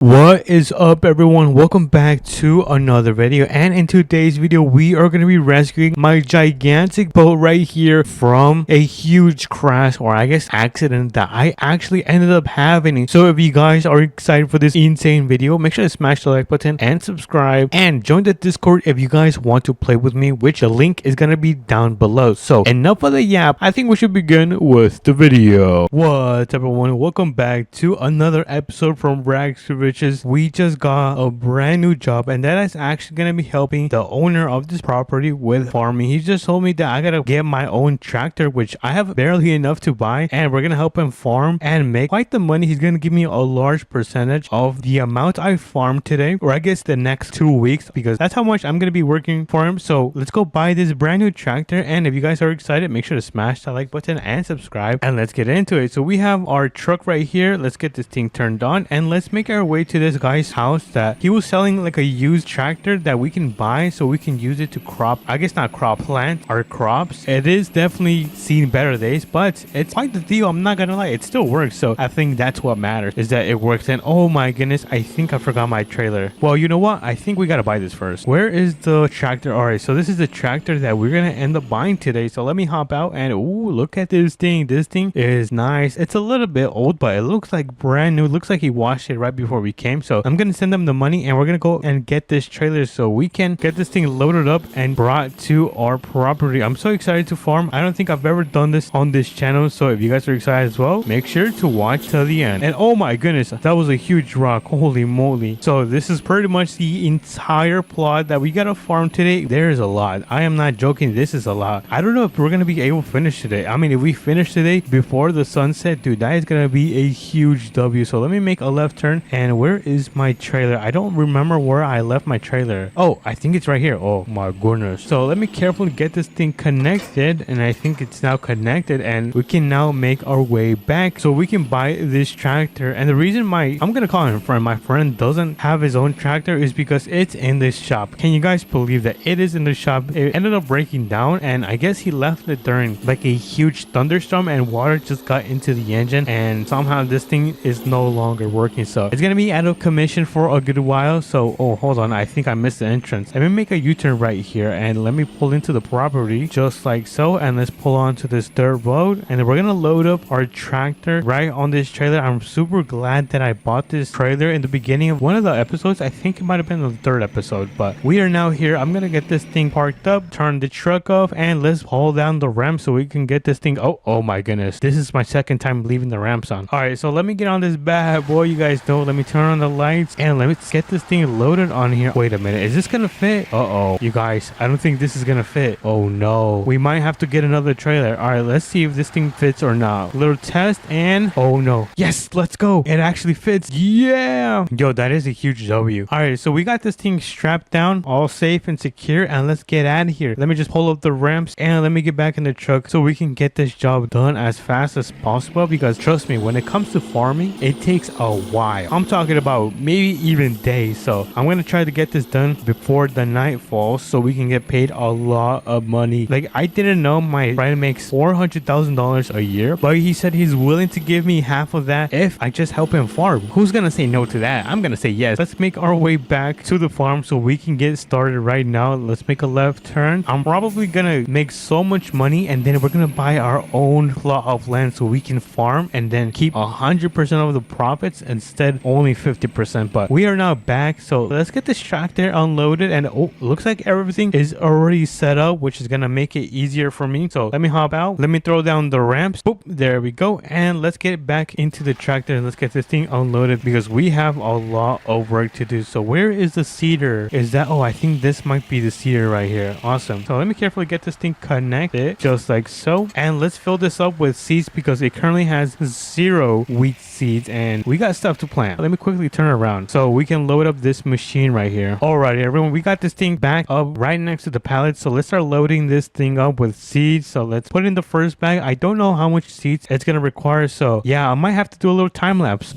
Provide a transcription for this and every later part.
What is up, everyone? Welcome back to another video, and in today's video we are going to be rescuing my gigantic boat right here from a huge crash, or I guess accident, that I actually ended up having. So if you guys are excited for this insane video, make sure to smash the like button and subscribe and join the Discord if you guys want to play with me, which the link is going to be down below. So enough of the yap, I think we should begin with the video. What's up, everyone? Welcome back to another episode from Rags to Riches. We just got a brand new job, and that is actually going to be helping the owner of this property with farming. He just told me that I gotta get my own tractor, which I have barely enough to buy, and we're gonna help him farm and make quite the money. He's gonna give me a large percentage of the amount I farm today, or I guess the next 2 weeks, because that's how much I'm gonna be working for him. So let's go buy this brand new tractor, and if you guys are excited, make sure to smash that like button and subscribe, and let's get into it. So we have our truck right here. Let's get this thing turned on, and let's make our way to this guy's house that he was selling, like a used tractor that we can buy so we can use it to crop, I guess not crop, plant our crops. It is definitely seen better days, but it's quite the deal. I'm not gonna lie, it still works. So I think that's what matters, is that it works. And oh my goodness, I think I forgot my trailer. Well, you know what, I think we gotta buy this first. Where is the tractor? All right, so this is the tractor that we're gonna end up buying today. So let me hop out, and ooh, look at this thing. This thing is nice. It's a little bit old, but it looks like brand new. It looks like he washed it right before we came. So I'm gonna send them the money, and we're gonna go and get this trailer so we can get this thing loaded up and brought to our property. I'm so excited to farm. I don't think I've ever done this on this channel, so if you guys are excited as well, make sure to watch till the end. And oh my goodness, that was a huge rock. Holy moly. So this is pretty much the entire plot that we gotta farm today. There is a lot. I am not joking, this is a lot. I don't know if we're gonna be able to finish today. I mean, if we finish today before the sunset, dude, that is gonna be a huge W. So let me make a left turn, and where is my trailer? I don't remember where I left my trailer. Oh, I think it's right here. Oh my goodness. So let me carefully get this thing connected, and I think it's now connected, and we can now make our way back so we can buy this tractor. And the reason I'm gonna call him friend, my friend doesn't have his own tractor, is because it's in this shop. Can you guys believe that it is in the shop? It ended up breaking down, and I guess he left it during like a huge thunderstorm, and water just got into the engine, and somehow this thing is no longer working. So it's gonna be out of commission for a good while. So oh, hold on, I think I missed the entrance. Let me make a U-turn right here, and let me pull into the property just like so, and let's pull onto this dirt road, and then we're gonna load up our tractor right on this trailer. I'm super glad that I bought this trailer in the beginning of one of the episodes. I think it might have been the third episode, but we are now here. I'm gonna get this thing parked up, turn the truck off, and let's pull down the ramp so we can get this thing. Oh my goodness, this is my second time leaving the ramps on. All right, so let me get on this bad boy. You guys know, let me turn on the lights, and let me get this thing loaded on here. Wait a minute, is this gonna fit? Uh-oh, you guys, I don't think this is gonna fit. Oh no, we might have to get another trailer. All right, let's see if this thing fits or not. Little test, and oh no, yes, let's go. It actually fits. Yeah, yo, that is a huge W. All right, so we got this thing strapped down, all safe and secure, and let's get out of here. Let me just pull up the ramps, and let me get back in the truck so we can get this job done as fast as possible, because trust me, when it comes to farming, it takes a while. I'm talking about maybe even days. So I'm gonna try to get this done before the night falls so we can get paid a lot of money. Like, I didn't know my friend makes $400,000 a year, but he said he's willing to give me half of that if I just help him farm. Who's gonna say no to that? I'm gonna say yes. Let's make our way back to the farm so we can get started right now. Let's make a left turn. I'm probably gonna make so much money, and then we're gonna buy our own plot of land so we can farm and then keep 100% of the profits instead only 50%. But we are now back, so let's get this tractor unloaded, and oh, looks like everything is already set up, which is gonna make it easier for me. So let me hop out, let me throw down the ramps. Boop, there we go, and let's get back into the tractor and let's get this thing unloaded, because we have a lot of work to do. So where is the seeder? Is that, oh, I think this might be the seeder right here. Awesome. So let me carefully get this thing connected just like so, and let's fill this up with seeds because it currently has 0 wheat seeds, and we got stuff to plant. Let me quickly turn around so we can load up this machine right here. Alrighty, everyone, we got this thing back up right next to the pallet, so let's start loading this thing up with seeds. So let's put in the first bag. I don't know how much seeds it's gonna require, so yeah, I might have to do a little time lapse.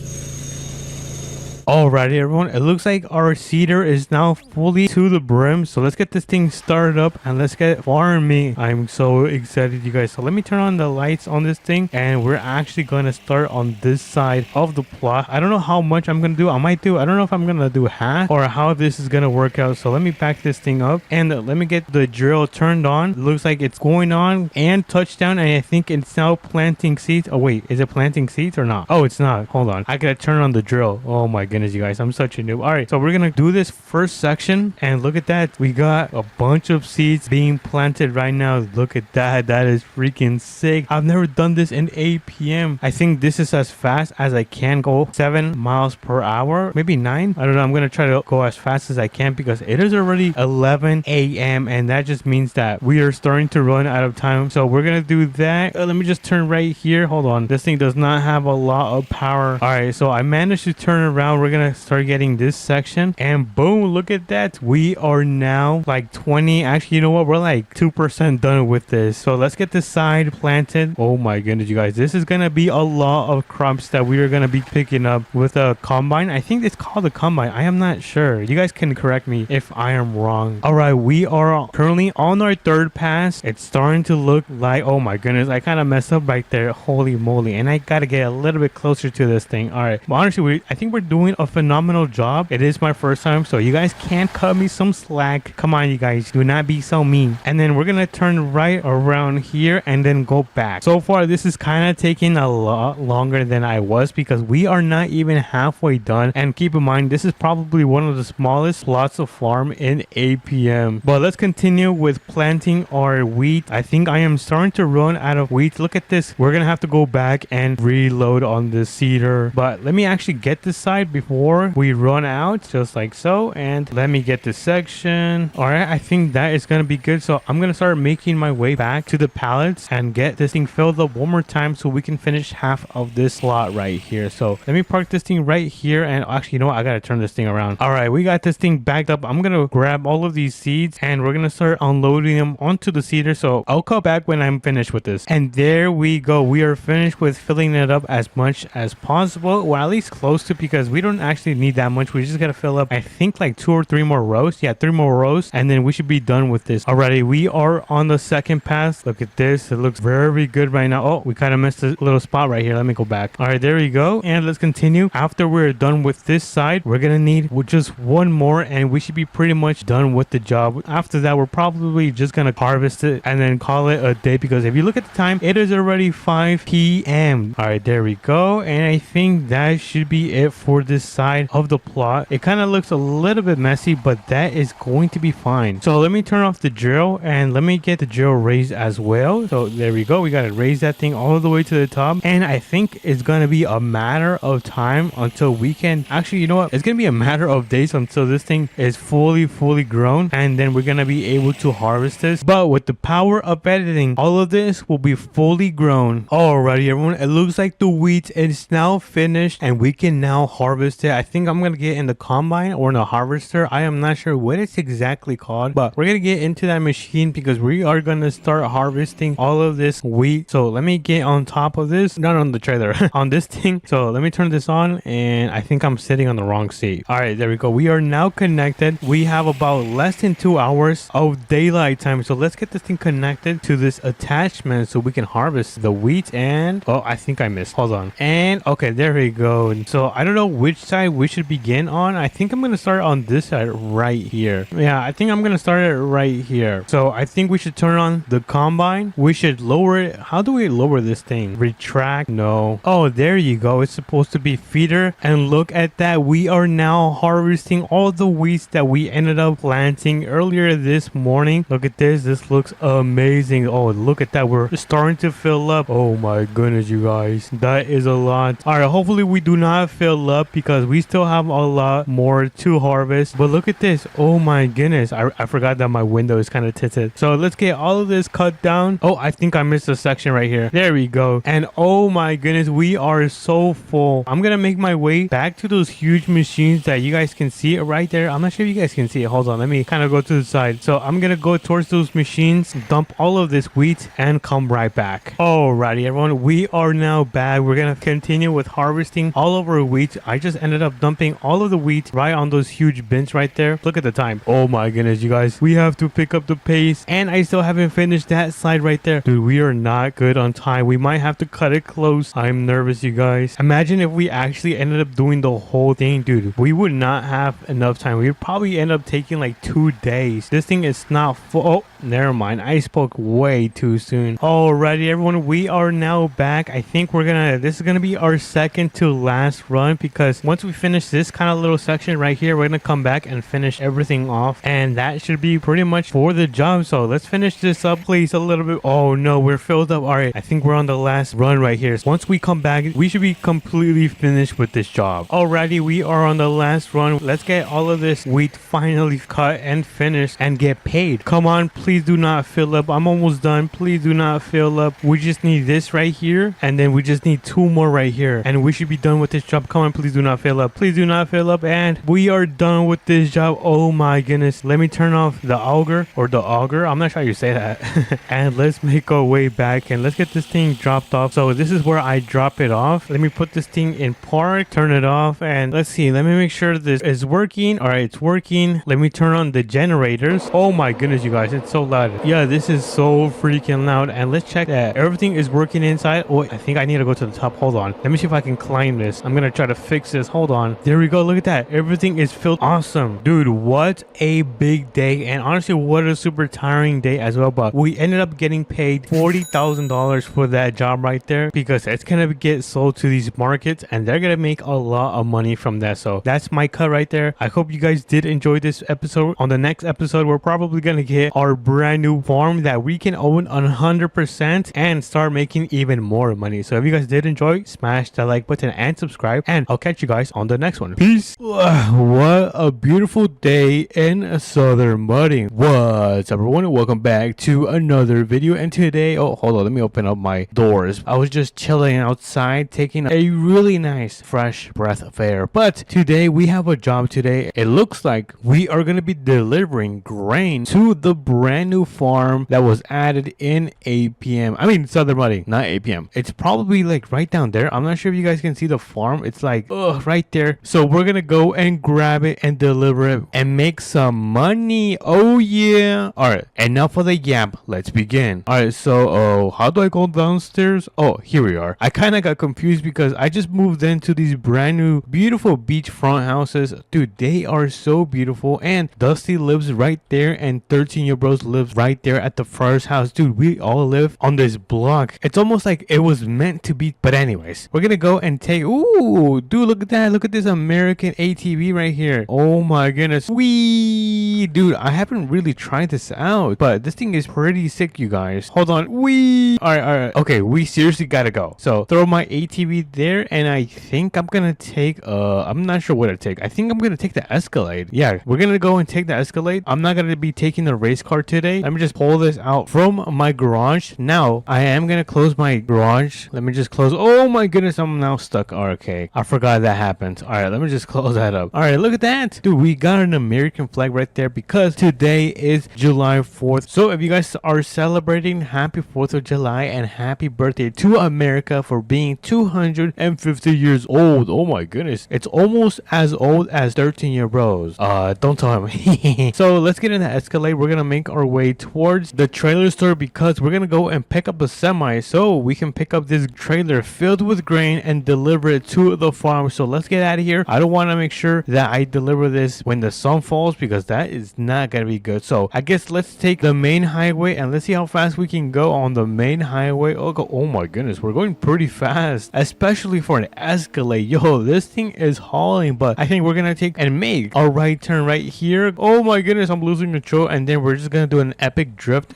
Alrighty, everyone. It looks like our seeder is now fully to the brim. So let's get this thing started up and let's get farming. I'm so excited, you guys. So let me turn on the lights on this thing, and we're actually going to start on this side of the plot. I don't know how much I'm going to do. I don't know if I'm going to do half or how this is going to work out. So let me back this thing up and let me get the drill turned on. It looks like it's going on and touchdown, and I think it's now planting seeds. Oh wait, is it planting seeds or not? Oh, it's not. Hold on. I gotta turn on the drill. Oh my goodness, you guys, I'm such a noob. All right, so we're gonna do this first section, and look at that. We got a bunch of seeds being planted right now. Look at that. That is freaking sick. I've never done this in APM. I think this is as fast as I can go. 7 miles per hour, maybe 9. I don't know. I'm gonna try to go as fast as I can because it is already 11 a.m. and that just means that we are starting to run out of time. So we're gonna do that. Let me just turn right here. Hold on. This thing does not have a lot of power. All right, so I managed to turn around. We're gonna start getting this section, and boom, look at that. We are now like 20. Actually, you know what? We're like 2% done with this. So let's get this side planted. Oh my goodness, you guys, this is gonna be a lot of crops that we are gonna be picking up with a combine. I think it's called a combine. I am not sure. You guys can correct me if I am wrong. All right, we are currently on our third pass. It's starting to look like, oh my goodness, I kind of messed up right there. Holy moly. And I gotta get a little bit closer to this thing. All right, well, honestly, I think we're doing a phenomenal job. It is my first time, so you guys can't cut me some slack. Come on, you guys, do not be so mean. And then we're gonna turn right around here and then go back. So far, this is kind of taking a lot longer than I was because we are not even halfway done. And keep in mind, this is probably one of the smallest plots of farm in APM. But let's continue with planting our wheat. I think I am starting to run out of wheat. Look at this. We're gonna have to go back and reload on the seeder. But let me actually get this side before we run out, just like so. And let me get this section. All right, I think that is gonna be good. So I'm gonna start making my way back to the pallets and get this thing filled up one more time so we can finish half of this slot right here. So let me park this thing right here, and actually, you know what, I gotta turn this thing around. All right, we got this thing backed up. I'm gonna grab all of these seeds and we're gonna start unloading them onto the seeder. So I'll come back when I'm finished with this. And there we go. We are finished with filling it up as much as possible, or at least close to, because we don't actually need that much. We just gotta fill up, I think, like 2 or 3 more rows. Yeah, 3 more rows, and then we should be done with this. Alrighty, we are on the second pass. Look at this. It looks very good right now. Oh, we kind of missed a little spot right here. Let me go back. All right, there we go. And let's continue. After we're done with this side, we're gonna need just one more, and we should be pretty much done with the job. After that, we're probably just gonna harvest it and then call it a day, because if you look at the time, it is already 5 p.m. All right, there we go. And I think that should be it for this side of the plot. It kind of looks a little bit messy, but that is going to be fine. So let me turn off the drill and let me get the drill raised as well. So there we go. We got to raise that thing all the way to the top. And I think it's going to be a matter of time until we can actually, you know what? It's going to be a matter of days until this thing is fully grown. And then we're going to be able to harvest this. But with the power of editing, all of this will be fully grown. Alrighty, everyone. It looks like the wheat is now finished and we can now harvest it. I think I'm going to get in the combine or in the harvester. I am not sure what it's exactly called, but we're going to get into that machine because we are going to start harvesting all of this wheat. So let me get on top of this, not on the trailer, on this thing. So let me turn this on, and I think I'm sitting on the wrong seat. All right, there we go. We are now connected. We have about less than 2 hours of daylight time. So let's get this thing connected to this attachment so we can harvest the wheat. And oh, I think I missed. Hold on. And okay, there we go. So I don't know which side we should begin on. I think I'm going to start on this side right here. Yeah, I think I'm going to start it right here. So I think we should turn on the combine. We should lower it. How do we lower this thing? Retract? No. Oh, there you go. It's supposed to be feeder. And look at that. We are now harvesting all the wheats that we ended up planting earlier this morning. Look at this. This looks amazing. Oh, look at that. We're starting to fill up. Oh my goodness, you guys. That is a lot. All right, hopefully we do not fill up because we still have a lot more to harvest. But look at this. Oh my goodness. I forgot that my window is kind of tinted. So let's get all of this cut down. Oh, I think I missed a section right here. There we go. And oh my goodness, we are so full. I'm gonna make my way back to those huge machines that you guys can see right there. I'm not sure if you guys can see it. Hold on, let me kind of go to the side. So I'm gonna go towards those machines, dump all of this wheat, and come right back. Alrighty, everyone, we are now back. We're gonna continue with harvesting all of our wheat. I just just ended up dumping all of the wheat right on those huge bins right there. Look at the time. Oh my goodness, you guys. We have to pick up the pace. And I still haven't finished that side right there. Dude, we are not good on time. We might have to cut it close. I'm nervous, you guys. Imagine if we actually ended up doing the whole thing, dude. We would not have enough time. We would probably end up taking like 2 days. This thing is not full. Oh, never mind. I spoke way too soon. Alrighty, everyone. We are now back. I think this is gonna be our second to last run, because once we finish this kind of little section right here, we're gonna come back and finish everything off, and that should be pretty much for the job. So let's finish this up, please, a little bit. Oh no, we're filled up. All right, I think we're on the last run right here. Once we come back, we should be completely finished with this job. Alrighty, we are on the last run. Let's get all of this wheat finally cut and finished and get paid. Come on, please do not fill up. I'm almost done. Please do not fill up. We just need this right here, and then we just need 2 more right here, and we should be done with this job. Come on, please do not fill up. Please do not fill up, and we are done with this job. Oh my goodness. Let me turn off the auger, or the auger. I'm not sure how you say that. And let's make our way back, and let's get this thing dropped off. So this is where I drop it off. Let me put this thing in park, turn it off, and let's see. Let me make sure this is working. All right, it's working. Let me turn on the generators. Oh my goodness, you guys, it's so loud. Yeah, this is so freaking loud. And let's check that everything is working inside. Oh, I think I need to go to the top. Hold on. Let me see if I can climb this. I'm gonna try to fix this. Hold on. There we go. Look at that. Everything is filled. Awesome. Dude, what a big day. And honestly, what a super tiring day as well. But we ended up getting paid $40,000 for that job right there, because it's gonna get sold to these markets, and they're gonna make a lot of money from that. So that's my cut right there. I hope you guys did enjoy this episode. On the next episode, we're probably gonna get our brand new farm that we can own 100% and start making even more money. So if you guys did enjoy, smash that like button and subscribe, and I'll catch you guys on the next one. Peace. What a beautiful day in Southern Mudding. What's up, everyone? Welcome back to another video. And today, oh, hold on, let me open up my doors. I was just chilling outside, taking a really nice fresh breath of air. But today we have a job today. It looks like we are going to be delivering grain to the brand new farm that was added in APM. I mean, Southern Mudding, not APM. It's probably like right down there. I'm not sure if you guys can see the farm. It's like right there. So we're gonna go and grab it and deliver it and make some money. Oh yeah. All right, and now for the yap. Let's begin. All right, so how do I go downstairs? Oh, here we are. I kind of got confused because I just moved into these brand new beautiful beachfront houses. Dude, they are so beautiful, and Dusty lives right there, and 13-year bros lives right there at the first house. Dude, we all live on this block. It's almost like it was meant to be. But anyways, we're gonna go and take, ooh, dude, look at that. Look at this American ATV right here. Oh my goodness. Wee, dude, I haven't really tried this out, but this thing is pretty sick, you guys. Hold on. Wee. All right. Okay, we seriously gotta go. So throw my ATV there, and I think I'm gonna take I'm not sure what to take. I think I'm gonna take the Escalade. Yeah, we're gonna go and take the Escalade. I'm not gonna be taking the race car today. Let me just pull this out from my garage. Now I am gonna close my garage. Let me just close. Oh my goodness, I'm now stuck. Okay, I forgot that happened. All right, let me just close that up. All right, look at that, dude. We got an American flag right there because today is July 4th. So if you guys are celebrating, happy 4th of July and happy birthday to America for being 250 years old. Oh my goodness, it's almost as old as 13-year bros. Don't tell him. So let's get in the Escalade. We're gonna make our way towards the trailer store because we're gonna go and pick up a semi so we can pick up this trailer filled with grain and deliver it to the farm. So let's get out of here. I don't want to make sure that I deliver this when the sun falls, because that is not gonna be good. So I guess let's take the main highway and let's see how fast we can go on the main highway. Oh my goodness, we're going pretty fast, especially for an Escalade. Yo, this thing is hauling. But I think we're gonna take and make a right turn right here. Oh my goodness, I'm losing control, and then we're just gonna do an epic drift.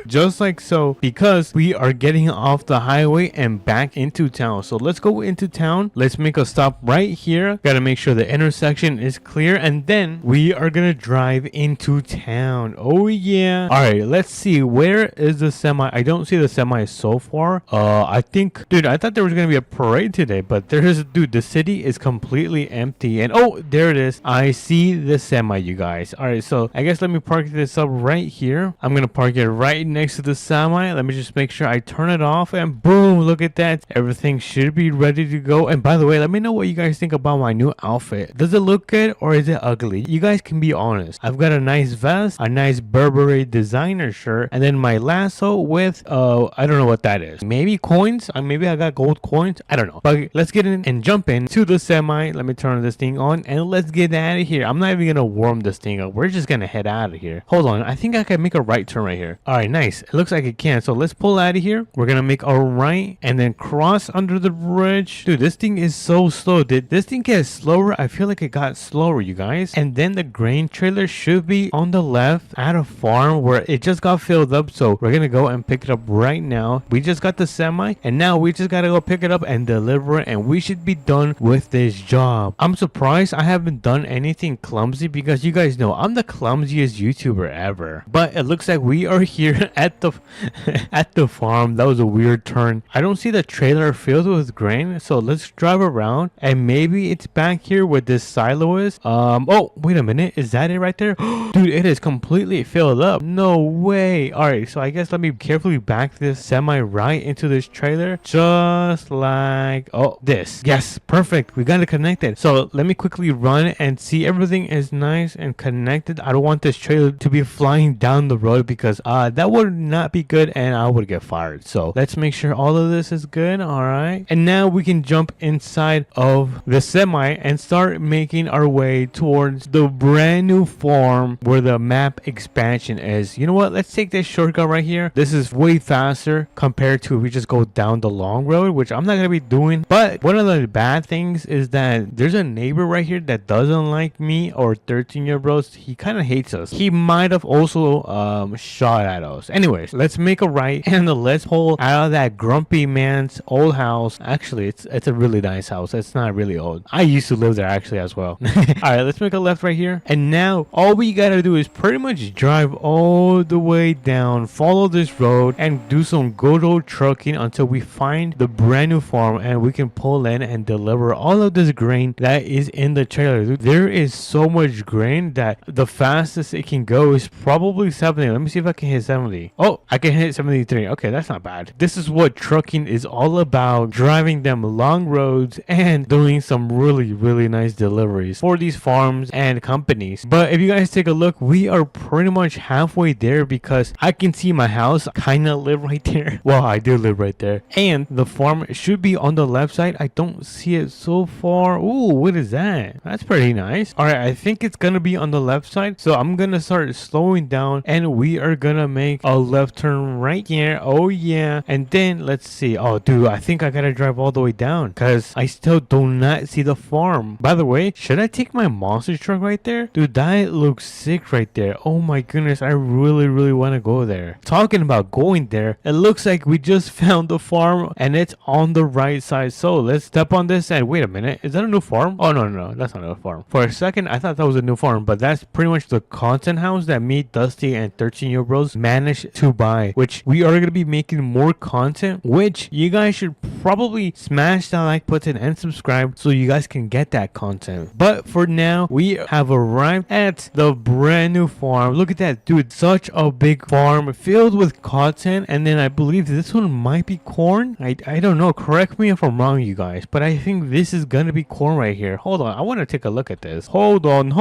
Just like so, because we are getting off the highway and back into town. So let's go into town. Let's make a stop right here. Gotta make sure the intersection is clear, and then we are gonna drive into town. Oh yeah. All right, let's see, where is the semi? I don't see the semi so far. I think, dude, I thought there was gonna be a parade today, but there is, dude, the city is completely empty. And oh, there it is. I see the semi, you guys. All right, so I guess let me park this up right here. I'm gonna park it right next to the semi. Let me just make sure I turn it off, and boom, look at that. Everything should be ready to go. And by the way, let me know what you guys think about my new outfit. Does it look good or is it ugly? You guys can be honest. I've got a nice vest, a nice Burberry designer shirt, and then my lasso with I don't know what that is. Maybe coins? Maybe I got gold coins. I don't know. But let's get in and jump into the semi. Let me turn this thing on and let's get out of here. I'm not even gonna warm this thing up. We're just gonna head out of here. Hold on. I think I can make a right turn right here. All right, nice. It looks like it can. So let's pull out of here. We're gonna make a right and then cross under the bridge. Dude, this thing is so slow. Did this thing get slower? I feel like it got slower, you guys. And then the grain trailer should be on the left at a farm where it just got filled up. So we're gonna go and pick it up right now. We just got the semi and now we just gotta go pick it up and deliver it, and we should be done with this job. I'm surprised I haven't done anything clumsy because you guys know I'm the clumsiest YouTuber ever. But it looks like we are here at the at the farm. That was a weird turn. I don't see the trailer filled with grain, so let's drive around and maybe it's back here where this silo is. Oh, wait a minute, is that it right there? Dude, it is completely filled up. No way. All right, so I guess let me carefully back this semi right into this trailer, just like this. Yes, perfect. We got it connected. So let me quickly run and see everything is nice and connected. I don't want this trailer to be flying down the road because that would not be good and I would get fired. So let's make sure all of this is good. All right, and now we can jump inside of the semi and start making our way towards the brand new farm where the map expansion is. You know what, let's take this shortcut right here. This is way faster compared to if we just go down the long road, which I'm not gonna be doing. But one of the bad things is that there's a neighbor right here that doesn't like me or 13-year-olds. He kind of hates us. He might have also shot at us. Anyways, let's make a right and let's pull out of that grumpy man's old house. Actually, it's a really nice house. It's not really old. I used to live there actually as well. All right, let's make a left right here, and now all we gotta do is pretty much drive all the way down, follow this road, and do some good old trucking until we find the brand new farm and we can pull in and deliver all of this grain that is in the trailer. Dude, there is so much grain that the fastest it can go is probably 70. Let me see if I can hit 70. Oh, I can hit 73. Okay, that's not bad. This is what trucking is all about, driving them long roads and doing some really nice deliveries for these farms and companies. But if you guys take a look, we are pretty much halfway there because I can see my house kind of live right there. Well, I do live right there, and the farm should be on the left side. I don't see it so far. Ooh, what is that? That's pretty nice. All right, I think it's gonna be on the left side, so I'm gonna start slowing down and we are gonna make a left turn right here. Oh yeah, and then let's see. Oh dude, I think I gotta drive all the way down because I still do not see the farm. By the way, should I take my monster truck right there? Dude, that looks sick right there. Oh my goodness, I really want to go there. Talking about going there, it looks like we just found the farm and it's on the right side. So let's step on this and wait a minute, is that a new farm? Oh no, that's not a farm. For a second I thought that was a new farm, but that's pretty much the content house that me, Dusty, and 13-year-olds managed to buy, which we are going to be making more content, which you guys should probably smash that like button and subscribe so you guys can get that content. But for now, we have arrived at the brand new farm. Look at that, dude, such a big farm filled with cotton, and then I believe this one might be corn. I don't know, correct me if I'm wrong, you guys, but I think this is gonna be corn right here. Hold on, I want to take a look at this. Hold on.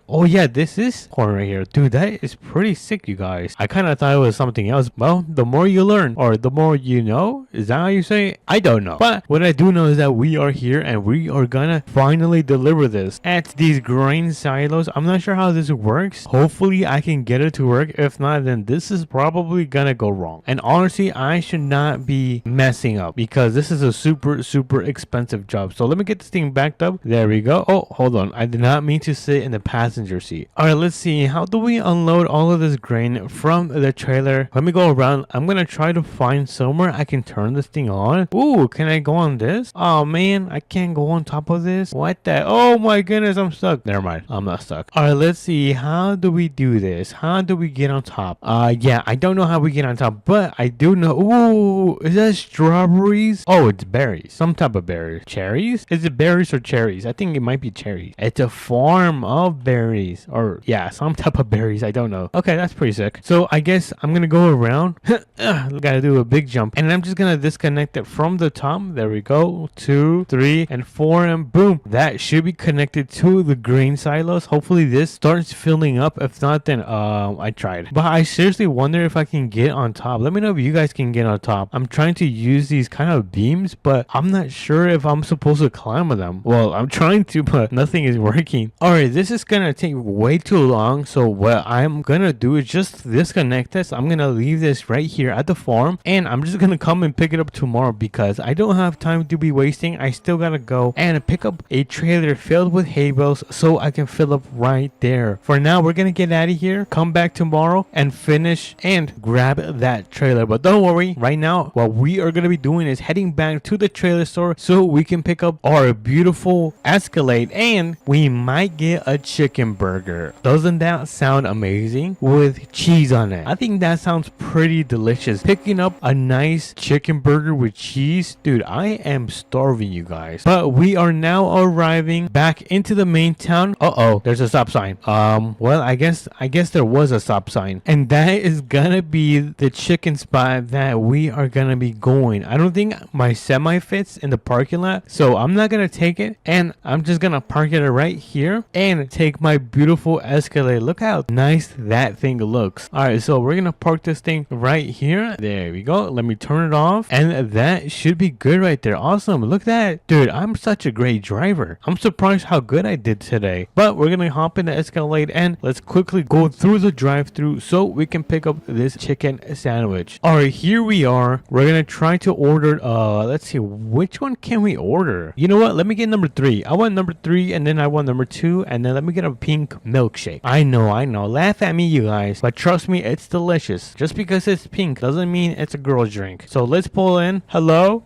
Oh yeah, this is corn right here. Dude, that is pretty sick, you guys. I kind of thought it was something else. Well, the more you learn, or the more you know, is that how you say it? I don't know, but what I do know is that we are here and we are gonna finally deliver this at these grain silos. I'm not sure how this works. Hopefully I can get it to work. If not, then this is probably gonna go wrong, and honestly I should not be messing up because this is a super expensive job. So let me get this thing backed up. There we go. Oh, hold on, I did not mean to sit in the passenger seat. All right, let's see, how do we unload all of this grain from the trailer? Let me go around. I'm gonna try to find somewhere I can turn this thing on. Ooh, can I go on this? Oh man, I can't go on top of this. What the? Oh my goodness, I'm stuck. Never mind, I'm not stuck. All right, let's see, how how do we do this? How do we get on top? Yeah, I don't know how we get on top, but I do know. Ooh, is that strawberries? Oh, it's berries. Some type of berries. Cherries? Is it berries or cherries? I think it might be cherries. It's a farm of berries. Or, yeah, some type of berries. I don't know. Okay, that's pretty sick. So, I guess I'm gonna go around. Gotta do a big jump. And I'm just gonna disconnect it from the top. There we go. 2, 3, and 4, and boom. That should be connected to the grain silos. Hopefully this starts filling up. If not, then I tried. But I seriously wonder if I can get on top. Let me know if you guys can get on top. I'm trying to use these kind of beams, but I'm not sure if I'm supposed to climb them. Well, I'm trying to, but nothing is working. Alright, this is gonna take way too long. So what I'm gonna do is just disconnect this. I'm gonna leave this right here at the farm, and I'm just gonna come and pick it up tomorrow because I don't have time to be wasting. I still gotta go and pick up a trailer filled with hay bales so I can fill up right there. For now, we're gonna get out of here, come back tomorrow and finish and grab that trailer. But don't worry, right now what we are gonna be doing is heading back to the trailer store so we can pick up our beautiful Escalade, and we might get a chicken burger. Doesn't that sound amazing? With cheese on it. I think that sounds pretty delicious. Picking up a nice chicken burger with cheese. Dude, I am starving, you guys. But we are now arriving back into the main town. Uh-oh, there's a stop sign. Well, I guess there was a stop sign. And that is gonna be the chicken spot that we are gonna be going. I don't think my semi fits in the parking lot, so I'm not gonna take it, and I'm just gonna park it right here and take my beautiful Escalade. Look how nice that thing looks. Alright, so we're gonna park this thing right here. There we go. Let me turn it off, and that should be good right there. Awesome. Look at that. Dude, I'm such a great driver. I'm surprised how good I did today. But we're gonna hop in the Escalade and let's quickly go through the drive-thru so we can pick up this chicken sandwich. Alright, here we are. We're gonna try to order, let's see, which one can we order? You know what? Let me get number 3. I want number 3, and then I want number 2, and then let me get a pink milkshake. I know. Laugh at me, you guys. But trust me, it's delicious. Just because it's pink doesn't mean it's a girl's drink. So let's pull in. Hello?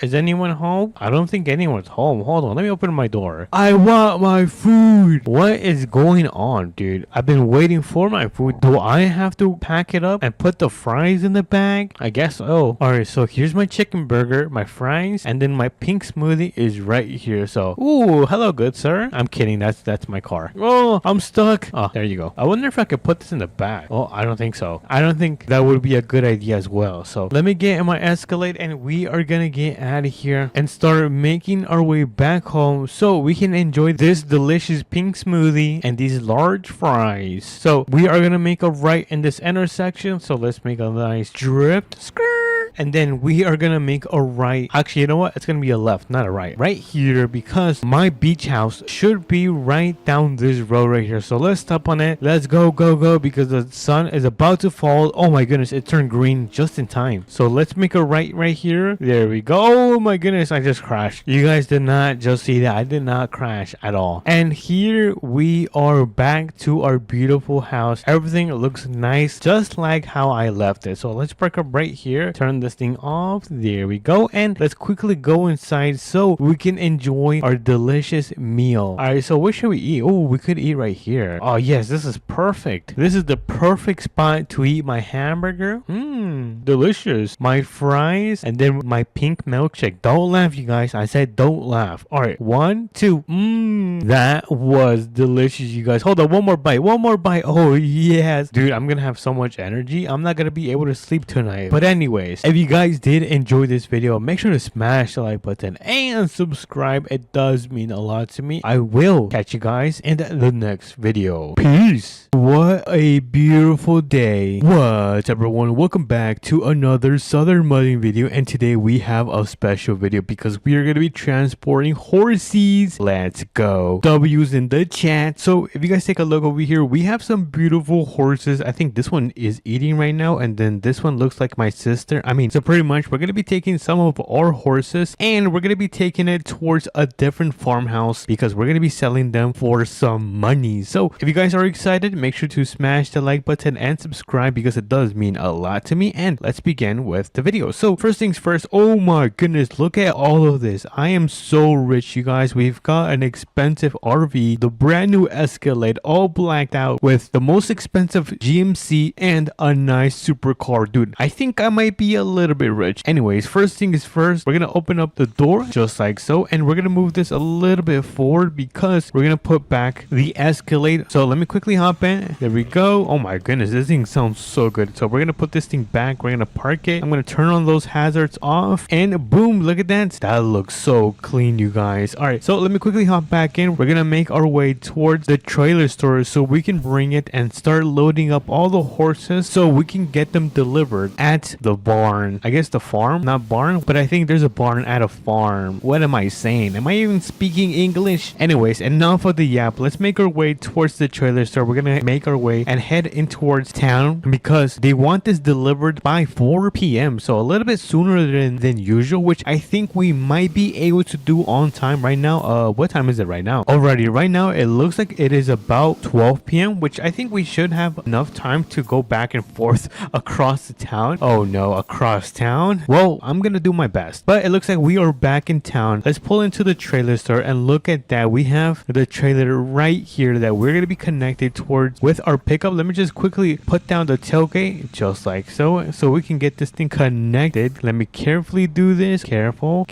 Is anyone home? I don't think anyone's home. Hold on. Let me open my door. I want my food. What is going on, dude? I've been waiting for my food. Do I have to pack it up and put the fries in the bag? I guess so. Alright, so here's my chicken burger, my fries, and then my pink smoothie is right here. So, ooh, hello, good sir. I'm kidding. That's my car. Oh, I'm stuck. Oh, there you go. I wonder if I could put this in the bag. Oh, I don't think so. I don't think that would be a good idea as well. So let me get in my Escalade, and we are gonna get out of here and start making our way back home so we can enjoy this delicious pink smoothie and these large fries. So we are gonna make a right in this intersection. So let's make a nice drift. Skirt. And then we are gonna make a right. Actually, you know what? It's gonna be a left, not a right. Right here, because my beach house should be right down this road right here. So let's stop on it. Let's go, because the sun is about to fall. Oh my goodness, it turned green just in time. So let's make a right here. There we go. Oh my goodness, I just crashed. You guys did not just see that. I did not crash at all. And here we are back to our beautiful house. Everything looks nice, just like how I left it. So let's park up right here. Turn this thing off. There we go. And let's quickly go inside so we can enjoy our delicious meal. Alright, so what should we eat? Oh, we could eat right here. Oh yes, this is perfect. This is the perfect spot to eat my hamburger. Delicious. My fries, and then my pink milkshake. Don't laugh, you guys. I said don't laugh. Alright, 1, 2. That was delicious, you guys. Hold on, one more bite. Oh yes. Dude, I'm gonna have so much energy. I'm not gonna be able to sleep tonight. But anyways, if you guys did enjoy this video, make sure to smash the like button and subscribe. It does mean a lot to me. I will catch you guys in the next video. Peace. What a beautiful day. What's up, everyone? Welcome back to another Southern Mudding video, and today we have a special video because we are going to be transporting horses. Let's go. W's in the chat. So if you guys take a look over here, we have some beautiful horses. I think this one is eating right now, and then this one looks like my sister. So pretty much we're going to be taking some of our horses and we're going to be taking it towards a different farmhouse because we're going to be selling them for some money. So if you guys are excited, make sure to smash the like button and subscribe because it does mean a lot to me. And let's begin with the video. So first things first, oh my goodness, look at all of this. I am so rich, you guys. We've got an expensive RV, the brand new Escalade, all blacked out with the most expensive GMC and a nice supercar. Dude, I think I might be a little bit rich. Anyways, first thing is first, we're gonna open up the door just like so, and we're gonna move this a little bit forward because we're gonna put back the Escalade. So let me quickly hop in. There we go. Oh my goodness, this thing sounds so good. So we're gonna put this thing back, we're gonna park it, I'm gonna turn on those hazards off, and boom, look at that. That looks so clean, you guys. All right, so let me quickly hop back in. We're gonna make our way towards the trailer store so we can bring it and start loading up all the horses so we can get them delivered at the barn. I guess the farm, not barn, but I think there's a barn at a farm. What am I saying? Am I even speaking English? Anyways, enough of the yap. Let's make our way towards the trailer store. We're gonna make our way and head in towards town because they want this delivered by 4 p.m. So a little bit sooner than usual, which I think we might be able to do on time right now. What time is it right now? Alrighty, right now it looks like it is about 12 p.m., which I think we should have enough time to go back and forth across the town. Oh no, across town? Well, I'm gonna do my best. But it looks like we are back in town. Let's pull into the trailer store and look at that. We have the trailer right here that we're gonna be connected towards with our pickup. Let me just quickly put down the tailgate just like so we can get this thing connected. Let me carefully do this. Careful,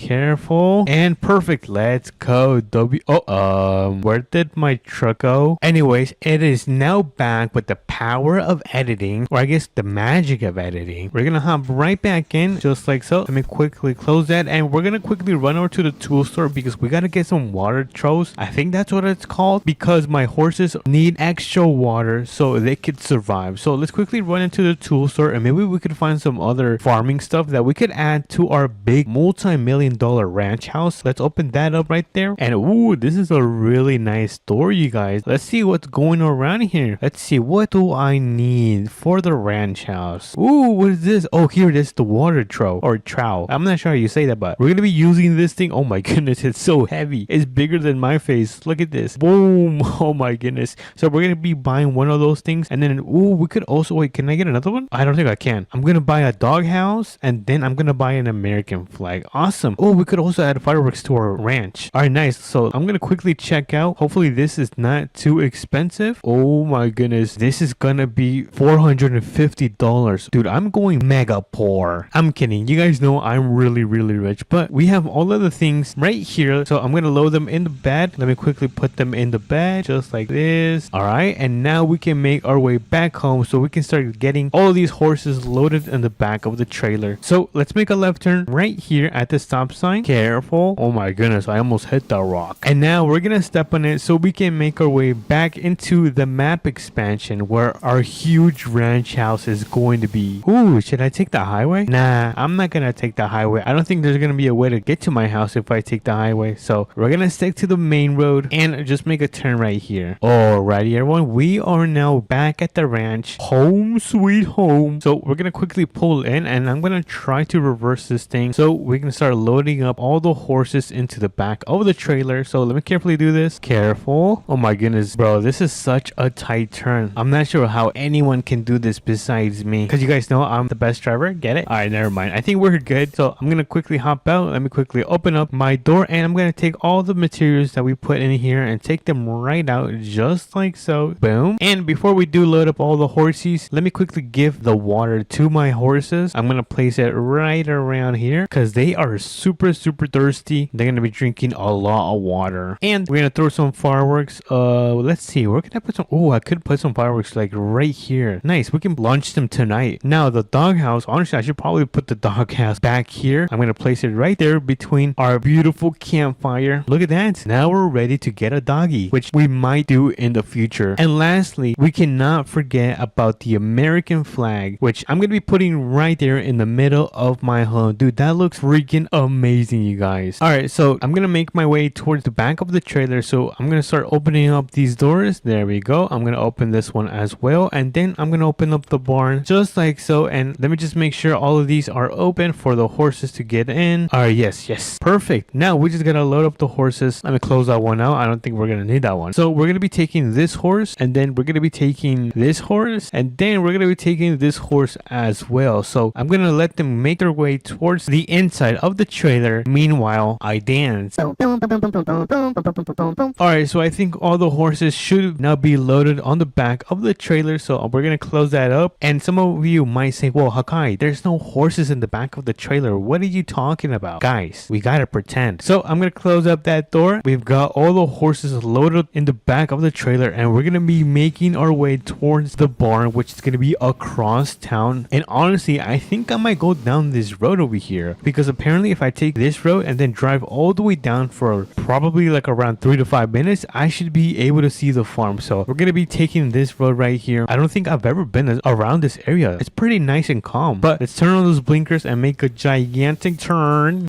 and perfect. Let's go. Where did my truck go? Anyways, it is now back with the power of editing, or I guess the magic of editing. We're gonna hop right back in just like so. Let me quickly close that, and we're gonna quickly run over to the tool store because we gotta get some water troughs. I think that's what it's called, because my horses need extra water so they could survive. So let's quickly run into the tool store and maybe we could find some other farming stuff that we could add to our big multi-million-dollar ranch house. Let's open that up right there. And ooh, this is a really nice store, you guys. Let's see what's going around here. Let's see, what do I need for the ranch house? Ooh, what is this? Oh, here it is, the water trough or trough. I'm not sure how you say that, but we're gonna be using this thing. Oh my goodness, it's so heavy. It's bigger than my face. Look at this. Boom. Oh my goodness. So we're gonna be buying one of those things, and then ooh, we could also wait. Can I get another one? I don't think I can. I'm gonna buy a dog house, and then I'm gonna buy an American flag. Awesome. Oh, we could also add fireworks to our ranch. All right, nice. So I'm gonna quickly check out. Hopefully this is not too expensive. Oh my goodness, this is gonna be $450. Dude, I'm going mega poor. I'm kidding. You guys know I'm really rich, but we have all of the things right here. So I'm gonna load them in the bed. Let me quickly put them in the bed just like this. All right, and now we can make our way back home so we can start getting all these horses loaded in the back of the trailer. So let's make a left turn right here at the stop sign. Careful. Oh my goodness, I almost hit the rock. And now we're gonna step on it so we can make our way back into the map expansion where our huge ranch house is going to be. Ooh, should I take the highway? Nah, I'm not gonna take the highway. I don't think there's gonna be a way to get to my house if I take the highway. So we're gonna stick to the main road and just make a turn right here. Alrighty, everyone, we are now back at the ranch. Home sweet home. So we're gonna quickly pull in, and I'm gonna try to reverse this thing so we can start loading up all the horses into the back of the trailer. So let me carefully do this. Careful. Oh my goodness, bro, this is such a tight turn. I'm not sure how anyone can do this besides me, because you guys know I'm the best driver. Get it? All right, never mind. I think we're good. So I'm gonna quickly hop out. Let me quickly open up my door, and I'm gonna take all the materials that we put in here and take them right out just like so. Boom. And before we do load up all the horses, let me quickly give the water to my horses. I'm gonna place it right around here because they are super thirsty. They're gonna be drinking a lot of water. And we're gonna throw some fireworks. Let's see, where can I put some? Oh, I could put some fireworks like right here. Nice, we can launch them tonight. Now the doghouse, honestly, I should probably put the doghouse back here. I'm gonna place it right there between our beautiful campfire. Look at that. Now we're ready to get a doggy, which we might do in the future. And lastly, we cannot forget about the American flag, which I'm gonna be putting right there in the middle of my home. Dude, that looks freaking amazing, you guys. All right, so I'm gonna make my way towards the back of the trailer. So I'm gonna start opening up these doors. There we go. I'm gonna open this one as well, and then I'm gonna open up the barn just like so. And let me just make sure sure all of these are open for the horses to get in. All right, yes, perfect. Now we just gotta load up the horses. Let me close that one out. I don't think we're gonna need that one. So we're gonna be taking this horse, and then we're gonna be taking this horse, and then we're gonna be taking this horse as well. So I'm gonna let them make their way towards the inside of the trailer. Meanwhile, I dance. Alright, so I think all the horses should now be loaded on the back of the trailer. So we're gonna close that up. And some of you might say, well, Hakai, there's no horses in the back of the trailer. What are you talking about? Guys, we gotta pretend. So I'm gonna close up that door. We've got all the horses loaded in the back of the trailer, and we're gonna be making our way towards the barn, which is gonna be across town. And honestly, I think I might go down this road over here, because apparently if I take this road and then drive all the way down for probably like around 3 to 5 minutes, I should be able to see the farm. So we're gonna be taking this road right here. I don't think I've ever been around this area. It's pretty nice and calm, but let's turn on those blinkers and make a gigantic turn.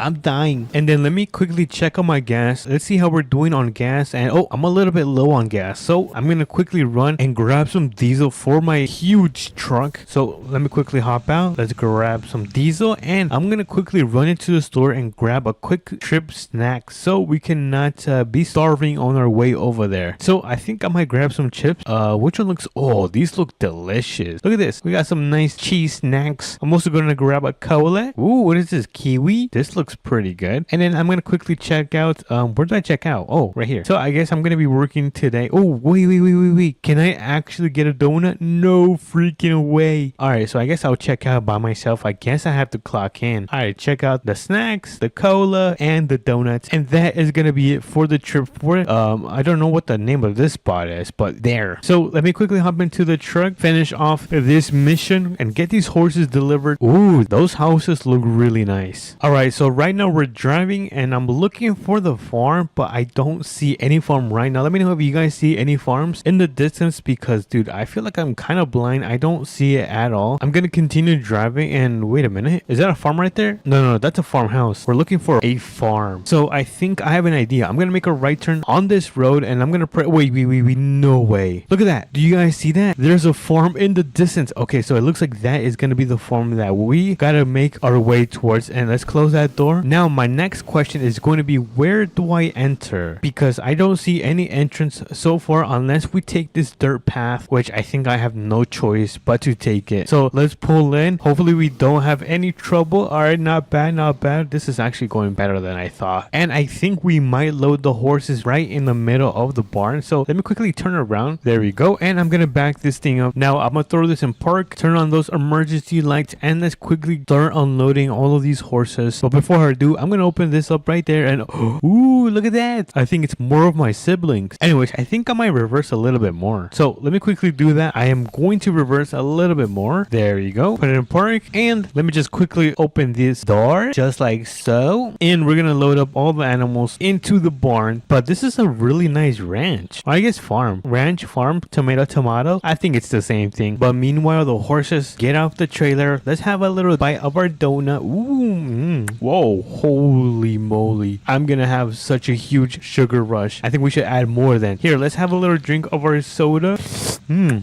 I'm dying. And then let me quickly check on my gas. Let's see how we're doing on gas. And oh, I'm a little bit low on gas, so I'm gonna quickly run and grab some diesel for my huge truck. So let me quickly hop out. Let's grab some diesel, and I'm gonna quickly run into the store and grab a quick trip snack so we cannot be starving on our way over there. So I think I might grab some chips. Which one looks, oh, these look delicious. Look at this, we got some nice cheese snacks. I'm also gonna grab a cola. Ooh, what is this, kiwi? This looks pretty good. And then I'm gonna quickly check out, where did I check out? Oh, right here. So I guess I'm gonna be working today. Oh, wait, can I actually get a donut? No freaking way. All right, so I guess I'll check out by myself. I guess I have to clock in. All right, check out the snacks, the cola, and the donuts, and that is gonna be it for the trip. For I don't know what the name of this spot is, but there. So let me quickly hop into the truck, finish off this mission, and get these horses delivered. Ooh, those houses look really nice. All right, so right now we're driving, and I'm looking for the farm, but I don't see any farm right now. Let me know if you guys see any farms in the distance, because dude, I feel like I'm kind of blind. I don't see it at all. I'm gonna continue driving, and wait a minute, is that a farm right there? No, that's a farmhouse. We're looking for a farm. So I think I have an idea. I'm gonna make a right turn on this road, and I'm gonna wait, no way. Look at that. Do you guys see that? There's a farm in the distance. Okay, so it looks like that is gonna be the farm that we gotta make our way towards. And let's close that door. Now my next question is going to be, where do I enter? Because I don't see any entrance so far unless we take this dirt path, which I think I have no choice but to take it. So let's pull in. Hopefully we don't have any trouble. All right, not bad. This is actually going better than I thought. And I think we might load the horses right in the middle of the barn. So let me quickly turn around. There we go. And I'm gonna back this thing up. Now I'm gonna throw this in park, turn on those emergency lights, and let's quickly start unloading all of these horses. But before I do, I'm gonna open this up right there, and ooh, look at that. I think it's more of my siblings. Anyways, I think I might reverse a little bit more. So let me quickly do that. I am going to reverse a little bit more. There you go. Put it in park, and let me just quickly open this door just like so, and we're gonna load up all the animals into the barn. But this is a really nice ranch, or I guess farm. Ranch, farm, tomato. I think it's the same thing. But meanwhile, the horses get off the trailer. Let's have a little bite of our donut. Ooh, whoa, holy moly. I'm gonna have such a huge sugar rush. I think we should add more then. Here, let's have a little drink of our soda.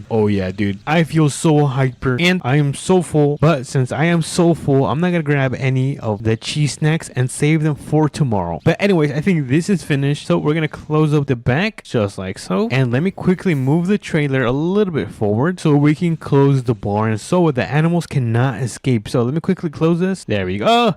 Oh yeah, dude, I feel so hyper, and I am so full. But since I am so full, I'm not gonna grab any of the cheese snacks and save them for tomorrow. But anyways, I think this is finished, so we're gonna close up the back just like so. And let me quickly move the trailer a little bit forward so we can close the barn so the animals cannot escape. So let me quickly close this. There we go.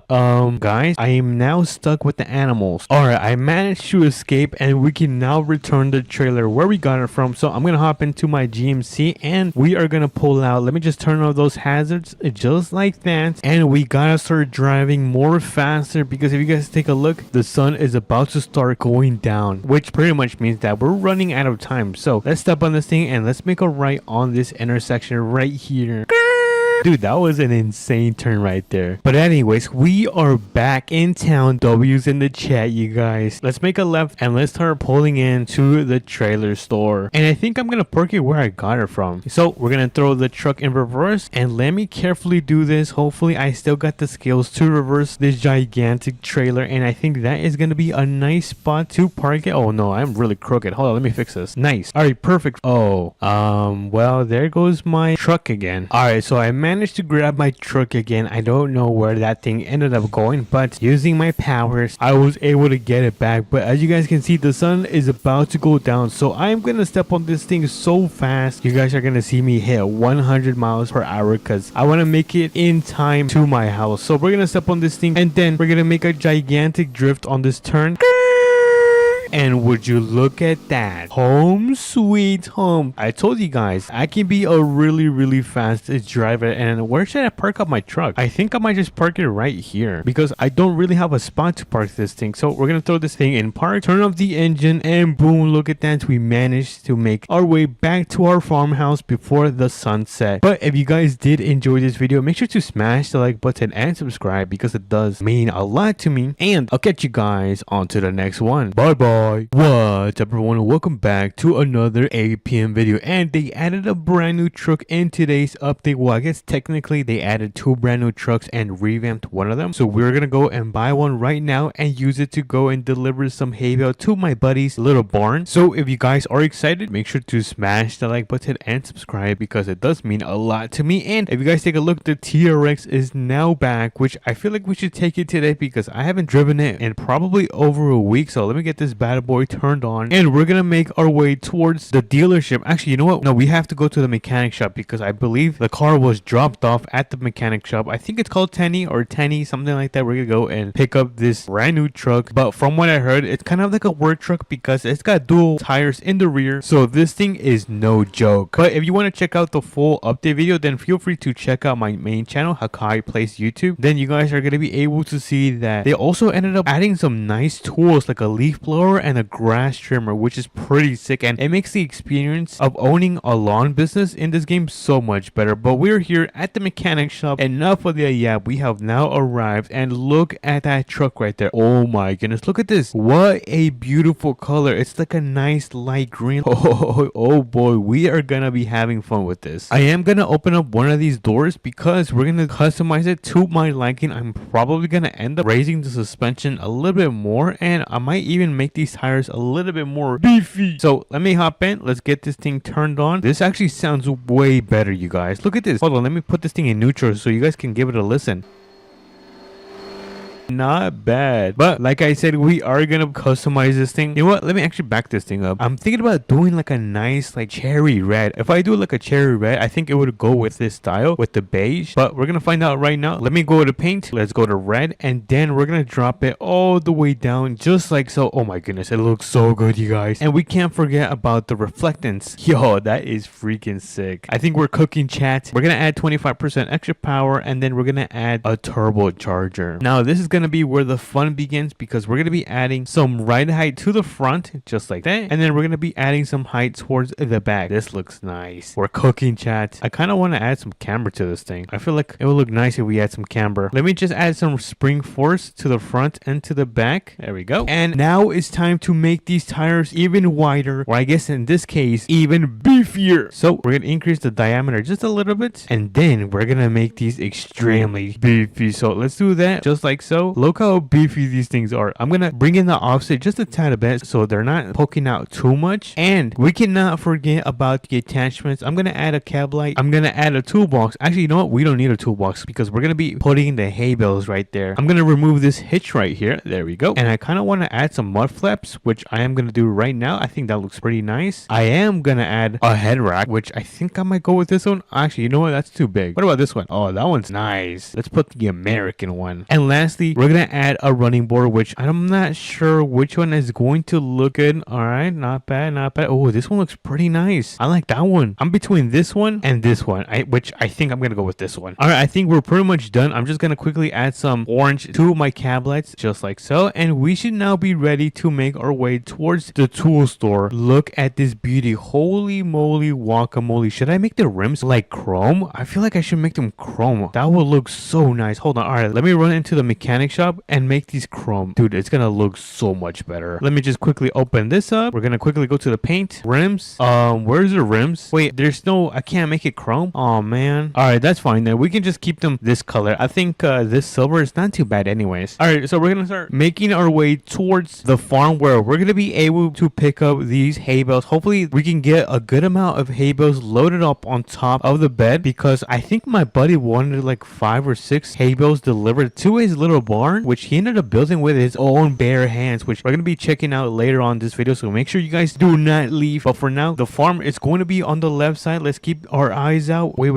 Guys, I am now stuck with the animals. All right, I managed to escape, and we can now return the trailer where we got it from. So I'm gonna hop into my GMC, and we are gonna pull out. Let me just turn off those hazards just like that, and we gotta start driving more faster, because if you guys take a look, the sun is about to start going down, which pretty much means that we're running out of time. So let's step on this thing, and let's make a right on this intersection right here. Dude, that was an insane turn right there. But anyways, we are back in town. W's in the chat, you guys. Let's make a left, and let's start pulling into the trailer store. And I think I'm gonna park it where I got it from. So we're gonna throw the truck in reverse, and let me carefully do this. Hopefully I still got the skills to reverse this gigantic trailer, and I think that is gonna be a nice spot to park it. Oh no, I'm really crooked. Hold on, let me fix this. Nice. All right, perfect. Oh, well, there goes my truck again. All right, so I managed managed to grab my truck again. I don't know where that thing ended up going, but using my powers, I was able to get it back. But as you guys can see, the sun is about to go down, so I'm gonna step on this thing so fast. You guys are gonna see me hit 100 miles per hour because I want to make it in time to my house. So we're gonna step on this thing and then we're gonna make a gigantic drift on this turn. And would you look at that? Home sweet home. I told you guys, I can be a really fast driver. And where should I park up my truck? I think I might just park it right here because I don't really have a spot to park this thing. So we're going to throw this thing in park, turn off the engine, and boom, look at that. We managed to make our way back to our farmhouse before the sunset. But if you guys did enjoy this video, make sure to smash the like button and subscribe because it does mean a lot to me. And I'll catch you guys on to the next one. Bye bye. What's up everyone, and welcome back to another APM video. And they added a brand new truck in today's update. Well, I guess technically they added 2 brand new trucks and revamped one of them. So we're gonna go and buy one right now and use it to go and deliver some hay bale to my buddy's little barn. So if you guys are excited, make sure to smash the like button and subscribe because it does mean a lot to me. And if you guys take a look, the TRX is now back, which I feel like we should take it today because I haven't driven it in probably over a week. So let me get this bad boy turned on and we're gonna make our way towards the dealership. Actually, you know what? No, we have to go to the mechanic shop because I believe the car was dropped off at the mechanic shop. I think it's called Tenny or Tenny, something like that. We're gonna go and pick up this brand new truck. But from what I heard, it's kind of like a work truck because it's got dual tires in the rear. So this thing is no joke. But if you want to check out the full update video, then feel free to check out my main channel, Hakai Plays YouTube. Then you guys are gonna be able to see that they also ended up adding some nice tools like a leaf blower and a grass trimmer, which is pretty sick, and it makes the experience of owning a lawn business in this game so much better. But we're here at the mechanic shop. Enough of the yap, we have now arrived, and look at that truck right there. Oh my goodness, look at this. What a beautiful color. It's like a nice light green. Oh boy, we are gonna be having fun with this. I am gonna open up one of these doors because we're gonna customize it to my liking. I'm probably gonna end up raising the suspension a little bit more, and I might even make these tires a little bit more beefy. So let me hop in. Let's get this thing turned on. This actually sounds way better, you guys. Look at this. Hold on, let me put this thing in neutral so you guys can give it a listen. Not bad. But like I said, we are gonna customize this thing. You know what, let me actually back this thing up. I'm thinking about doing like a nice like cherry red. If I do like a cherry red, I think it would go with this style with the beige, but we're gonna find out right now. Let me go to paint. Let's go to red, and then we're gonna drop it all the way down just like so. Oh my goodness, it looks so good, you guys. And we can't forget about the reflectance. Yo, that is freaking sick. I think we're cooking, chat. We're gonna add 25% extra power, and then we're gonna add a turbocharger. Now this is gonna be where the fun begins because we're gonna be adding some ride height to the front just like that, and then we're gonna be adding some height towards the back. This looks nice. We're cooking, chat. I kind of want to add some camber to this thing. I feel like it would look nice if we add some camber. Let me just add some spring force to the front and to the back. There we go. And now it's time to make these tires even wider, or I guess in this case even beefier. So we're gonna increase the diameter just a little bit, and then we're gonna make these extremely beefy. So let's do that just like so. Look how beefy these things are. I'm gonna bring in the offset just a tad bit so they're not poking out too much. And we cannot forget about the attachments. I'm gonna add a cab light. I'm gonna add a toolbox. Actually, you know what? We don't need a toolbox because we're gonna be putting the hay bales right there. I'm gonna remove this hitch right here. There we go. And I kind of want to add some mud flaps, which I am gonna do right now. I think that looks pretty nice. I am gonna add a head rack, which I think I might go with this one. Actually, you know what? That's too big. What about this one? Oh, that one's nice. Let's put the American one. And lastly, we're gonna add a running board, which I'm not sure which one is going to look good. All right, not bad, not bad. Oh, this one looks pretty nice. I like that one. I'm between this one and this one, which I think I'm gonna go with this one. All right, I think we're pretty much done. I'm just gonna quickly add some orange to my cab lights just like so, and we should now be ready to make our way towards the tool store. Look at this beauty. Holy moly guacamole. Should I make the rims like chrome? I feel like I should make them chrome. That would look so nice. Hold on. All right, let me run into the mechanic mechanic shop and make these chrome. Dude, it's gonna look so much better. Let me just quickly open this up. We're gonna quickly go to the paint. Rims. Where's the rims? Wait, there's no, I can't make it chrome. Oh man. All right, that's fine then. We can just keep them this color. I think this silver is not too bad anyways. All right, so we're gonna start making our way towards the farm where we're gonna be able to pick up these hay bales. Hopefully we can get a good amount of hay bales loaded up on top of the bed, because I think my buddy wanted like 5 or 6 hay bales delivered to his little barn, which he ended up building with his own bare hands, which we're gonna be checking out later on this video. So make sure you guys do not leave. But for now, the farm is going to be on the left side. Let's keep our eyes out. Wait.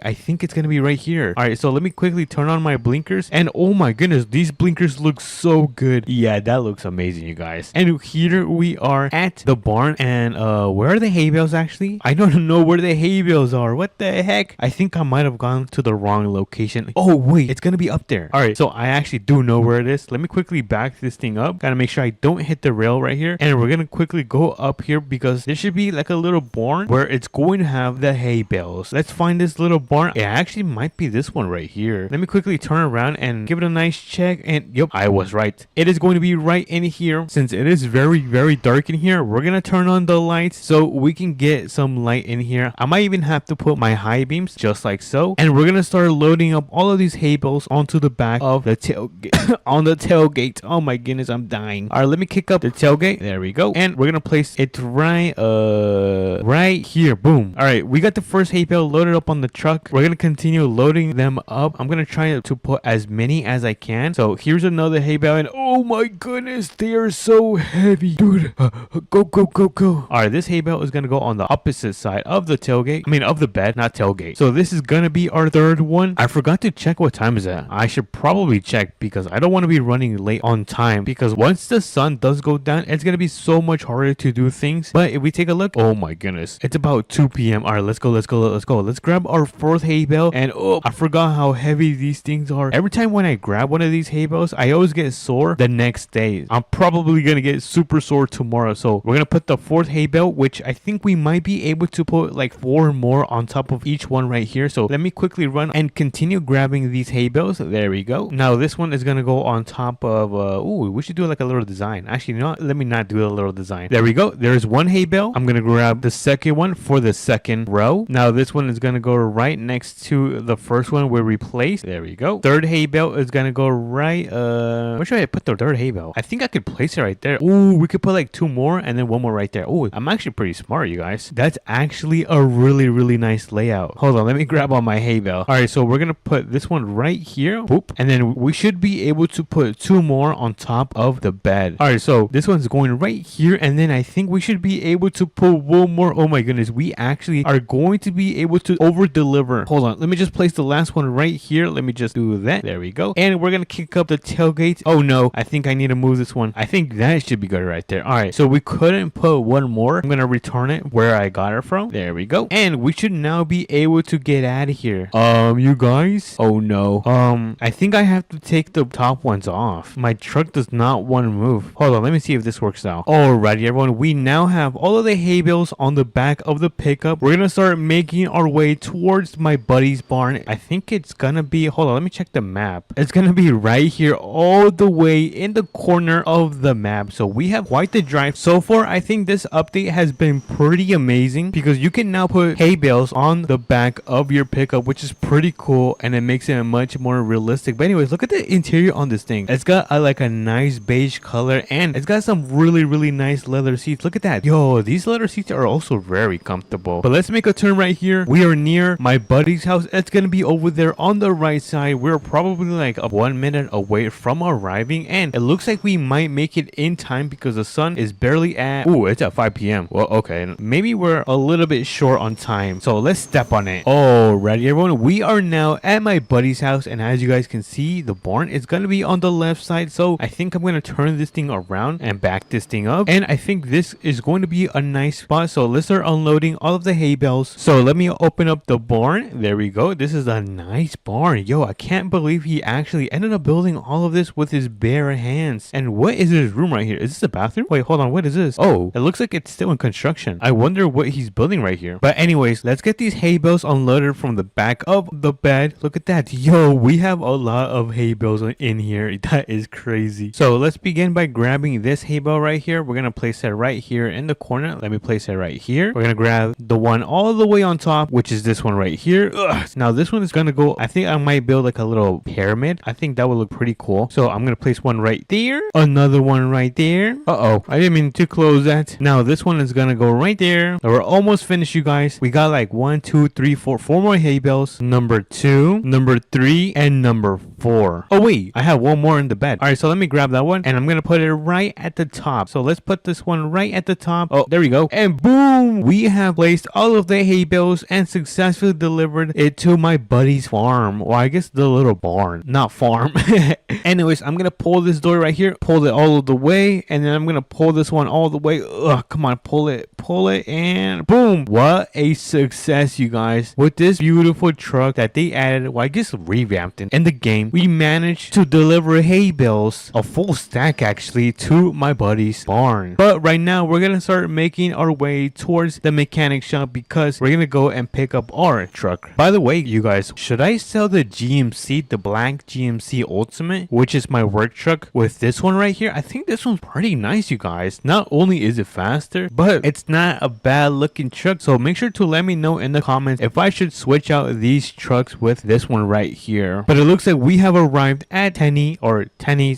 I think it's gonna be right here. All right, so let me quickly turn on my blinkers, and oh my goodness, these blinkers look so good. Yeah, that looks amazing, you guys. And here we are at the barn, and where are the hay bales actually? I don't know where the hay bales are. What the heck? I think I might have gone to the wrong location. Oh wait, it's gonna be up there. All right, so I actually do know where it is. Let me quickly back this thing up. Gotta make sure I don't hit the rail right here, and we're gonna quickly go up here because there should be like a little barn where it's going to have the hay bales. Let's find this little barn. It actually might be this one right here. Let me quickly turn around and give it a nice check, and yep, I was right. It is going to be right in here. Since it is very dark in here, we're gonna turn on the lights so we can get some light in here. I might even have to put my high beams just like so, and we're gonna start loading up all of these hay bales onto the back of the tailgate. On the tailgate. Oh my goodness, I'm dying. All right, let me kick up the tailgate. There we go, and we're gonna place it right here. Boom. All right, we got the first hay bale loaded up on the truck. We're gonna continue loading them up. I'm gonna try to put as many as I can. So here's another hay bale, and oh my goodness, they are so heavy, dude. Go. All right, this hay bale is gonna go on the opposite side of the tailgate. I mean, of the bed, not tailgate. So this is gonna be our third one. I forgot to check what time is it. I should probably check because I don't want to be running late on time, because once the sun does go down, it's gonna be so much harder to do things. But if we take a look, oh my goodness, it's about 2 p.m. All right, let's go. Let's grab our fourth hay bale, and oh, I forgot how heavy these things are. Every time when I grab one of these hay bales, I always get sore the next day. I'm probably gonna get super sore tomorrow. So we're gonna put the fourth hay bale, which I think we might be able to put like 4 more on top of each one right here. So let me quickly run and continue grabbing these hay bales. There we go. Now this one is gonna go on top of we should do like a little design. Actually, you know what? Let me not do a little design. There we go. There's one hay bale. I'm gonna grab the second one for the second row. Now this one is gonna go right next to the first one we replaced. There we go. Third hay bale is gonna go right where should I put the third hay bale? I think I could place it right there. Ooh, we could put like 2 more and then 1 more right there. Oh, I'm actually pretty smart, you guys. That's actually a really nice layout. Hold on, let me grab on my hay bale. All right, so we're gonna put this one right here. Boop. And then we should be able to put 2 more on top of the bed. All right, so this one's going right here, and then I think we should be able to put 1 more. Oh my goodness, we actually are going to be able to over deliver. Hold on, let me just place the last one right here. Let me just do that. There we go. And we're gonna kick up the tailgate. Oh no, I think I need to move this one. I think that should be good right there. All right, so we couldn't put 1 more. I'm gonna return it where I got it from. There we go. And we should now be able to get out of here. You guys? Oh no. I think I have to take the top ones off. My truck does not want to move. Hold on, let me see if this works out. Alrighty, everyone. We now have all of the hay bales on the back of the pickup. We're gonna start making our way towards my buddy's barn. I think it's gonna be, hold on, let me check the map. It's gonna be right here, all the way in the corner of the map. So we have quite the drive. So far, I think this update has been pretty amazing because you can now put hay bales on the back of your pickup, which is pretty cool, and it makes it much more realistic. But anyways, look at the interior on this thing. It's got like a nice beige color, and it's got some really nice leather seats. Look at that. Yo, these leather seats are also very comfortable. But let's make a turn right here. We are near my buddy's house. It's gonna be over there on the right side. We're probably like 1 minute away from arriving, and it looks like we might make it in time because the sun is barely at, ooh, it's at 5 p.m. Well, okay, maybe we're a little bit short on time, so let's step on it. Alrighty, everyone, we are now at my buddy's house, and as you guys can see, the barn is gonna be on the left side. So I think I'm gonna turn this thing around and back this thing up, and I think this is going to be a nice spot. So let's start unloading all of the hay bales. So let me open up the barn. There we go. This is a nice barn. Yo, I can't believe he actually ended up building all of this with his bare hands. And what is this room right here? Is this a bathroom? Wait, hold on. What is this? Oh, it looks like it's still in construction. I wonder what he's building right here. But anyways, let's get these hay bales unloaded from the back of the bed. Look at that. Yo, we have a lot of hay bales in here. That is crazy. So let's begin by grabbing this hay bale right here. We're going to place it right here in the corner. Let me place it right here. We're going to grab the one all the way on top, which is this one right here. Ugh. Now this one is going to go, I think I might build like a little pyramid. I think that would look pretty cool. So I'm going to place one right there. Another one right there. Uh-oh, I didn't mean to close that. Now this one is going to go right there. We're almost finished, you guys. We got like 1, 2, 3, 4 more hay bales. Number 2, number 3, and number 4. Oh wait, I have one more in the bed. All right, so let me grab that one and I'm going to put it right at the top. So let's put this one right at the top. Oh, there we go. And boom, we have placed all of the hay bales and successfully delivered it to my buddy's farm. Well, I guess the little barn, not farm. Anyways, I'm going to pull this door right here, pull it all the way, and then I'm going to pull this one all the way. Ugh, come on, pull it, and boom. What a success, you guys. With this beautiful truck that they added, well, I guess revamped in the game, we managed to deliver hay bales, a full stack actually, to my buddy's barn. But right now, we're going to start making our way towards the mechanic shop because we're going to go and pick up our truck. By the way, you guys, should I sell the GMC, the black GMC Ultimate, which is my work truck, with this one right here? I think this one's pretty nice, you guys. Not only is it faster, but it's not a bad looking truck. So make sure to let me know in the comments if I should switch out these trucks with this one right here. But it looks like we have arrived at Tenny's,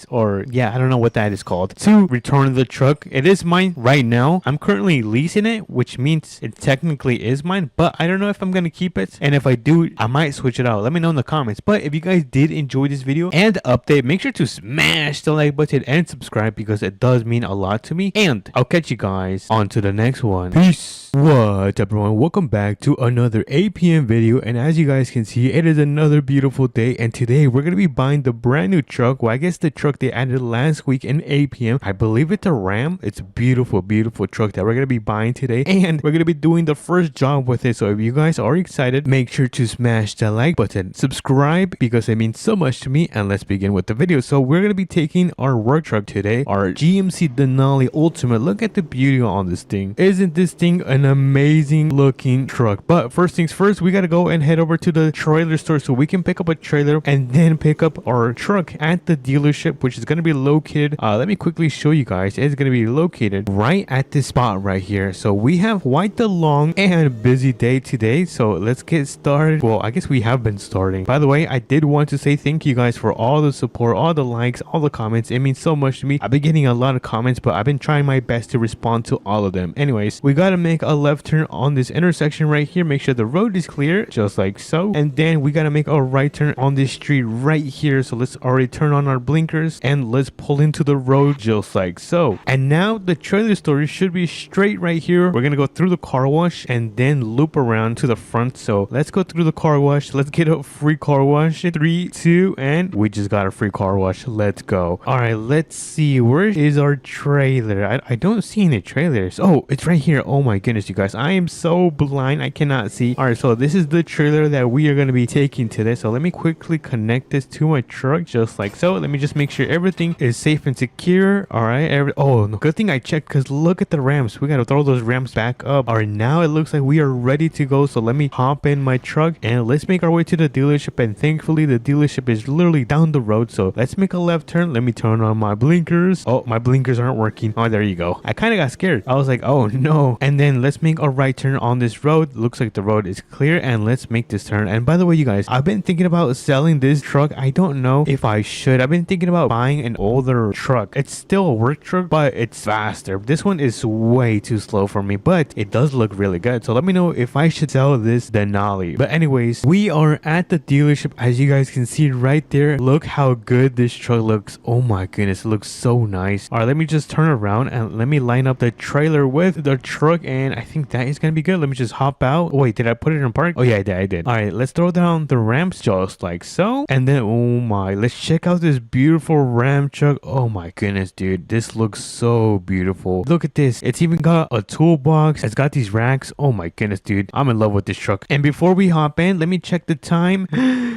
or yeah, I don't know what that is called, to return the truck. It is mine right now. I'm currently leasing it, which means it technically is mine, but I don't know if I'm gonna keep it, and if I do, I might switch it out. Let me know in the comments. But if you guys did enjoy this video and update, make sure to smash the like button and subscribe because it does mean a lot to me, and I'll catch you guys on to the next one. Peace. What's up, everyone? Welcome back to another APM video, and as you guys can see, it is another beautiful day, and today we're gonna be buying the brand new truck. Well, I guess the truck they added last week in APM. I believe it's a Ram. It's a beautiful truck that we're gonna be buying today, and we're gonna be doing the first job with it. So if you guys are excited, make sure to smash the like button, subscribe because it means so much to me, and let's begin with the video. So we're gonna be taking our work truck today, our GMC Denali Ultimate. Look at the beauty on this thing. Isn't this thing an amazing looking truck? But first things first, we gotta go and head over to the trailer store so we can pick up a trailer and then pick up our truck at the dealership, which is gonna be located, let me quickly show you guys. It's gonna be located right at this spot right here. So we have quite the long and busy day today, so let's get started. Well, I guess we have been starting. By the way, I did want to say thank you guys for all the support, all the likes, all the comments. It means so much to me. I've been getting a lot of comments, but I've been trying my best to respond to all of them. Anyways, we gotta make a left turn on this intersection right here. Make sure the road is clear, just like so, and then we gotta make a right turn on this street right here. So let's already turn on our blinkers and let's pull into the road just like so. And now the trailer store should be straight right here. We're gonna go through the car wash and then loop around to the front. So let's go through the car wash. Let's get a free car wash. 3, 2, and we just got a free car wash. Let's go. All right, let's see, where is our trailer? I don't see any trailers. Oh, it's right here. Oh my goodness, you guys, I am so blind, I cannot see. All right, so this is the trailer that we are going to be taking today. So let me quickly connect this to my truck just like so. Let me just make sure everything is safe and secure. All right, oh no, good thing I checked because look at the ramps. We got to throw those ramps back up. All right, now it looks like we are ready to go. So let me hop in my truck and let's make our way to the dealership. And thankfully the dealership is literally down the road, so let's make a left turn. Let me turn on my blinkers. Oh, my blinkers aren't working. Oh, there you go. I kind of got scared. I was like, oh no. And then let's make a right turn on this road. Looks like the road is clear, and let's make this turn. And by the way, you guys, I've been thinking about selling this truck. I don't know if I should. I've been thinking about buying an older truck. It's still a work truck, but it's faster. This one is way too slow for me, but it does look really good. So let me know if I should sell this Denali. But anyways, we are at the dealership. As you guys can see right there, look how good this truck looks. Oh my goodness, it looks so nice. All right, let me just turn around and let me line up the trailer with the truck, and I think that is gonna be good. Let me just hop out. Wait, did I put it in park? Oh yeah, I did. All right, let's throw down the ramps just like so, and then oh my, let's check out this beautiful Ram truck. Oh my goodness, dude, this looks so beautiful. Look at this. It's even got a toolbox, It's got these racks. Oh my goodness, dude. I'm in love with this truck. And before we hop in, let me check the time.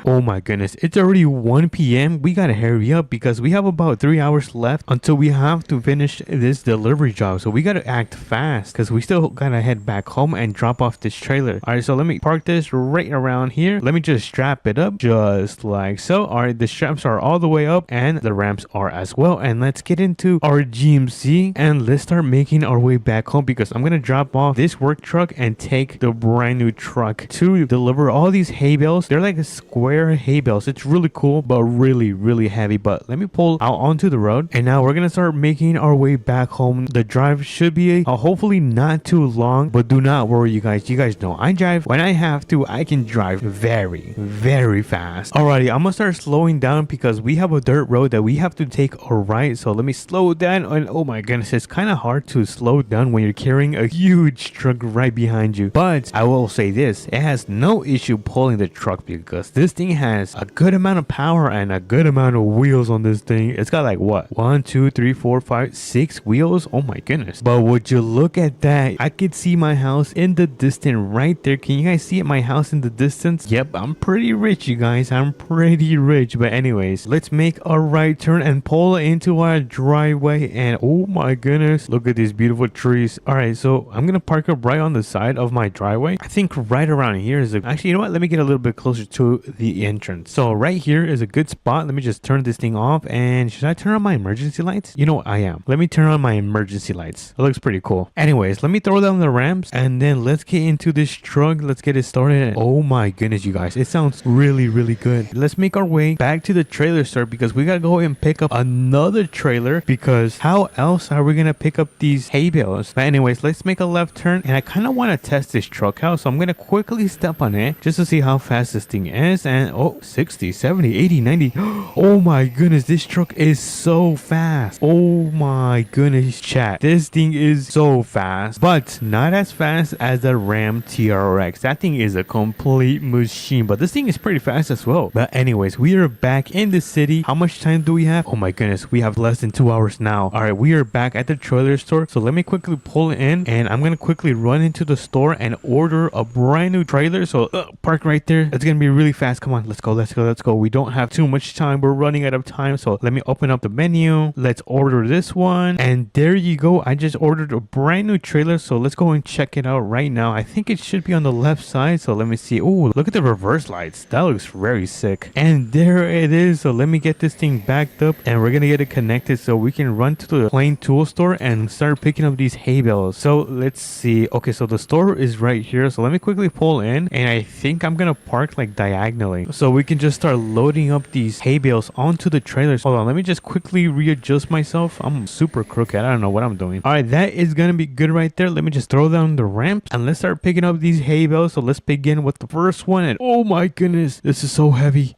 Oh my goodness. It's already 1 p.m. We gotta hurry up because we have about 3 hours left until we have to finish this delivery job. So we gotta act fast because we still gotta head back home and drop off this trailer. Alright, so let me park this right around here. Let me just strap it up just like so. Alright, the straps are all the way up and the ramps are as well. And let's get into our GMC and let's start making our way back home because I'm gonna drop off this work truck and take the brand new truck to deliver all these hay bales. They're like a square hay bales. It's really cool, but really heavy. But let me pull out onto the road and now we're gonna start making our way back home. The drive should be hopefully not too long, but do not worry, you guys. You guys know I drive when I have to. I can drive very fast. Alrighty, I'm gonna start slowing down because we have a dirt road that we have to take a right. So let me slow down. And oh my goodness, it's kind of hard to slow down when you're carrying a huge truck right behind you. But I will say this, it has no issue pulling the truck because this thing has a good amount of power and a good amount of wheels on this thing. It's got like what, 1 2 3 4 5 6 wheels. Oh my goodness. But would you look at that? I could see my house in the distance right there. Can you guys see it, my house in the distance? Yep, I'm pretty rich, you guys. I'm pretty rich. But anyways, let's make a right turn and pull into our driveway. And oh my goodness, look at these beautiful trees. All right, so I'm gonna park up right on the side of my driveway. I think right around here is actually, you know what, let me get a little bit closer to the entrance. So right here is a good spot. Let me just turn this thing off. And should I turn on my emergency lights? You know what, I am. Let me turn on my emergency lights. It looks pretty cool. Anyways, let me throw down the ramps and then let's get into this truck. Let's get it started. Oh my goodness, you guys, it sounds really good. Let's make our way back to the trailer store because we gotta go and pick up another trailer because how else are we gonna pick up these hay bales? But anyways, let's make a left turn and I kind of want to test this truck out, so I'm gonna quickly step on it just to see how fast this thing is. And oh, 60 70 80 90. Oh my goodness, this truck is so fast. Oh my goodness, chat, this thing is so fast, but not as fast as the Ram TRX. That thing is a complete machine, but this thing is pretty fast as well. But anyways, we are back in the city. How much time do we have? Oh my goodness, we have less than 2 hours now. All right, we are back at the trailer store, so let me quickly pull in and I'm gonna quickly run into the store and order a brand new trailer. So park right there. It's gonna be really fast. Come on, let's go. We don't have too much time. We're running out of time, so let me open up the menu. Let's order this one, and there you go. I just ordered a brand new trailer, so let's go and check it out right now. I think it should be on the left side, so let me see. Oh, look at the reverse lights. That looks very sick. And there it is. So let me get this thing backed up and we're gonna get it connected so we can run to the plain tool store and start picking up these hay bales. So let's see. Okay, so the store is right here, so let me quickly pull in and I think I'm gonna park like diagonally so we can just start loading up these hay bales onto the trailers. Hold on, let me just quickly readjust myself. I'm super crooked. I don't know what I'm doing. All right, that is gonna be good right there. Let me just throw down the ramp and let's start picking up these hay bales. So let's begin with the first one. And oh my goodness, this is so heavy.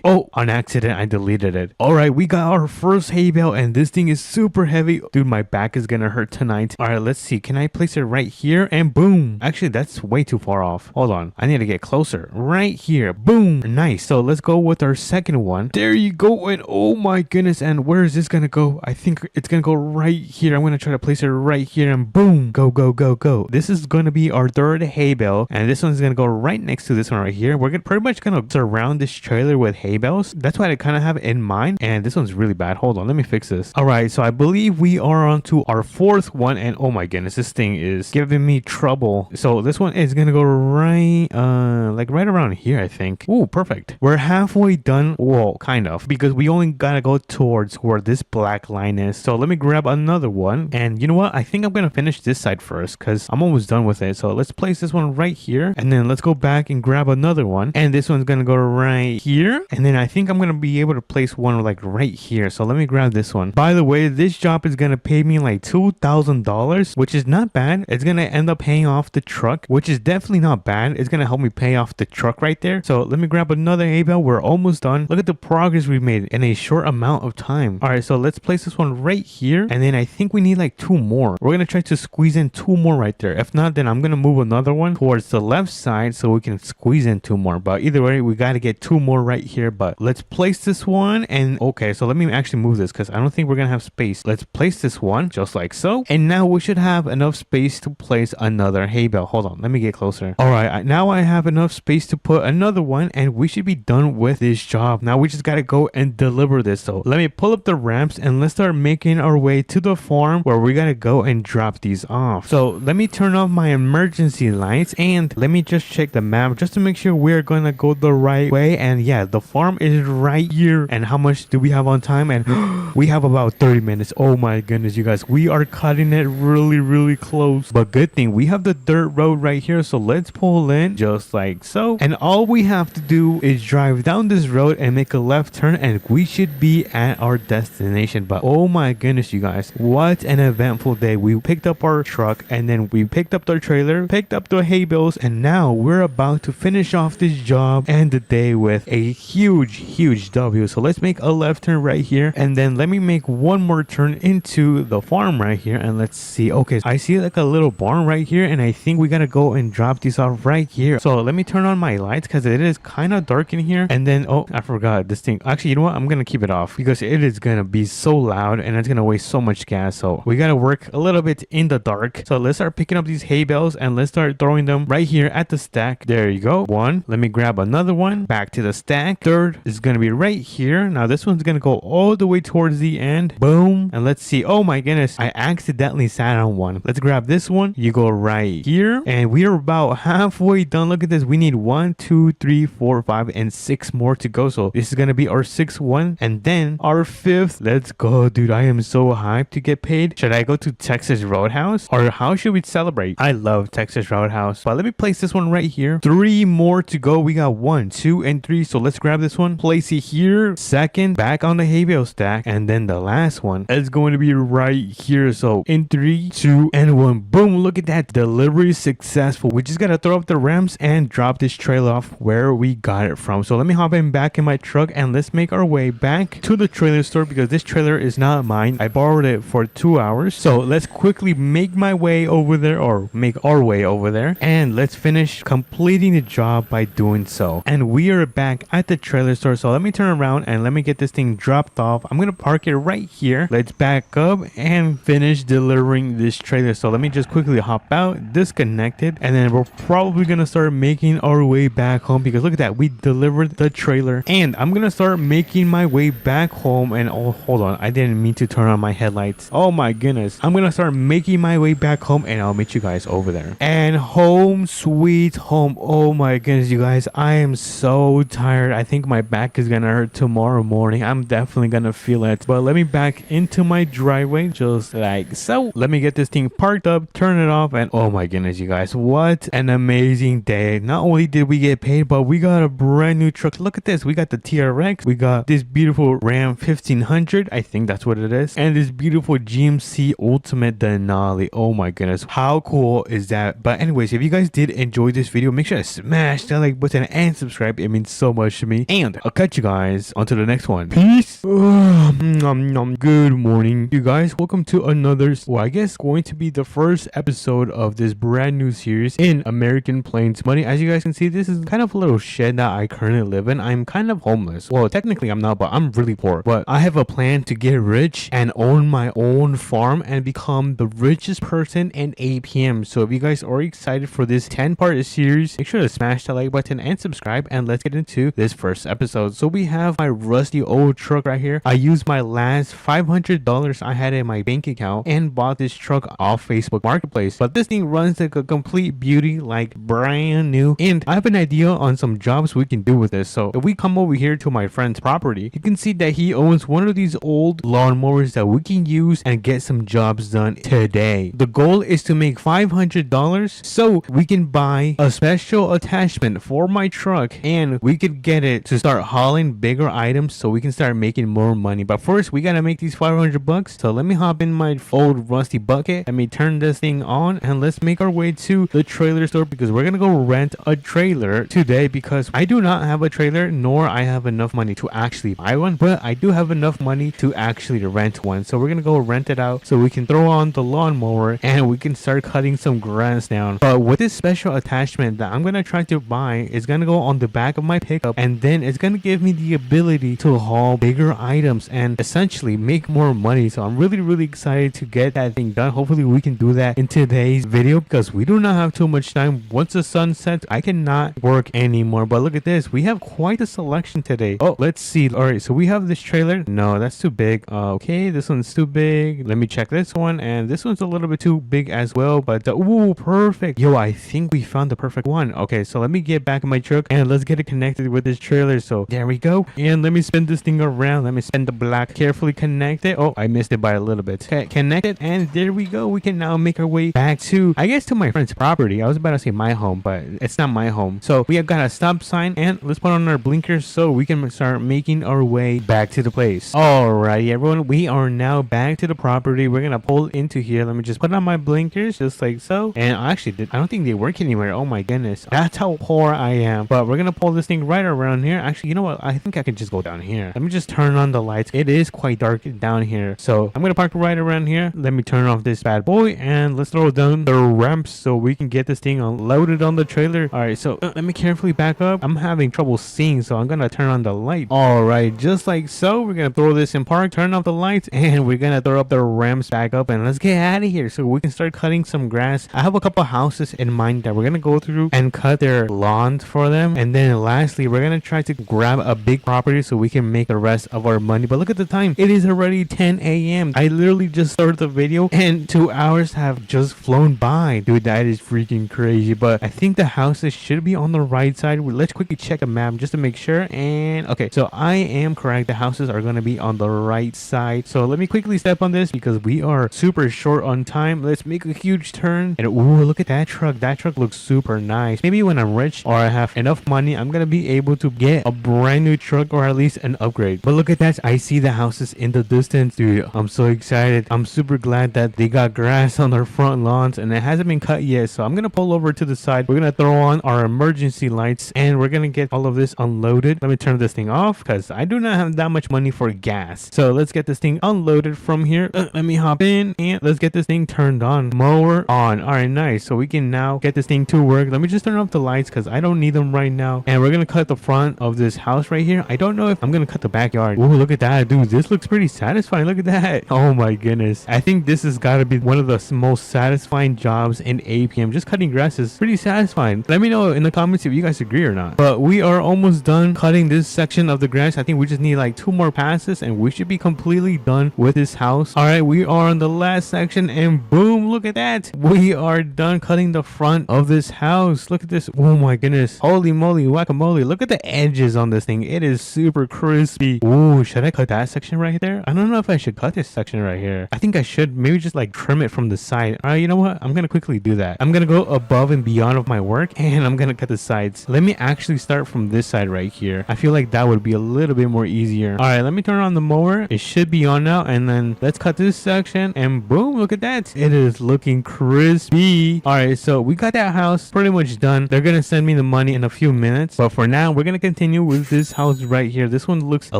Oh, on accident I deleted it. All right, we got our first hay bale and this thing is super heavy. Dude, my back is gonna hurt tonight. All right, let's see. Can I place it right here? And boom. Actually, that's way too far off. Hold on, I need to get closer. Right here. Boom. Nice. So let's go with our second one. There you go. And oh my goodness, and where is this gonna go? I think it's gonna go right here. I'm gonna try to place it right here and boom. Go. This is gonna be our third hay bale and this one's gonna go right next to this one right here. We're pretty much gonna surround this trailer with hay bales. That's what I kind of have in mind. And this one's really bad. Hold on, let me fix this. All right, so I believe we are on to our fourth one and oh my goodness, this thing is giving me trouble. So this one is gonna go right like right around here, I think. Oh, perfect. We're halfway done. Well, kind of, because we only gotta go towards where this black line is. So let me grab another one and you know what, I think I'm gonna finish this side first because I'm almost done with it. So let's place this one right here and then let's go back and grab another one and this one's gonna go right here and then I think I'm gonna be able to place one like right here. So let me grab this one. By the way, this job is gonna pay me like $2,000, which is not bad. It's gonna end up paying off the truck, which is definitely not bad. It's gonna help me pay off the truck right there. So let me grab another hay bale. We're almost done. Look at the progress we've made in a short amount of time. All right, so let's place this one right here and then I think we need like 2 more. We're gonna try to squeeze in 2 more right there. If not, then I'm gonna move another one towards the left side so we can squeeze in 2 more. But either way, we gotta get 2 more right here. But let's place this one and okay, so let me actually move this because I don't think we're gonna have space. Let's place this one just like so, and now we should have enough enough space to place another hay bale. Hold on, let me get closer. All right, now I have enough space to put another one, and we should be done with this job. Now we just gotta go and deliver this. So let me pull up the ramps and let's start making our way to the farm where we gotta go and drop these off. So let me turn off my emergency lights and let me just check the map just to make sure we're gonna go the right way. And yeah, the farm is right here. And how much do we have on time? And we have about 30 minutes. Oh my goodness, you guys, we are cutting it really close. But good thing we have the dirt road right here, so let's pull in just like so. And all we have to do is drive down this road and make a left turn, and we should be at our destination. But oh my goodness, you guys, what an eventful day. We picked up our truck, and then we picked up the trailer, picked up the hay bales, and now we're about to finish off this job and the day with a huge W. So let's make a left turn right here, and then let me make one more turn into the farm right here, and let's see. Okay, I see like a little barn right here, and I think we gotta go and drop these off right here. So let me turn on my lights because it is kind of dark in here. And then, oh, I forgot this thing. Actually, you know what, I'm gonna keep it off because it is gonna be so loud and it's gonna waste so much gas. So we gotta work a little bit in the dark. So let's start picking up these hay bales and let's start throwing them right here at the stack. There you go, one. Let me grab another one, back to the stack. Third is gonna be right here. Now this one's gonna go all the way towards the end. Boom. And let's see. Oh my goodness, I accidentally sat on one. Let's grab this one. You go right here, and we are about halfway done. Look at this. We need 1 2 3 4 5 and 6 more to go. So this is gonna be our 6th one, and then our 5th. Let's go, dude. I am so hyped to get paid. Should I go to Texas Roadhouse, or how should we celebrate? I love Texas Roadhouse, but let me place this one right here. 3 more to go. We got 1 2 and 3. So let's grab this one, place it here. Second, back on the hay bale stack, and then the last one is going to be right here. So in 3 2 and 1, boom. Look at that, delivery successful. We just gotta throw up the ramps and drop this trailer off where we got it from. So let me hop in back in my truck and let's make our way back to the trailer store because this trailer is not mine. I borrowed it for 2 hours. So let's quickly make my way over there, or make our way over there, and let's finish completing the job by doing so. And we are back at the trailer store. So let me turn around and let me get this thing dropped off. I'm gonna park it right here. Let's back up and finish delivering this trailer. So let me just quickly hop out, disconnected, and then we're probably gonna start making our way back home because look at that, we delivered the trailer. And I'm gonna start making my way back home. And oh, hold on, I didn't mean to turn on my headlights. Oh my goodness, I'm gonna start making my way back home, and I'll meet you guys over there. And home sweet home. Oh my goodness, you guys, I am so tired. I think my back is gonna hurt tomorrow morning. I'm definitely gonna feel it. But let me back into my driveway just like so. Let me get this thing parked up, turn it off, and oh my goodness, you guys, what an amazing day. Not only did we get paid, but we got a brand new truck. Look at this, we got the TRX, we got this beautiful Ram 1500, I think that's what it is, and this beautiful GMC Ultimate Denali. Oh my goodness, how cool is that? But anyways, if you guys did enjoy this video, make sure to smash that like button and subscribe. It means so much to me, and I'll catch you guys onto the next one. Peace. Good morning, you guys. Welcome to another, well, I guess going to be the first episode of this brand new series in American Plains Money. As you guys can see, this is kind of a little shed that I currently live in. I'm kind of homeless. Well, technically I'm not, but I'm really poor. But I have a plan to get rich and own my own farm and become the richest person in APM. So if you guys are excited for this 10-part series, make sure to smash that like button and subscribe, and let's get into this first episode. So we have my rusty old truck right here. I used my last $500 I had in my bank account and bought this truck off Facebook Marketplace. But this thing runs like a complete beauty, like brand new. And I have an idea on some jobs we can do with this. So if we come over here to my friend's property, you can see that he owns one of these old lawnmowers that we can use and get some jobs done today. The goal is to make $500 so we can buy a special attachment for my truck, and we could get it to start hauling bigger items so we can start making more money. But first we gotta make these 500 bucks. So let me hop in my old rusty bucket, let me turn this thing on, and let's make our way to the trailer store because we're gonna go rent a trailer today, because I do not have a trailer, nor I have enough money to actually buy one, but I do have enough money to actually rent one. So we're gonna go rent it out so we can throw on the lawnmower and we can start cutting some grass down. But with this special attachment that I'm gonna try to buy, it's gonna go on the back of my pickup, and then it's gonna give me the ability to haul bigger items and essentially make more money. So I'm really excited to get that thing done. Hopefully we can do that in today's video because we do not have too much time. Once the sun sets, I cannot work anymore. But look at this. We have quite a selection today. Oh, let's see. All right, so we have this trailer. No, that's too big. Okay, this one's too big. Let me check this one. And this one's a little bit too big as well. But ooh, perfect. Yo, I think we found the perfect one. Okay, so let me get back in my truck and let's get it connected with this trailer. So there we go. And let me spin this thing around. Let me spin the block. Carefully connect it. Oh, I missed it by a little bit. Okay, connect it. And there we go. We can now make our way back to, I guess, to my friend's property. I was about to say my home, but it's not my home. So we have got a stop sign and let's put on our blinkers so we can start making our way back to the place. Alrighty, everyone. We are now back to the property. We're going to pull into here. Let me just put on my blinkers just like so. And actually, I don't think they work anywhere. Oh my goodness. That's how poor I am. But we're going to pull this thing right around here. Actually, you know what? I think I can just go down here. Let me just turn on the lights. It is quite dark down here. So I'm going to park right around here. Let me turn off this bad boy and let's throw down the ramps so we can get this thing unloaded on the trailer. All right, so let me carefully back up. I'm having trouble seeing, so I'm going to turn on the light. All right, just like so, we're going to throw this in park, turn off the lights, and we're going to throw up the ramps back up and let's get out of here so we can start cutting some grass. I have a couple houses in mind that we're going to go through and cut their lawns for them. And then lastly, we're going to try to grab a big property so we can make the rest of our money. But look at the time. It is already 10 a.m. I literally just started the video and 2 hours have just flown by. Dude, that is freaking crazy. But I think the houses should be on the right side. Let's quickly check the map just to make sure. And okay, so I am correct. The houses are going to be on the right side. So let me quickly step on this because we are super short on time. Let's make a huge turn. And ooh, look at that truck. That truck looks super nice. Maybe when I'm rich or I have enough money, I'm going to be able to get a brand new truck or at least an upgrade. But look at that. I see the houses in the distance. Dude, I'm so excited. I'm super glad that they got grass on their front lawns and it hasn't been cut yet. So I'm going to pull over to the side. We're going to throw on our emergency lights and we're going to get all of this unloaded. Let me turn this thing off because I do not have that much money for gas. So let's get this thing unloaded from here. Let me hop in and let's get this thing turned on. Mower on. All right, nice. So we can now get this thing to work. Let me just turn off the lights because I don't need them right now. And we're going to cut the front of this house right here. I don't know if I'm going to cut the backyard. Oh, look at that, dude. This looks pretty satisfying. Look at that. Oh my goodness. I think this has got to be one of the most satisfying jobs in APM. Just cutting grass is pretty satisfying. Let me know in the comments if you guys agree or not. But we are almost done cutting this section of the grass. I think we just need like 2 more passes and we should be completely done with this house. All right, we are on the last section and boom, look at that. We are done cutting the front of this house. Look at this. Oh my goodness. Holy moly, guacamole. Look at the edges on this thing. It is super crispy. Ooh, should I cut that section right there? I don't know if I should cut this section right here. I think I should maybe just like trim it from the side. All right, you know what? I'm going to quickly do that. I'm going to go above and beyond of my work and I'm going to cut the sides. Let me actually start from this side right here. I feel like that would be a little bit more easier. All right, let me turn on the mower. It should be on now. And then let's cut this section and boom, look at that. It is looking crispy. All right, so we got that house pretty much done. They're going to send me the money in a few minutes. But for now, we're going to continue with this house right here. This one looks a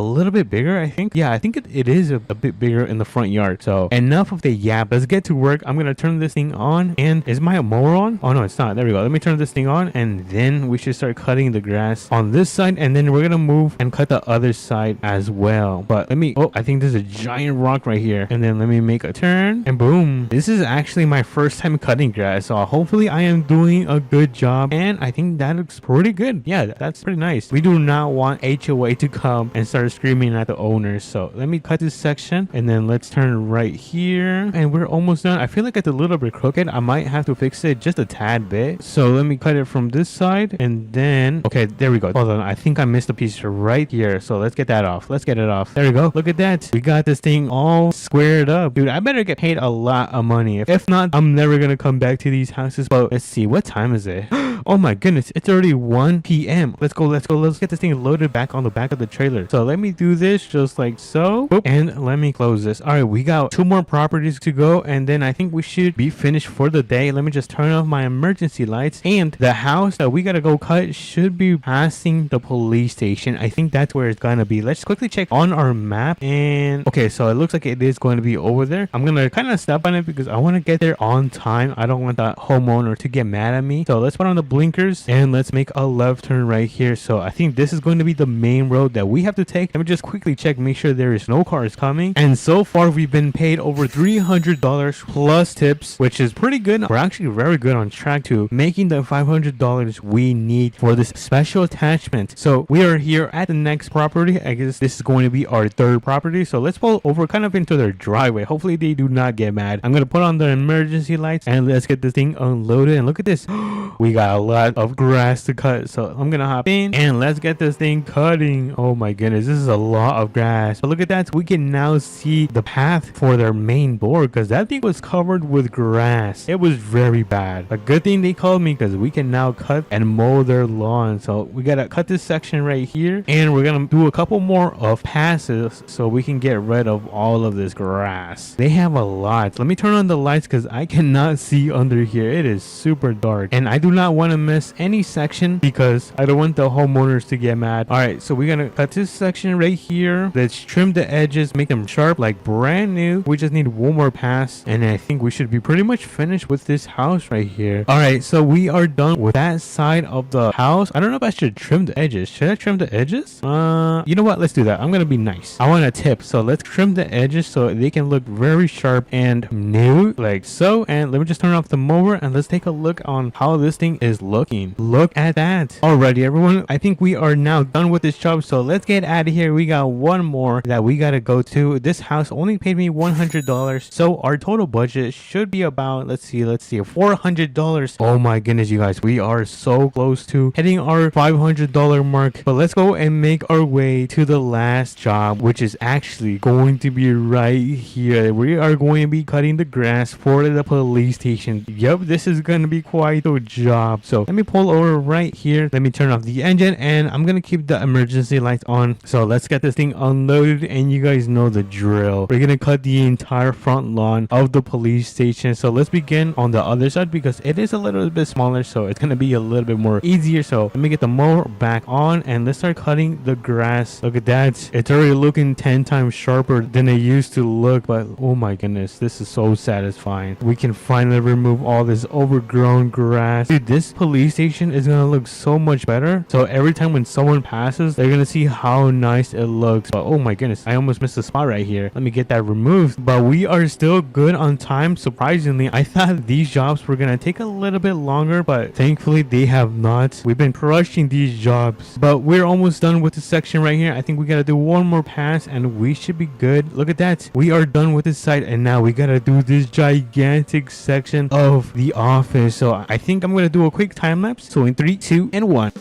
little bit bigger, I think. Yeah, I think it is a bit bigger in the front yard. So enough of the yap. Let's get to work. I'm going to turn this thing on. And is my mower on? Oh, no, it's not. There we go. Let me turn this thing on. And then we should start cutting the grass on this side. And then we're going to move and cut the other side as well. But let me, oh, I think there's a giant rock right here. And then let me make a turn. And boom. This is actually my first time cutting grass. So hopefully I am doing a good job. And I think that looks pretty good. Yeah, that's pretty nice. We do not want HOA to come and start screaming at the owners. So let me cut this section and then let's turn right here and we're almost done. I feel like it's a little bit crooked. I might have to fix it just a tad bit. So let me cut it from this side and then, okay, there we go. Hold on. I think I missed a piece right here. So let's get that off. Let's get it off. There we go. Look at that. We got this thing all squared up. Dude, I better get paid a lot of money. If not, I'm never going to come back to these houses. But let's see. What time is it? Oh my goodness. It's already 1 p.m. Let's go. Let's go. Let's get this thing loaded back on the back of the trailer. So let me do this just like so. Boop. And let me close this. All right. We got 2 more properties to go. And then I think we should be finished for the day. Let me just turn off my emergency lights. And the house that we got to go cut should be passing the police station. I think that's where it's going to be. Let's quickly check on our map. And okay, so it looks like it is going to be over there. I'm going to kind of step on it because I want to get there on time. I don't want that homeowner to get mad at me. So let's put on the blinkers, and let's make a left turn right here. So I think this is going to be the main road that we have to take. Let me just quickly check, make sure there is no cars coming. And so far we've been paid over $300 plus tips, which is pretty good. We're actually very good on track to making the $500 we need for this special attachment. So we are here at the next property. I guess this is going to be our third property. So let's pull over kind of into their driveway. Hopefully they do not get mad. I'm gonna put on the emergency lights and let's get this thing unloaded. And look at this. We got a lot of grass to cut. So I'm gonna hop in and let's get this thing cutting. Oh my goodness, this is a lot of grass. But look at that. We can now see the path for their main door because that thing was covered with grass. It was very bad. A good thing they called me because we can now cut and mow their lawn. So we gotta cut this section right here and we're gonna do a couple more of passes so we can get rid of all of this grass. They have a lot. Let me turn on the lights because I cannot see under here. It is super dark and I do not want to miss any section because I don't want the homeowners to get mad. All right, so we're gonna cut this section right here. Let's trim the edges, make them sharp like brand new. We just need one more pass and I think we should be pretty much finished with this house right here. All right, so we are done with that side of the house. I don't know if I should trim the edges. Should I trim the edges? You know what, let's do that. I'm gonna be nice. I want a tip, so let's trim the edges so they can look very sharp and new like so. And let me just turn off the mower and let's take a look on how this thing is looking. Look at that. Alrighty everyone, I think we are now done with this job, so let's get out of here. We got one more that we gotta go to. This house only paid me $100, so our total budget should be about, let's see, $400. Oh my goodness, you guys, we are so close to hitting our $500 mark. But let's go and make our way to the last job, which is actually going to be right here. We are going to be cutting the grass for the police station. Yep, this is going to be quite a job. So let me pull over right here. Let me turn off the engine and I'm going to keep the emergency lights on. So let's get this thing unloaded and you guys know the drill. We're going to cut the entire front lawn of the police station. So let's begin on the other side because it is a little bit smaller, so it's going to be a little bit more easier. So let me get the mower back on and let's start cutting the grass. Look at that. It's already looking 10 times sharper than it used to look, but oh my goodness, this is so satisfying. We can finally remove all this overgrown grass. Dude, this police station is gonna look so much better. So every time when someone passes, they're gonna see how nice it looks. But oh my goodness, I almost missed a spot right here. Let me get that removed. But we are still good on time. Surprisingly, I thought these jobs were gonna take a little bit longer, but thankfully they have not. We've been crushing these jobs, but we're almost done with this section right here. I think we gotta do one more pass and we should be good. Look at that. We are done with this side and now we gotta do this gigantic section of the office. So I think I'm gonna do a quick time lapse. So in 3, 2, and 1.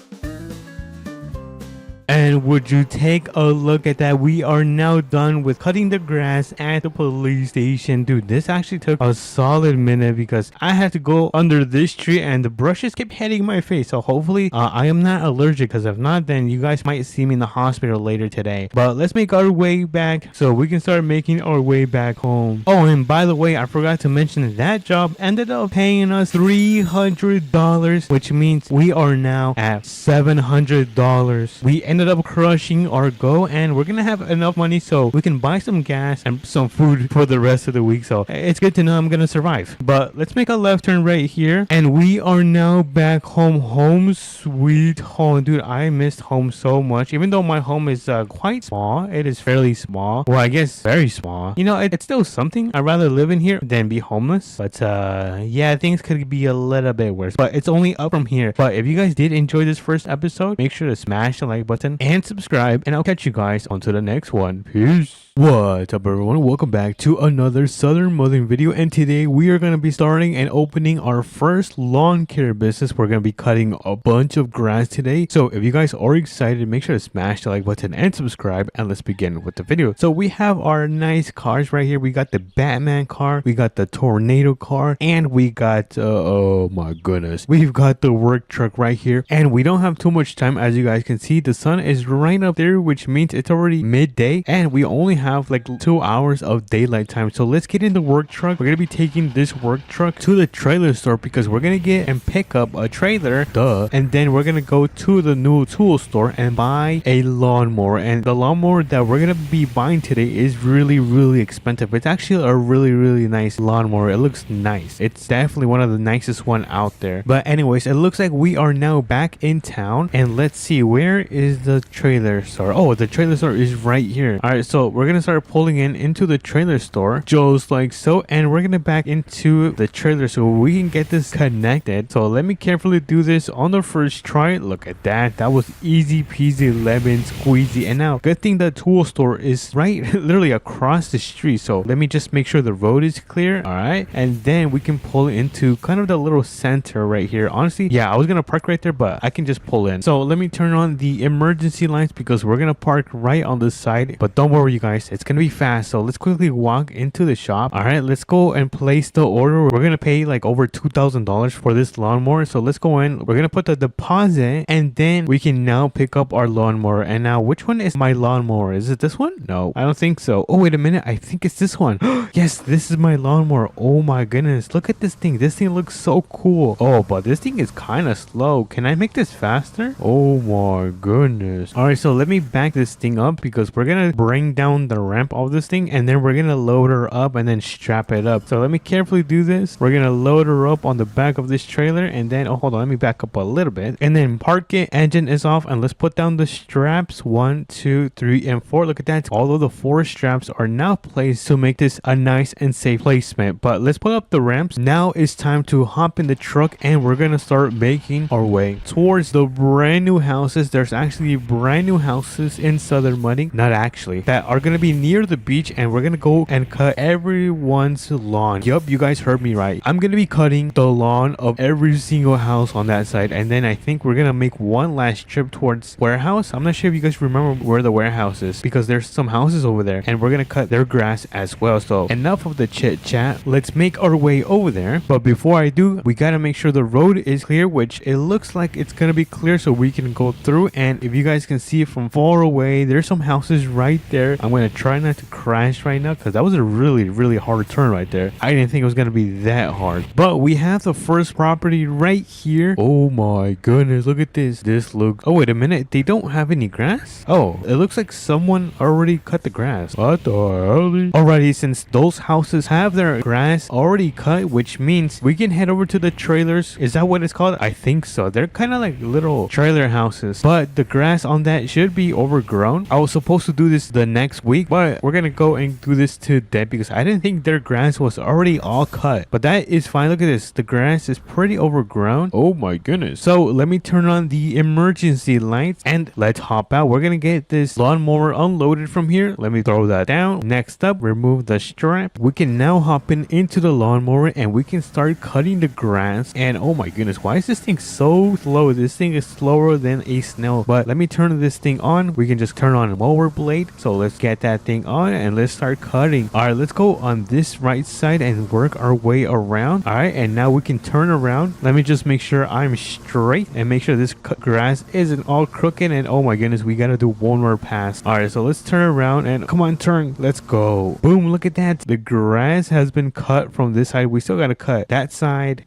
And would you take a look at that? We are now done with cutting the grass at the police station. Dude, this actually took a solid minute because I had to go under this tree and the brushes kept hitting my face. So hopefully I am not allergic, because if not, then you guys might see me in the hospital later today. But let's make our way back so we can start making our way back home. Oh, and by the way, I forgot to mention that job ended up paying us $300, which means we are now at $700. We ended up crushing our goal and we're gonna have enough money so we can buy some gas and some food for the rest of the week. So it's good to know I'm gonna survive. But let's make a left turn right here and we are now back home. Home sweet home. Dude, I missed home so much. Even though my home is quite small, it is fairly small. Well, I guess very small. You know, it's still something. I'd rather live in here than be homeless. But yeah, things could be a little bit worse, but it's only up from here. But if you guys did enjoy this first episode, make sure to smash the like button and subscribe, and I'll catch you guys onto the next one. Peace. What's up everyone, welcome back to another Southern Modeling video, and today we are going to be starting and opening our first lawn care business. We're going to be cutting a bunch of grass today, so if you guys are excited, make sure to smash the like button and subscribe, and let's begin with the video. So we have our nice cars right here. We got the Batman car, we got the tornado car, and we got oh my goodness, we've got the work truck right here. And we don't have too much time. As you guys can see, the sun is right up there, which means it's already midday and we only have like 2 hours of daylight time. So let's get in the work truck. We're gonna be taking this work truck to the trailer store because we're gonna get and pick up a trailer, duh, and then we're gonna go to the new tool store and buy a lawnmower. And the lawnmower that we're gonna be buying today is really expensive. It's actually a really nice lawnmower. It looks nice. It's definitely one of the nicest one out there. But anyways, it looks like we are now back in town, and let's see, where is the trailer store? Oh, the trailer store is right here. All right, so we're gonna start pulling into the trailer store just like so, and we're gonna back into the trailer so we can get this connected. So let me carefully do this on the first try. Look at that. That was easy peasy lemon squeezy. And now, good thing the tool store is right literally across the street. So let me just make sure the road is clear. All right, and then we can pull into kind of the little center right here. Honestly, yeah, I was gonna park right there, but I can just pull in. So let me turn on the emergency lights because we're gonna park right on the side. But don't worry, you guys, it's gonna be fast. So let's quickly walk into the shop. All right, let's go and place the order. We're gonna pay like over $2,000 for this lawnmower. So let's go in. We're gonna put the deposit, and then we can now pick up our lawnmower. And now, which one is my lawnmower? Is it this one? No, I don't think so. Oh, wait a minute. I think it's this one. Yes, this is my lawnmower. Oh my goodness. Look at this thing. This thing looks so cool. Oh, but this thing is kind of slow. Can I make this faster? Oh my goodness. All right, so let me back this thing up because we're gonna bring down the ramp of this thing, and then we're gonna load her up and then strap it up. So let me carefully do this. We're gonna load her up on the back of this trailer, and then, oh, hold on, let me back up a little bit, and then park it. Engine is off, and let's put down the straps. 1, 2, 3, and 4. Look at that. All of the 4 straps are now placed to make this a nice and safe placement. But let's put up the ramps. Now it's time to hop in the truck, and we're gonna start making our way towards the brand new houses. There's actually brand new houses in Southern Muddy, not actually, that are gonna be near the beach, and we're gonna go and cut everyone's lawn. Yup, you guys heard me right. I'm gonna be cutting the lawn of every single house on that side, and then I think we're gonna make one last trip towards warehouse. I'm not sure if you guys remember where the warehouse is because there's some houses over there, and we're gonna cut their grass as well. So enough of the chit chat. Let's make our way over there. But before I do, we gotta make sure the road is clear, which it looks like it's gonna be clear so we can go through. And if you guys can see it from far away, there's some houses right there. I'm gonna try not to crash right now because that was a really hard turn right there. I didn't think it was gonna be that hard. But we have the first property right here. Oh my goodness, look at this. This looks, oh wait a minute, they don't have any grass? Oh, it looks like someone already cut the grass. What the hell? Alrighty, since those houses have their grass already cut, which means we can head over to the trailers. Is that what it's called? I think so. They're kind of like little trailer houses, but the grass on that should be overgrown. I was supposed to do this the next week, but we're gonna go and do this today because I didn't think their grass was already all cut. But that is fine. Look at this. The grass is pretty overgrown. Oh my goodness. So let me turn on the emergency lights and let's hop out. We're gonna get this lawnmower unloaded from here. Let me throw that down. Next up, remove the strap. We can now hop into the lawnmower and we can start cutting the grass. And oh my goodness, why is this thing so slow? This thing is slower than a snail. But let me turn this thing on. We can just turn on a mower blade. So let's get that thing on and let's start cutting. All right, let's go on this right side and work our way around. All right, and now we can turn around. Let me just make sure I'm straight and make sure this grass isn't all crooked. And oh my goodness, we gotta do one more pass. All right, so let's turn around and come on, turn. Let's go. Boom, look at that. The grass has been cut from this side. We still gotta cut that side,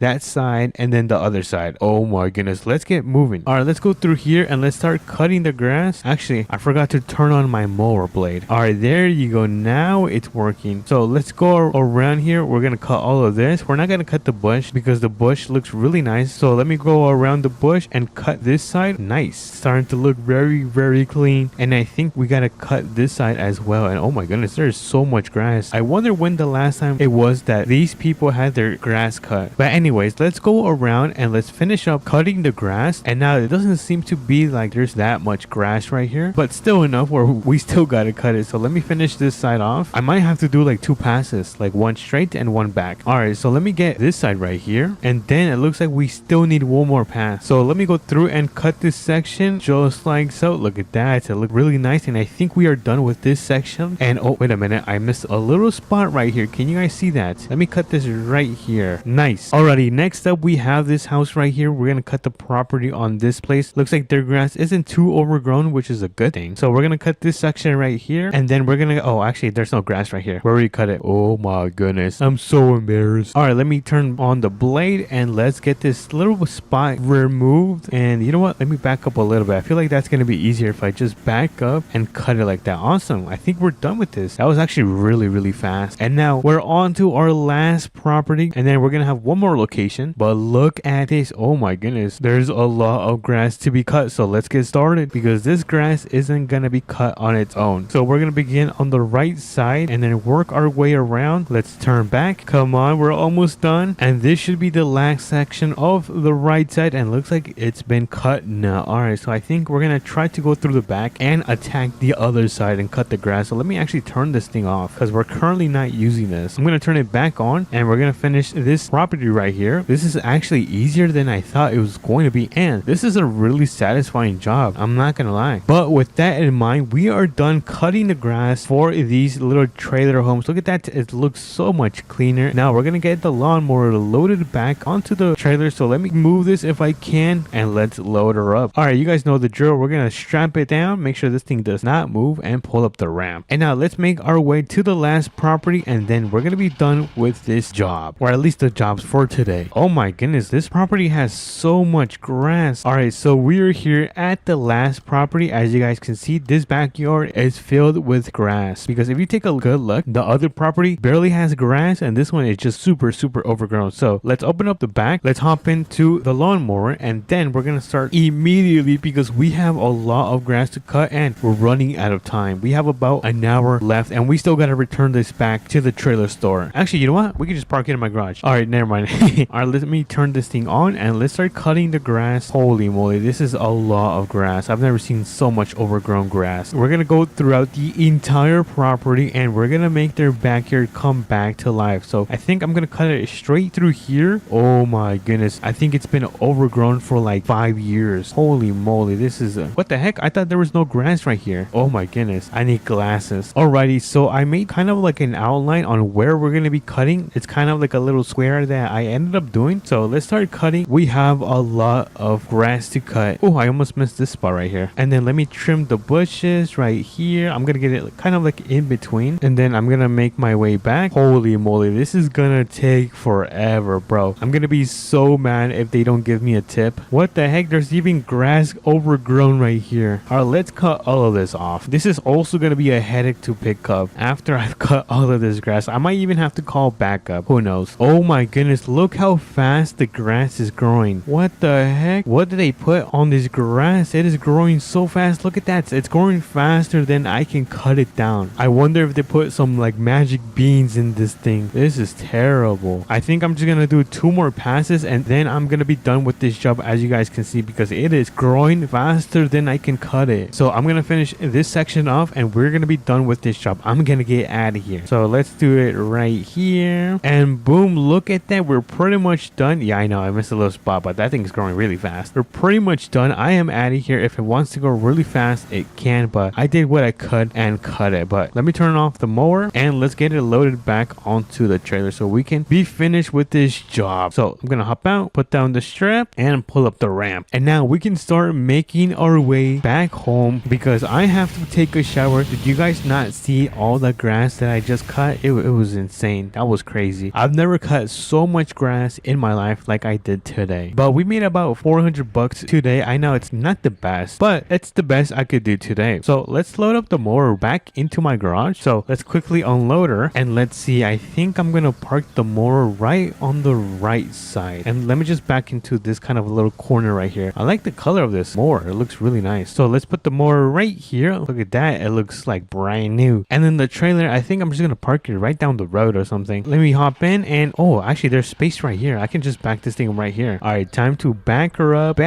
and then the other side. Oh my goodness, let's get moving. All right, let's go through here and let's start cutting the grass. Actually, I forgot to turn on my mower blade. All right, there you go. Now it's working. So let's go around here. We're gonna cut all of this. We're not gonna cut the bush because the bush looks really nice. So let me go around the bush and cut this side. Nice, starting to look very clean. And I think we gotta cut this side as well. And oh my goodness, there's so much grass. I wonder when the last time it was that these people had their grass cut. But anyways, let's go around and let's finish up cutting the grass. And now it doesn't seem to be like there's that much grass right here, but still enough where we still gotta cut it. So let me finish this side off. I might have to do like 2 passes, like one straight and one back. All right, so let me get this side right here, and then it looks like we still need one more pass. So let me go through and cut this section just like so. Look at that, it looked really nice. And I think we are done with this section. And oh wait a minute, I missed a little spot right here. Can you guys see that? Let me cut this right here. Nice. Alrighty, next up we have this house right here. We're gonna cut the property on this place. Looks like their grass isn't too overgrown, which is a good thing. So we're gonna cut this section right here, and And then we're gonna, oh, actually, there's no grass right here. Where we cut it? Oh my goodness. I'm so embarrassed. All right, let me turn on the blade and let's get this little spot removed. And you know what? Let me back up a little bit. I feel like that's gonna be easier if I just back up and cut it like that. Awesome. I think we're done with this. That was actually really, really fast. And now we're on to our last property. And then we're gonna have one more location. But look at this. Oh my goodness. There's a lot of grass to be cut. So let's get started because this grass isn't gonna be cut on its own. So we're gonna begin on the right side and then work our way around. Let's turn back. Come on, we're almost done. And this should be the last section of the right side. And looks like it's been cut now. All right, so I think we're gonna try to go through the back and attack the other side and cut the grass. So let me actually turn this thing off because we're currently not using this. I'm gonna turn it back on and we're gonna finish this property right here. This is actually easier than I thought it was going to be, and this is a really satisfying job, I'm not gonna lie. But with that in mind, we are done cutting the grass for these little trailer homes. Look at that, it looks so much cleaner. Now we're gonna get the lawnmower loaded back onto the trailer. So let me move this if I can and let's load her up. All right, you guys know the drill. We're gonna strap it down, make sure this thing does not move, and pull up the ramp. And now let's make our way to the last property, and then we're gonna be done with this job, or at least the jobs for today. Oh my goodness, this property has so much grass. All right, so we are here at the last property. As you guys can see, this backyard is filled with grass because if you take a good look, the other property barely has grass and this one is just super overgrown. So let's open up the back, let's hop into the lawnmower, and then we're gonna start immediately because we have a lot of grass to cut and we're running out of time. We have about an hour left and we still gotta return this back to the trailer store. Actually, you know what, we can just park it in my garage. All right, never mind. All right, let me turn this thing on and let's start cutting the grass. Holy moly, this is a lot of grass. I've never seen so much overgrown grass. We're gonna go throughout the entire property and we're gonna make their backyard come back to life. So I think I'm gonna cut it straight through here. Oh my goodness, I think it's been overgrown for like 5 years. Holy moly, this is what the heck? I thought there was no grass right here. Oh my goodness, I need glasses. Alrighty, so I made kind of like an outline on where we're gonna be cutting. It's kind of like a little square that I ended up doing. So let's start cutting. We have a lot of grass to cut. Oh, I almost missed this spot right here. And then let me trim the bushes right here. I'm gonna get it kind of like in between, and then I'm gonna make my way back. Holy moly, this is gonna take forever, bro. I'm gonna be so mad if they don't give me a tip. What the heck, there's even grass overgrown right here. All right, let's cut all of this off. This is also gonna be a headache to pick up after I've cut all of this grass. I might even have to call backup, who knows. Oh my goodness, look how fast the grass is growing. What the heck, what did they put on this grass? It is growing so fast. Look at that, it's growing faster than I can cut it down. I wonder if they put some like magic beans in this thing. This is terrible. I think I'm just gonna do 2 more passes and then I'm gonna be done with this job, as you guys can see, because it is growing faster than I can cut it. So I'm gonna finish this section off and we're gonna be done with this job. I'm gonna get out of here. So let's do it right here, and boom, look at that, we're pretty much done. Yeah, I know I missed a little spot, but that thing is growing really fast. We're pretty much done. I am out of here. If it wants to go really fast, it can, but I did what I could and cut it. But let me turn off the mower and let's get it loaded back onto the trailer so we can be finished with this job. So I'm gonna hop out, put down the strap, and pull up the ramp. And now we can start making our way back home because I have to take a shower. Did you guys not see all the grass that I just cut? It was insane. That was crazy. I've never cut so much grass in my life like I did today. But we made about 400 bucks today. I know it's not the best, but it's the best I could do today. So let's load up the mower back into my garage. So let's quickly unload her and let's see. I think I'm gonna park the mower right on the right side, and let me just back into this kind of little corner right here. I like the color of this mower. It looks really nice. So let's put the mower right here. Look at that, it looks like brand new. And then the trailer, I think I'm just gonna park it right down the road or something. Let me hop in, and oh, actually there's space right here. I can just back this thing right here. All right, time to back her up,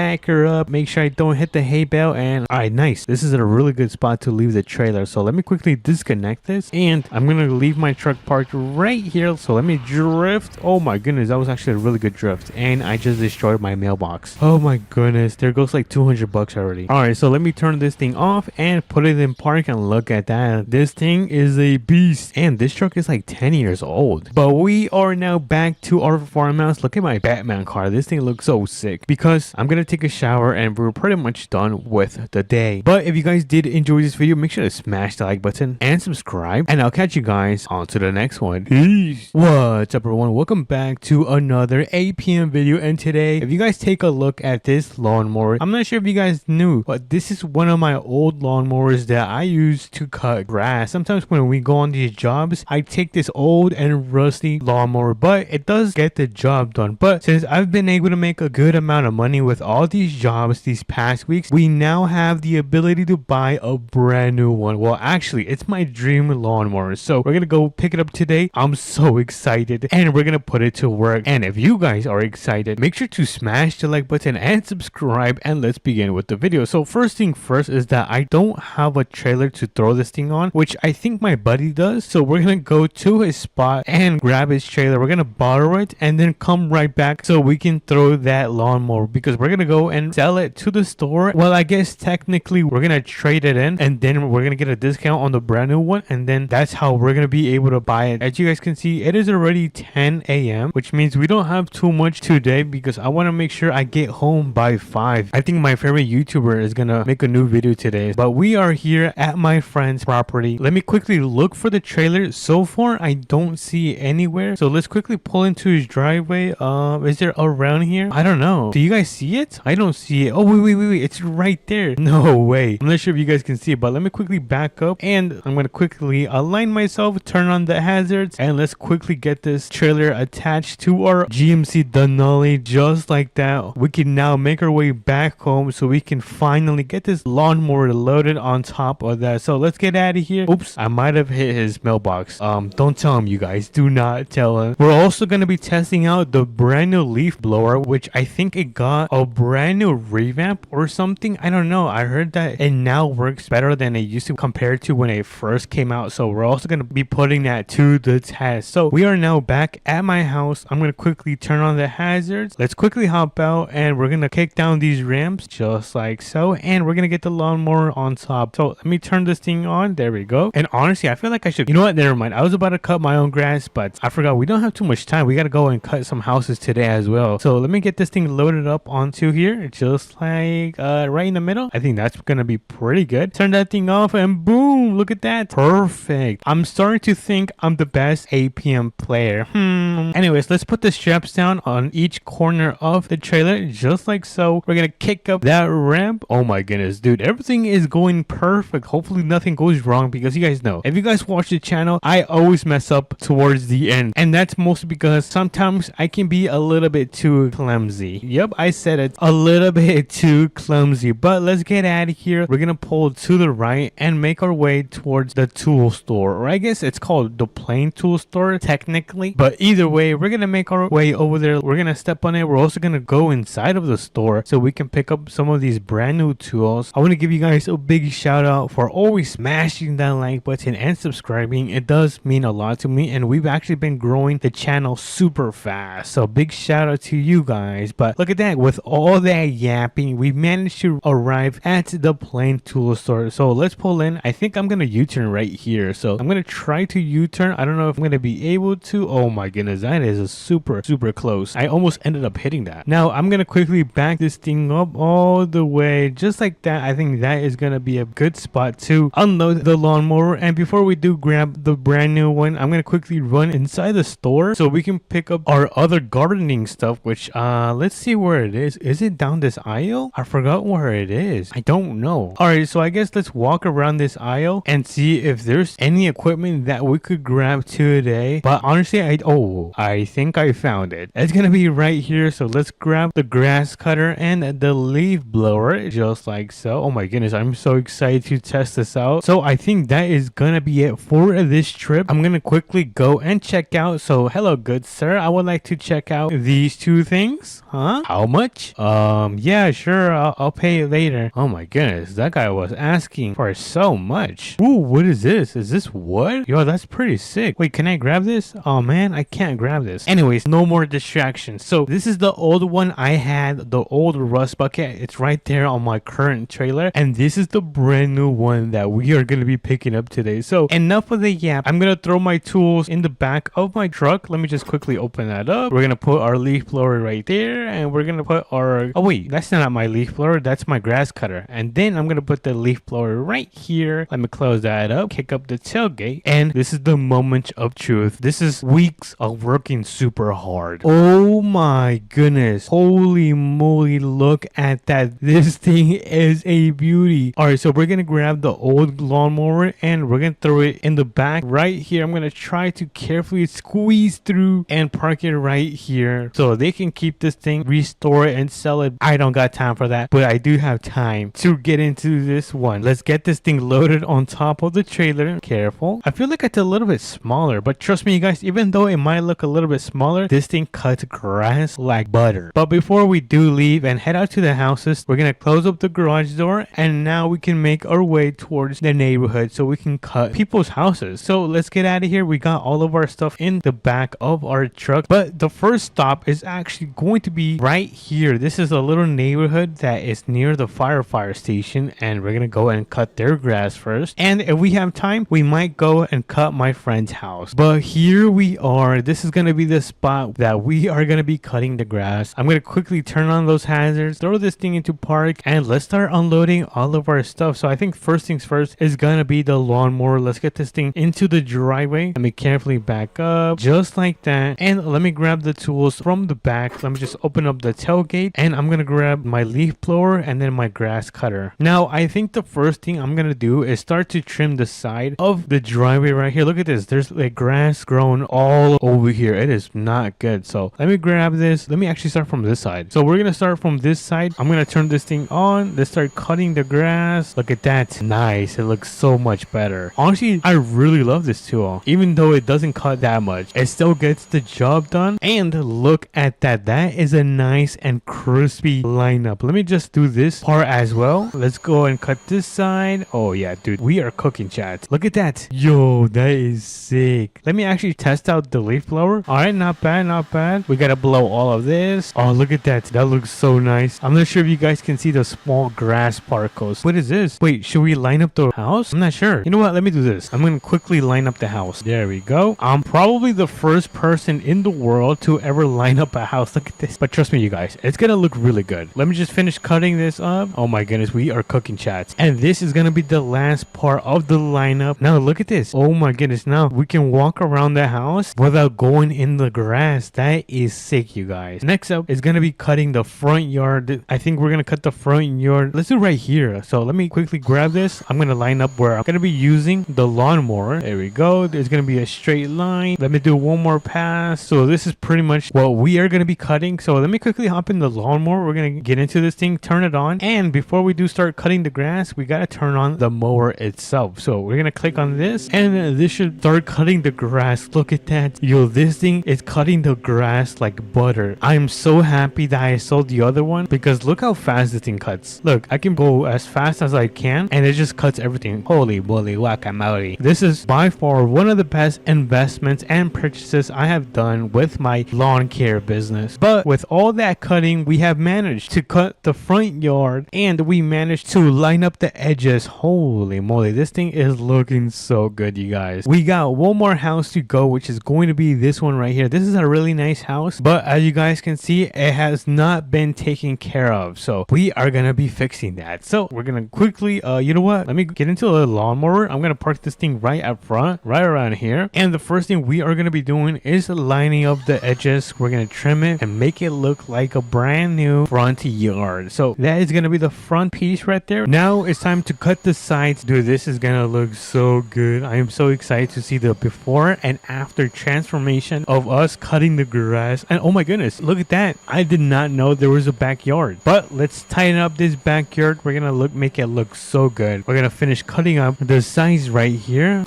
make sure I don't hit the hay bale. And all right, nice, this is a really good spot to leave the trailer. So let me quickly disconnect this, and I'm gonna leave my truck parked right here. So let me drift. Oh my goodness, that was actually a really good drift, and I just destroyed my mailbox. Oh my goodness, there goes like 200 bucks already. All right, so let me turn this thing off and put it in park, and look at that, this thing is a beast. And this truck is like 10 years old. But we are now back to our farmhouse. Look at my Batman car. This thing looks so sick because I'm gonna take a shower and we're pretty much done with the day. But if you guys did enjoy this video, make sure to smash smash the like button and subscribe, and I'll catch you guys on to the next one. Peace. What's up, everyone? Welcome back to another APM video. And today, if you guys take a look at this lawnmower, I'm not sure if you guys knew, but this is one of my old lawnmowers that I use to cut grass. Sometimes when we go on these jobs, I take this old and rusty lawnmower, but it does get the job done. But since I've been able to make a good amount of money with all these jobs these past weeks, we now have the ability to buy a brand new one. Well, actually, it's my dream lawnmower, so we're gonna go pick it up today. I'm so excited, and we're gonna put it to work. And if you guys are excited, make sure to smash the like button and subscribe, and let's begin with the video. So first thing first is that I don't have a trailer to throw this thing on, which I think my buddy does. So we're gonna go to his spot and grab his trailer. We're gonna borrow it and then come right back so we can throw that lawnmower, because we're gonna go and sell it to the store. Well, I guess technically we're gonna trade it in, and then we're gonna get a discount on the brand new one, and then that's how we're gonna be able to buy it. As you guys can see, it is already 10 a.m., which means we don't have too much today, because I want to make sure I get home by 5. I think my favorite YouTuber is gonna make a new video today, but we are here at my friend's property. Let me quickly look for the trailer. So far I don't see it anywhere, so let's quickly pull into his driveway. Is there around here? I don't know. Do you guys see it? I don't see it. Oh, wait, it's right there. No way. I'm not sure if you guys can see it, but let me quickly back up, and I'm gonna quickly align myself, turn on the hazards, and let's quickly get this trailer attached to our GMC Denali. Just like that, we can now make our way back home so we can finally get this lawnmower loaded on top of that. So let's get out of here. Oops, I might have hit his mailbox. Don't tell him, you guys. Do not tell him. We're also gonna be testing out the brand new leaf blower, which I think it got a brand new revamp or something. I don't know. I heard that it now works better than it used to compared to when it first came out. So we're also gonna be putting that to the test. So we are now back at my house. I'm gonna quickly turn on the hazards. Let's quickly hop out, and we're gonna kick down these ramps just like so, and we're gonna get the lawnmower on top. So let me turn this thing on. There we go. And honestly, I feel like I should, you know what, never mind. I was about to cut my own grass, but I forgot we don't have too much time. We gotta go and cut some houses today as well. So let me get this thing loaded up onto here, just like right in the middle. I think that's gonna be pretty good. Turn that thing off, and boom, look at that. Perfect. I'm starting to think I'm the best APM player. Anyways, let's put the straps down on each corner of the trailer, just like so. We're gonna kick up that ramp. Oh my goodness, dude, everything is going perfect. Hopefully nothing goes wrong, because you guys know, if you guys watch the channel, I always mess up towards the end, and that's mostly because sometimes I can be a little bit too clumsy. Yep, I said it, a little bit too clumsy. But let's get out of here. We're gonna pull to the right and make our way towards the tool store, or I guess it's called the plain tool store technically, but either way, we're gonna make our way over there. We're gonna step on it. We're also gonna go inside of the store so we can pick up some of these brand new tools. I want to give you guys a big shout out for always smashing that like button and subscribing. It does mean a lot to me, and we've actually been growing the channel super fast, so big shout out to you guys. But look at that, with all that yapping, we managed to arrive at the plain tool store. So let's pull in. I think I'm gonna U-turn right here, so I'm gonna try to U-turn. I don't know if I'm gonna be able to. Oh my goodness, that is a super close. I almost ended up hitting that. Now I'm gonna quickly back this thing up all the way, just like that. I think that is gonna be a good spot to unload the lawnmower. And before we do grab the brand new one, I'm gonna quickly run inside the store so we can pick up our other gardening stuff, which let's see where it is. Is it down this aisle? I forgot where it is. I don't know. All right, so I guess let's walk around this aisle and see if there's any equipment that we could grab today. But honestly, I think I found it. It's gonna be right here. So let's grab the grass cutter and the leaf blower, just like so. Oh my goodness, I'm so excited to test this out. So I think that is gonna be it for this trip. I'm gonna quickly go and check out. So hello, good sir, I would like to check out these two things. Huh? How much? Yeah, sure, I'll pay it later. Oh my goodness, that guy was asking for so much. Ooh, what is this? Is this wood? Yo, that's pretty sick. Wait, can I grab this? Oh man, I can't grab this. Anyways, no more distractions. So this is the old one I had, the old rust bucket. It's right there on my current trailer, and this is the brand new one that we are going to be picking up today. So enough of the yap. I'm going to throw my tools in the back of my truck. Let me just quickly open that up. We're going to put our leaf blower right there, and we're going to put our, oh wait, that's not my leaf blower, that's my grass cutter. And then I'm going to put the leaf blower right here. here. Let me close that up, kick up the tailgate, and this is the moment of truth. This is weeks of working super hard. Oh my goodness. Holy moly, look at that. This thing is a beauty. Alright, so we're gonna grab the old lawnmower and we're gonna throw it in the back right here. I'm gonna try to carefully squeeze through and park it right here so they can keep this thing, restore it, and sell it. I don't got time for that, but I do have time to get into this one. Let's get this thing loaded on top of the trailer. Careful. I feel like it's a little bit smaller, but trust me, you guys, even though it might look a little bit smaller, this thing cuts grass like butter. But before we do leave and head out to the houses, we're gonna close up the garage door, and now we can make our way towards the neighborhood so we can cut people's houses. So let's get out of here. We got all of our stuff in the back of our truck, but the first stop is actually going to be right here. This is a little neighborhood that is near the fire station, and we're gonna go and cut their grass first, and if we have time we might go and cut my friend's house. But here we are. This is gonna be the spot that we are gonna be cutting the grass. I'm gonna quickly turn on those hazards, throw this thing into park, and let's start unloading all of our stuff. So I think first things first is gonna be the lawnmower. Let's get this thing into the driveway. Let me carefully back up just like that, and let me grab the tools from the back. Let me just open up the tailgate, and I'm gonna grab my leaf blower and then my grass cutter. Now I think the first thing I'm gonna do is start to trim the side of the driveway right here. Look at this. There's like grass growing all over here. It is not good. So let me grab this. Let me actually start from this side. So we're gonna start from this side. I'm gonna turn this thing on. Let's start cutting the grass. Look at that. Nice. It looks so much better. Honestly, I really love this tool. Even though it doesn't cut that much, it still gets the job done. And look at that. That is a nice and crispy lineup. Let me just do this part as well. Let's go and cut this side. Oh yeah, dude, we are cooking, chat. Look at that. Yo, that is sick. Let me actually test out the leaf blower. All right, not bad, not bad. We gotta blow all of this. Oh, look at that. That looks so nice. I'm not sure if you guys can see the small grass particles. What is this? Wait, should we line up the house? I'm not sure. You know what? Let me do this. I'm gonna quickly line up the house. There we go. I'm probably the first person in the world to ever line up a house. Look at this. But trust me, you guys, it's gonna look really good. Let me just finish cutting this up. Oh my goodness, we are cooking, chats. And this is gonna be the last part of the lineup. Now look at this. Oh my goodness, now we can walk around the house without going in the grass. That is sick, you guys. Next up is gonna be cutting the front yard. I think we're gonna cut the front yard. Let's do right here. So let me quickly grab this. I'm gonna line up where I'm gonna be using the lawnmower. There we go. There's gonna be a straight line. Let me do one more pass. So this is pretty much what we are gonna be cutting. So let me quickly hop in the lawnmower. We're gonna get into this thing, turn it on, and before we do start cutting the grass, we gotta turn on the mower itself. So we're gonna click on this, and this should start cutting the grass. Look at that. Yo, this thing is cutting the grass like butter. I'm so happy that I sold the other one, because look how fast this thing cuts. Look, I can go as fast as I can, and it just cuts everything. Holy moly, guacamole. This is by far one of the best investments and purchases I have done with my lawn care business. But with all that cutting, we have managed to cut the front yard, and we managed to line up the edges. Holy moly, this thing is looking so good, you guys. We got one more house to go, which is going to be this one right here. This is a really nice house, but as you guys can see, it has not been taken care of. So we are gonna be fixing that. So we're gonna quickly, you know what? Let me get into the lawnmower. I'm gonna park this thing right up front, right around here. And the first thing we are gonna be doing is lining up the edges. We're gonna trim it and make it look like a brand new front yard. So that is gonna be the front piece right there. Now it's time to cut the sides. Dude, this is gonna look so good. I am so excited to see the before and after transformation of us cutting the grass. And oh my goodness, look at that. I did not know there was a backyard. But let's tighten up this backyard. We're gonna make it look so good. We're gonna finish cutting up the sides right here.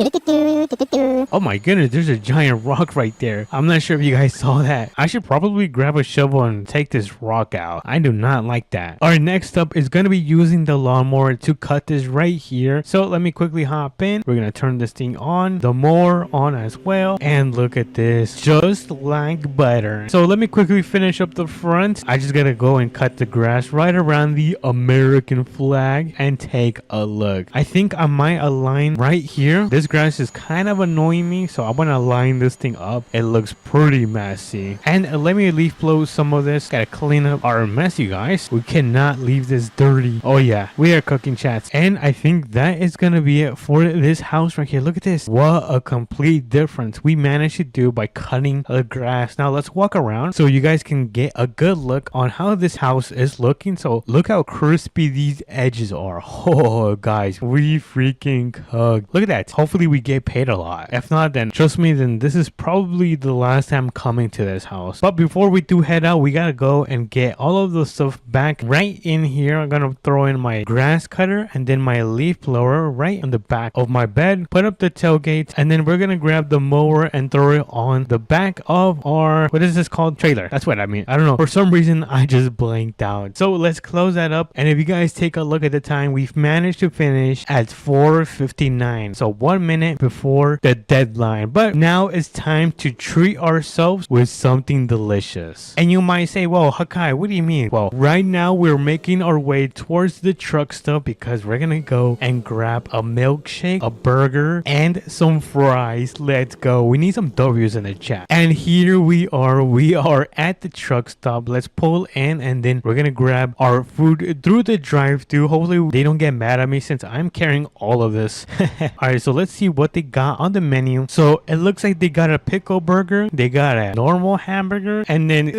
Oh my goodness, there's a giant rock right there. I'm not sure if you guys saw that. I should probably grab a shovel and take this rock out. I do not like that. Our next up is gonna be using the lawnmower to cut this right here. So let me quickly hop in. We're gonna turn this thing on, the mower on as well, and look at this, just like butter. So let me quickly finish up the front. I just gotta go and cut the grass right around the American flag and take a look. I think I might align right here. This grass is kind of annoying me, so I want to line this thing up. It looks pretty messy. And let me leaf blow some of this. Gotta clean up our mess, you guys. We cannot leave this dirty. Oh yeah, we are cooking, chats. And I think that is gonna be it for this house right here. Look at this. What a complete difference we managed to do by cutting the grass. Now let's walk around so you guys can get a good look on how this house is looking. So look how crispy these edges are. Oh guys, we freaking cooked. Look at that. Hopefully we get paid a lot. If not, then trust me, then this is probably the last time coming to this house. But before we do head out, we gotta go and get all of the stuff back right in here. I'm gonna throw in my grass cutter and then my leaf blower right on the back of my bed, put up the tailgate, and then we're gonna grab the mower and throw it on the back of our, what is this called, trailer. That's what I mean. I don't know, for some reason I just blanked out. So let's close that up, and if you guys take a look at the time, we've managed to finish at 4:59, so 1 minute before the deadline. But now it's time to treat ourselves with something delicious. And you might say, well, Hakai, what do you mean? Well, right now we're making our way towards the truck stop because we're gonna go and grab a milkshake, a burger, and some fries. Let's go. We need some W's in the chat. And here we are at the truck stop. Let's pull in, and then we're gonna grab our food through the drive-thru. Hopefully they don't get mad at me since I'm carrying all of this. Alright, so let's see what they got on the menu. So it looks like they got a pickle burger, they got a normal hamburger, and then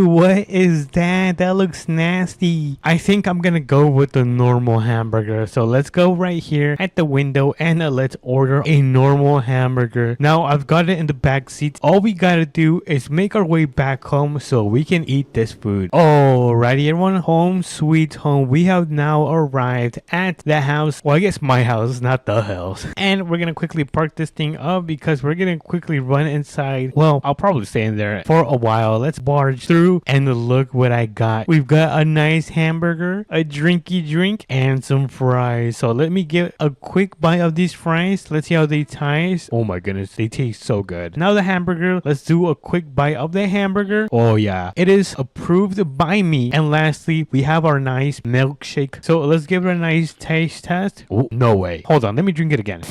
what is that? That looks nasty. I think I'm gonna go with the normal hamburger. So let's go right here at the window and let's order a normal hamburger. Now I've got it in the back seat. All we gotta do is make our way back home so we can eat this food. Alrighty everyone, home sweet home. We have now arrived at the house. Well, I guess my house, not the house. And we're gonna quickly park this thing up because we're gonna quickly run inside. Well, I'll probably stay in there for a while. Let's barge through and look what I got. We've got a nice hamburger, a drinky drink, and some fries. So let me get a quick bite of these fries. Let's see how they taste. Oh my goodness, they taste so good. Now the hamburger, let's do a quick bite of the hamburger. Oh yeah, it is approved by me. And lastly, we have our nice milkshake. So let's give it a nice taste test. Oh, no way. Hold on, let me drink it again.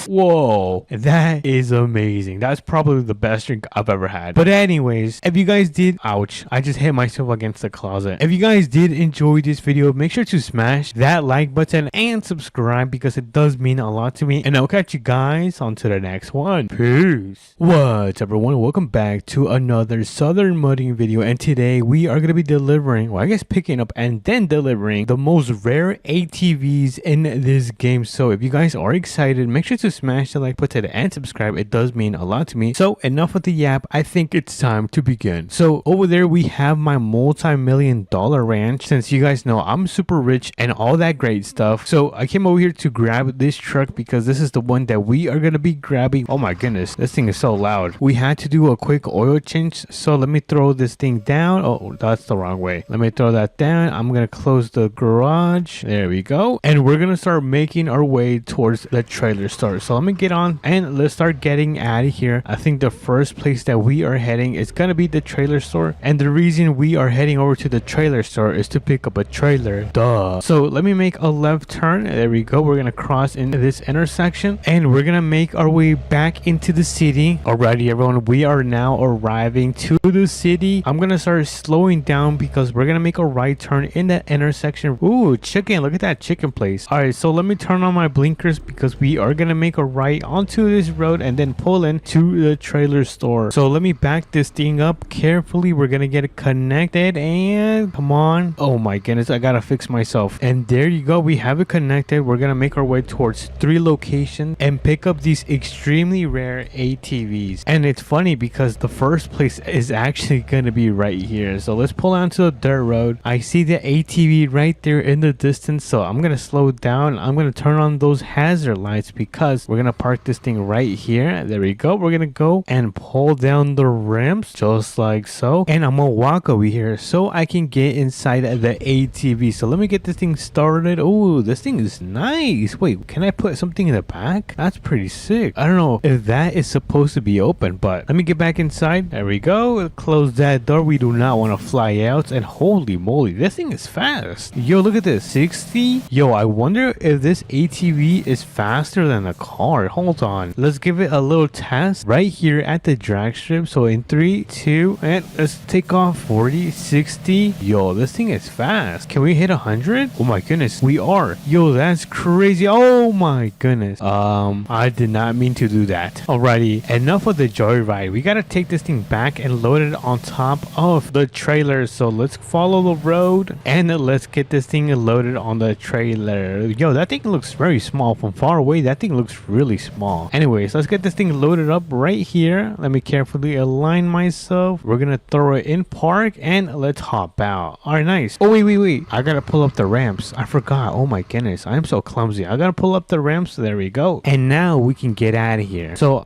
Whoa, that is amazing. That's probably the best drink I've ever had. But anyways, if you guys did, ouch, I just hit myself against the closet. If you guys did enjoy this video, make sure to smash that like button and subscribe because it does mean a lot to me. And I'll catch you guys on to the next one. Peace. What's up everyone, welcome back to another Southern Mudding video, and today we are going to be delivering, well I guess picking up and then delivering the most rare ATVs in this game. So if you guys are excited, make sure to smash the like button and subscribe. It does mean a lot to me. So enough with the yap, I think it's time to begin. So over there we have my multi-million-dollar ranch. Since you guys know I'm super rich and all that great stuff, so I came over here to grab this truck because this is the one that we are going to be grabbing. Oh my goodness, this thing is so loud. We had to do a quick oil change, so let me throw this thing down. Oh, that's the wrong way. Let me throw that down. I'm going to close the garage. There we go. And we're going to start making our way towards the trailer store. So let me get on and let's start getting out of here. I think the first place that we are heading is going to be the trailer store. And the reason we are heading over to the trailer store is to pick up a trailer. Duh. So let me make a left turn. There we go. We're going to cross into this intersection and we're going to make our way back into the city. Alrighty everyone, we are now arriving to the city. I'm going to start slowing down because we're going to make a right turn in that intersection. Ooh, chicken. Look at that chicken place. Alright, so let me turn on my blinkers because we are going to make a right onto this road and then pull in to the trailer store. So let me back this thing up carefully. We're going to get it connected and come on. Oh my goodness, I got to fix myself. And there you go. We have it connected. We're going to make our way towards 3 locations and pick up these extremely rare ATVs. And it's funny because the first place is actually going to be right here. So let's pull onto the dirt road. I see the ATV right there in the distance. So I'm going to slow down. I'm going to turn on those hazard lights because we're going to park this thing right here. There we go. We're going to go and pull down the rims just like so. And I'm going to walk over here so I can get inside the ATV. So let me get this thing started. Oh, this thing is nice. Wait, can I put something in the back? That's pretty sick. I don't know if that is supposed to be open, but let me get back inside. There we go. Close that door. We do not want to fly out. And holy moly, this thing is fast. Yo, look at this. 60. Yo, I wonder if this ATV is faster than a car. Hold on. Let's give it a little test right here at the drag strip. So in 3, 2, and let's take off. 40, 60. Yo, this thing is fast. Can we hit 100? Oh my goodness, we are. Yo, that's crazy. Oh my goodness. I did not mean to do that. Alrighty, enough of the joyride. We gotta take this thing back and load it on top of the trailer. So let's follow the road and let's get this thing loaded on the trailer. Yo, that thing looks very small. From far away, that thing looks really small. Anyways, let's get this thing loaded up right here. Let me carefully align myself. We're gonna throw it in park and let's hop out. All right, nice. Oh, wait. I gotta pull up the ramps. I forgot. Oh my goodness, I'm so clumsy. I gotta pull up the ramps. There we go. And now we can get out of here. So,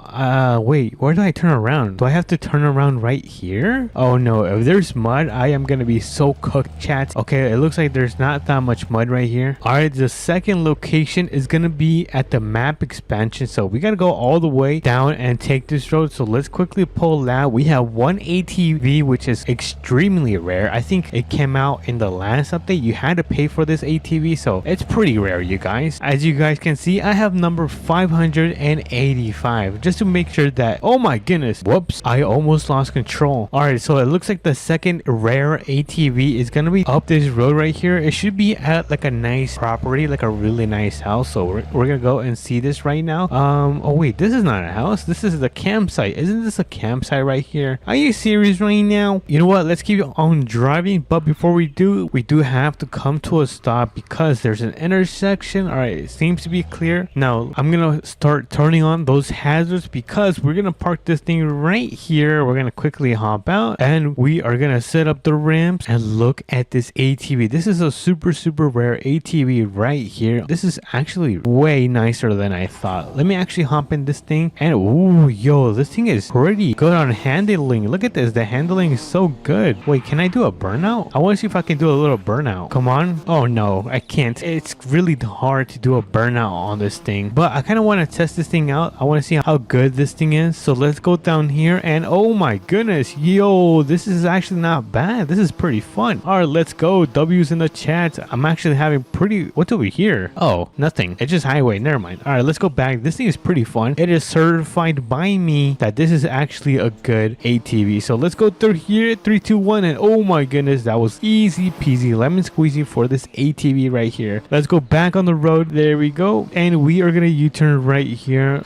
wait, where do I turn around? Do I have to turn around right here? Oh no, if there's mud, I am gonna be so cooked, chat. Okay, it looks like there's not that much mud right here. All right, the second location is gonna be at the map expansion. So we gotta go all the way down and take this road. So let's quickly pull that. We have one ATV, which is extremely rare. I think it came out in the last update. You had to pay for this ATV, so it's pretty rare, you guys. As you guys can see, I have number 585 just to make sure that, oh my goodness, whoops, I almost lost control. All right, so it looks like the second rare ATV is gonna be up this road right here. It should be at like a nice property, like a really nice house. So we're gonna go and see this right now. Oh wait, this is not a house, this is the campsite. Isn't this a campsite right here? Are you serious right now? You know what, let's keep on driving, but before we do have to come to a stop because there's an intersection. All right, it seems to be clear. Now I'm gonna start turning on those hazards because we're gonna park this thing right here. We're gonna quickly hop out and we are gonna set up the ramps and look at this ATV. This is a super rare ATV right here. This is actually way nicer than I thought. Let me actually hop in this thing and ooh, yo, this thing is pretty good on handling. Look at this, the handling is so good. Wait, can I do a burnout? I want to see if I can do a little burnout. Come on. Oh no, I can't. It's really hard to do a burnout on this thing, but I kind of want to test this thing out. I want to see how good this thing is. So let's go down here and oh my goodness, yo, this is actually not bad. This is pretty fun. All right, let's go. W's in the chat. I'm actually having pretty, what's over here? Oh, nothing. It's just highway. Never mind. All right, let's go back. This thing is pretty fun. It is certified by me that this is actually a good ATV. So let's go through here. 3, 2, 1, and oh my goodness, that was easy peasy lemon squeezy for this ATV right here. Let's go back on the road. There we go. And we are gonna U-turn right here.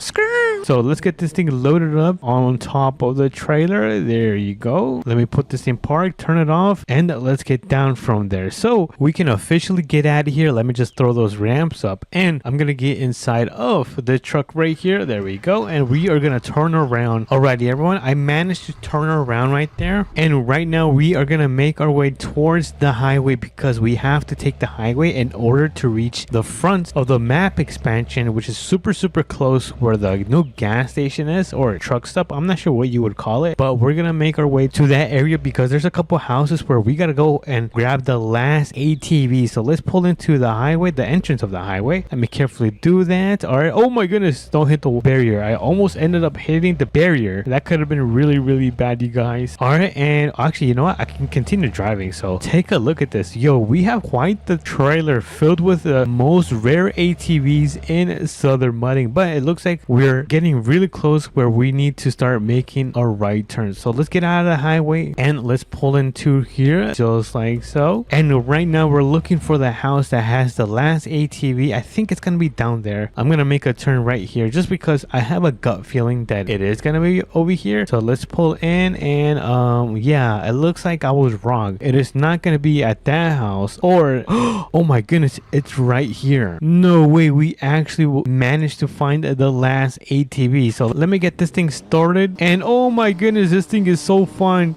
So let's get this thing loaded up on top of the trailer. There you go. Let me put this in park, turn it off, and let's get down from there. So we can officially get out of here. Let me just throw those ramps up and I'm gonna get inside of the truck right here. There we go. And we are gonna turn around. Alrighty, everyone. I managed to turn around right there. And right now we are gonna make our way towards the highway because we have to take the highway in order to reach the front of the map expansion, which is super close where the new gas station is, or truck stop. I'm not sure what you would call it, but we're gonna make our way to that area because there's a couple houses where we gotta go and grab the last ATV. So let's pull into the highway, the entrance of the highway. Let me carefully do that. All right. Oh my goodness, don't hit the barrier. I almost ended up hitting the barrier. That could have been really bad, you guys. All right, and actually, you know what, I can continue driving. So take a look at this. Yo, we have quite the trailer filled with the most rare ATVs in Southern Mudding, but it looks like we're getting really close where we need to start making a right turn. So let's get out of the highway and let's pull into here just like so. And right now we're looking for the house that has the last ATV. I think it's gonna be down there. I'm gonna make a turn right here just because I have a gut feeling that it is gonna be over here. So let's pull in and yeah, it looks like I was wrong. It is not gonna be at that house, or oh my goodness, it's right here. No way, we actually managed to find the last ATV. So let me get this thing started. And oh my goodness, this thing is so fun.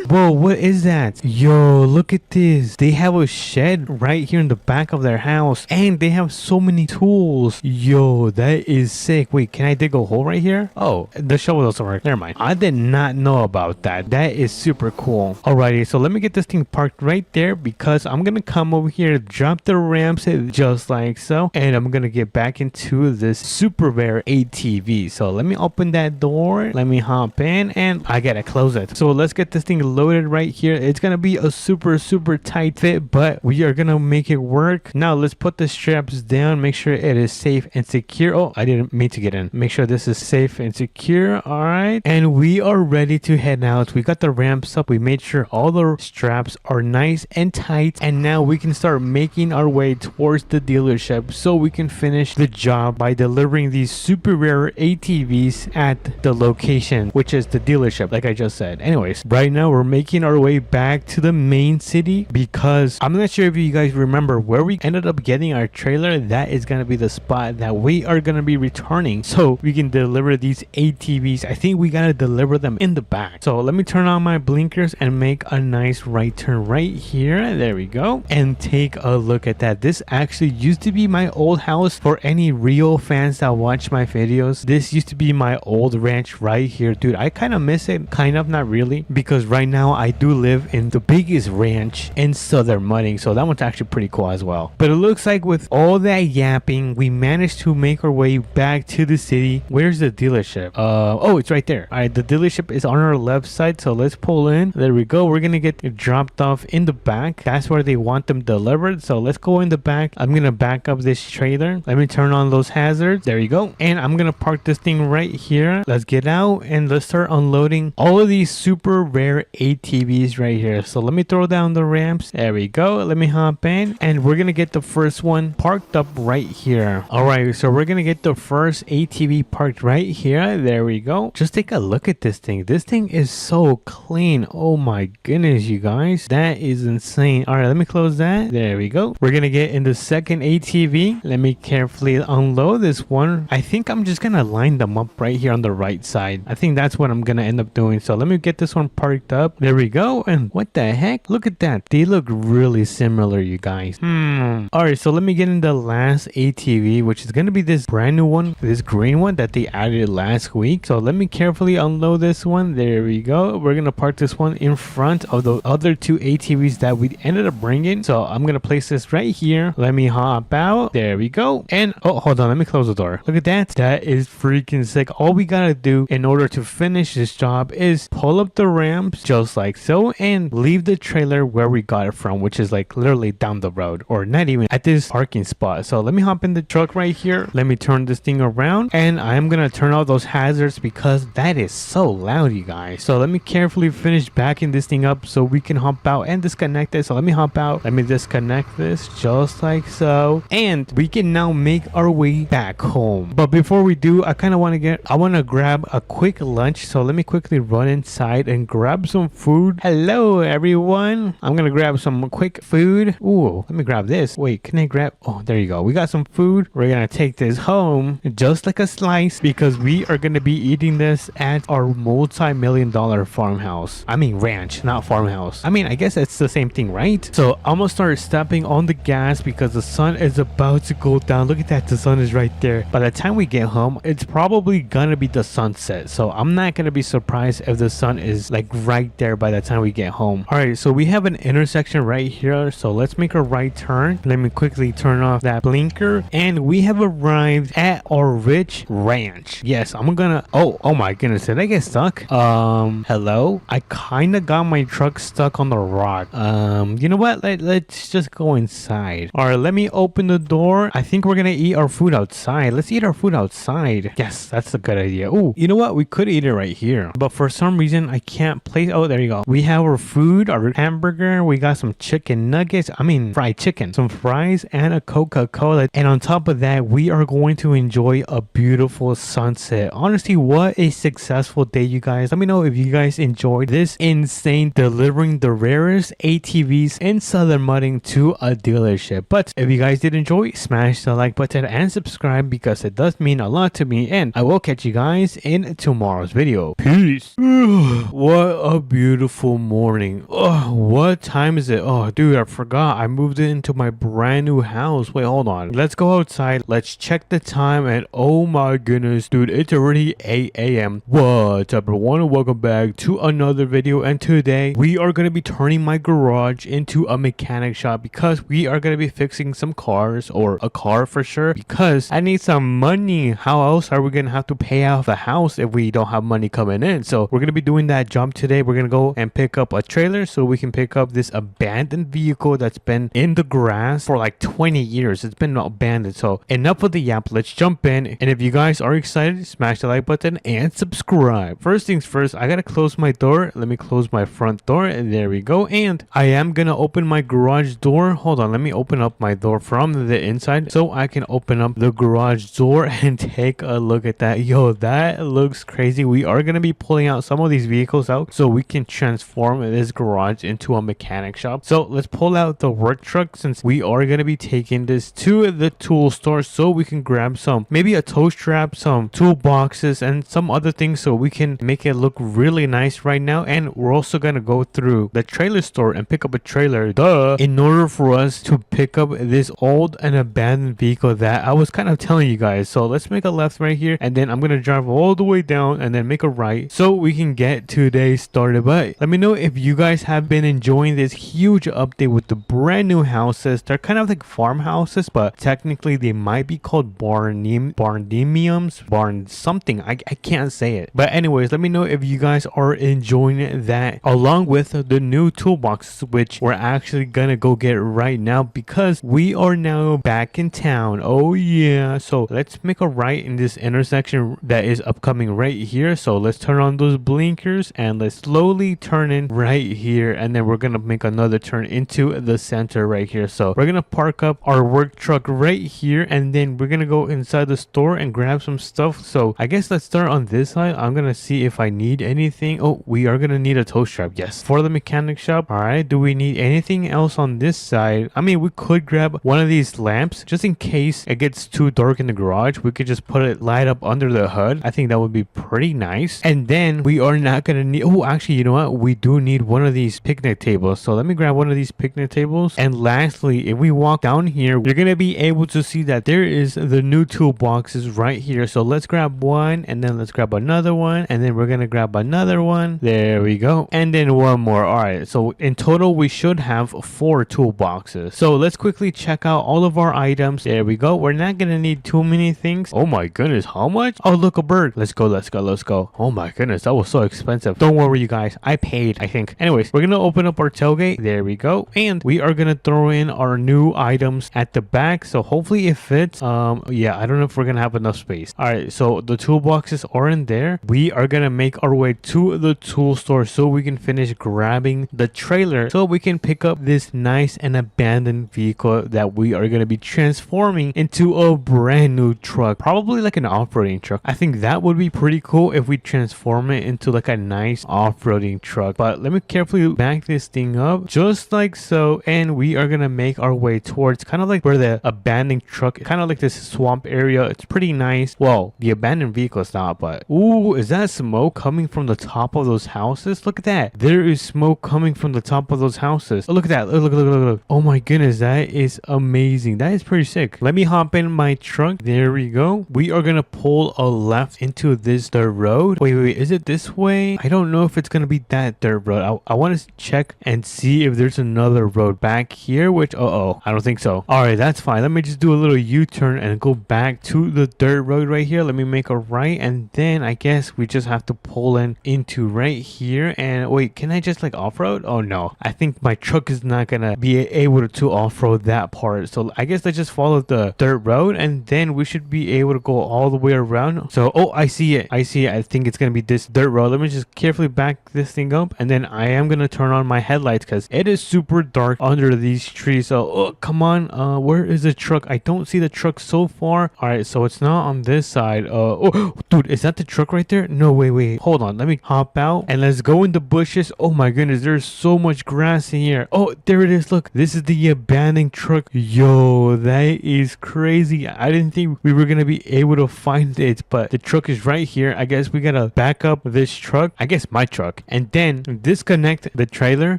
Whoa, what is that? Yo, look at this. They have a shed right here in the back of their house and they have so many tools. Yo, that is sick. Wait, can I dig a hole right here? Oh, the shovel doesn't work. Never mind. I did not know about that. That is super cool. Alrighty, so let me get this thing parked right there because I'm gonna come over here, drop the ramps just like so, and I'm gonna get back into this super rare ATV. So let me open that door. Let me hop in and I gotta close it. So let's get this thing loaded right here. It's gonna be a super tight fit, but we are gonna make it work. Now let's put the straps down, make sure it is safe and secure. Oh, I didn't mean to get in. Make sure this is safe and secure. All right, and we are ready to head out. We got the ramps up, we made sure all the straps are nice and tight, and now we can start making our way towards the dealership so we can finish the job by delivering these super rare ATVs at the location, which is the dealership, like I just said. Anyways, right now we're making our way back to the main city because I'm not sure if you guys remember where we ended up getting our trailer. That is going to be the spot that we are going to be returning so we can deliver these ATVs. I think we got to deliver them in the back. So let me turn on my blinkers and make a nice right turn right here. There we go. And take a look at that. This actually used to be my old house. For any real fans that watch my videos, this used to be my old ranch right here. Dude, I kind of miss it. Kind of, not really, because right now I do live in the biggest ranch in Southern Mudding, so that one's actually pretty cool as well. But it looks like with all that yapping, we managed to make our way back to the city. Where's the dealership? Oh, it's right there. All right, the dealership is on our left side, so let's pull in. There we go. We're gonna get dropped off in the back. That's where they want them delivered, so let's go in the back. I'm gonna back up this trailer. Let me turn on those hazards. There you go. And I'm gonna park this thing right here. Let's get out and let's start unloading all of these super rare ATVs right here. So let me throw down the ramps. There we go. Let me hop in and we're gonna get the first one parked up right here. All right, so we're gonna get the first ATV parked right here. There we go. Just take a look at this thing. This thing is so clean. Oh my goodness, you guys, that is insane. All right, let me close that. There we go. We're gonna get in the second ATV. Let me carefully unload this one. I think I'm just gonna line them up right here on the right side. I think that's what I'm gonna end up doing. So let me get this one parked up. There we go. And what the heck? Look at that. They look really similar, you guys. All right, so let me get in the last ATV, which is gonna be this brand new one, this green one that they added last week. So let me carefully unload this one. There we go. We're gonna park this one in front of the other two ATVs that we ended up bringing. So I'm gonna place this right here. Let me hop out. There we go. And oh, hold on, let me close the door. Look at that. That is freaking sick. All we gotta do in order to finish this job is pull up the ramps just like so and leave the trailer where we got it from, which is like literally down the road, or not even at this parking spot. So let me hop in the truck right here. Let me turn this thing around and I'm gonna turn off those hazards because that is so loud, you guys. So let me carefully finish backing this thing up so we can hop out and disconnect it. So let me hop out. Let me disconnect this just like so. And we can now make our way back home. But before we do, I want to grab a quick lunch. So let me quickly run inside and grab some food. Hello, everyone. I'm going to grab some quick food. Ooh, let me grab this. Wait, can I grab? Oh, there you go. We got some food. We're going to take this home just like a slice because we are going to be eating this at our multi-million-dollar farmhouse. I mean, ranch, not farmhouse. I mean, I guess it's the same thing, right? So I'm going to start stepping on the gas because the sun is about to go down. Look at that. The sun is right there. By the time we get home, it's probably going to be the sunset. So I'm not going to be surprised if the sun is like right there by the time we get home. All right, so we have an intersection right here. So let's make a right turn. Let me quickly turn off that blinker. And we have arrived at our rich ranch. Yes, I'm gonna... Oh my goodness. Did I get stuck? Hello? I kind of got my truck stuck on the rock. You know what? Let's just go inside. All right, let me open the door. I think we're gonna eat our food outside. Let's eat our food outside. Yes, that's a good idea. Oh, you know what? We could eat it right here. But for some reason, I can't place... Oh, there you go. We have our food, our hamburger. We got some chicken nuggets. I mean, fried chicken. Some fries and a Coca-Cola. And on top of that, we are going to enjoy a beautiful sunset. Honestly, what a successful day, you guys. Let me know if you guys enjoyed this insane delivering the rarest ATVs in Southern Mudding to a dealership. But if you guys did enjoy, smash the like button and subscribe because it does mean a lot to me. And I will catch you guys in tomorrow's video. Peace. What a beautiful morning. Oh, what time is it? Oh, dude, I forgot. I moved into my brand new house. Wait, hold on. Let's go outside. Let's check the time. And oh my goodness, dude, it's already 8 a.m. What's up, everyone? Welcome back to another video. And today we are going to be turning my garage into a mechanic shop because we are going to be fixing some cars, or a car for sure, because I need some money. How else are we going to have to pay off the house if we don't have money coming in? So we're going to be doing that job today. We're going gonna go and pick up a trailer so we can pick up this abandoned vehicle that's been in the grass for like 20 years. It's been abandoned. So enough of the yap, let's jump in. And if you guys are excited, smash the like button and subscribe. First things first, I gotta close my door. Let me close my front door, and there we go. And I am gonna open my garage door. Hold on, let me open up my door from the inside so I can open up the garage door and take a look at that. Yo, that looks crazy. We are gonna be pulling out some of these vehicles out so we can transform this garage into a mechanic shop. So let's pull out the work truck since we are gonna be taking this to the tool store so we can grab some, maybe a tow strap, some toolboxes, and some other things so we can make it look really nice right now. And we're also gonna go through the trailer store and pick up a trailer, in order for us to pick up this old and abandoned vehicle that I was kind of telling you guys. So let's make a left right here, and then I'm gonna drive all the way down and then make a right so we can get today started. But let me know if you guys have been enjoying this huge update with the brand new houses. They're kind of like farmhouses, but technically they might be called barnemiums, barn something. I can't say it. But anyways, let me know if you guys are enjoying that, along with the new toolboxes, which we're actually gonna go get right now because we are now back in town. Oh yeah. So let's make a right in this intersection that is upcoming right here. So let's turn on those blinkers and let's slowly turn in right here, and then we're gonna make another turn into the center right here. So we're gonna park up our work truck right here, and then we're gonna go inside the store and grab some stuff. So I guess let's start on this side. I'm gonna see if I need anything. Oh, we are gonna need a tow strap, yes, for the mechanic shop. All right, do we need anything else on this side? I mean, we could grab one of these lamps just in case it gets too dark in the garage. We could just put it light up under the hood. I think that would be pretty nice. And then we are not gonna need, oh, actually, you know what, we do need one of these picnic tables. So let me grab one of these picnic tables. And lastly, if we walk down here, you're gonna be able to see that there is the new toolboxes right here. So let's grab one, and then let's grab another one, and then we're gonna grab another one. There we go. And then one more. All right, so in total we should have 4 toolboxes. So let's quickly check out all of our items. There we go. We're not gonna need too many things. Oh my goodness, how much? Oh, look, a bird. Let's go, let's go, let's go. Oh my goodness, that was so expensive. Don't worry, you guys, I paid, I think. Anyways, we're gonna open up our tailgate. There we go. And we are gonna throw in our new items at the back, so hopefully it fits. Yeah, I don't know if we're gonna have enough space. All right, so the toolboxes are in there. We are gonna make our way to the tool store so we can finish grabbing the trailer so we can pick up this nice and abandoned vehicle that we are gonna be transforming into a brand new truck, probably like an off-roading truck. I think that would be pretty cool if we transform it into like a nice off-roading truck. But let me carefully back this thing up just like so, and we are gonna make our way towards kind of like where the abandoned truck, kind of like this swamp area. It's pretty nice. Well, the abandoned vehicle is not, but ooh, is that smoke coming from the top of those houses? Look at that. There is smoke coming from the top of those houses. Oh, look at that. Look. Oh my goodness, that is amazing. That is pretty sick. Let me hop in my truck. There we go. We are gonna pull a left into this dirt road. Wait, is it this way? I don't know if it's gonna be that dirt road. I want to check and see if there's another road back here, which I don't think so. All right, that's fine. Let me just do a little U-turn and go back to the dirt road right here. Let me make a right, and then I guess we just have to pull into right here. And wait, can I just like off-road? Oh no, I think my truck is not gonna be able to off-road that part. So I guess let's just follow the dirt road, and then we should be able to go all the way around. So I see it. I think it's gonna be this dirt road. Let me just carefully back this thing up, and then I am gonna turn on my headlights because it is super dark under these trees. So come on, where is the truck? I don't see the truck so far. All right, so it's not on this side. Oh dude, is that the truck right there? No, wait, hold on, let me hop out and let's go in the bushes. Oh my goodness, there's so much grass in here. Oh, there it is. Look, this is the abandoned truck. Yo, that is crazy. I didn't think we were gonna be able to find it, but the truck is right here. I guess we gotta back up this truck, I guess my truck, and then disconnect the trailer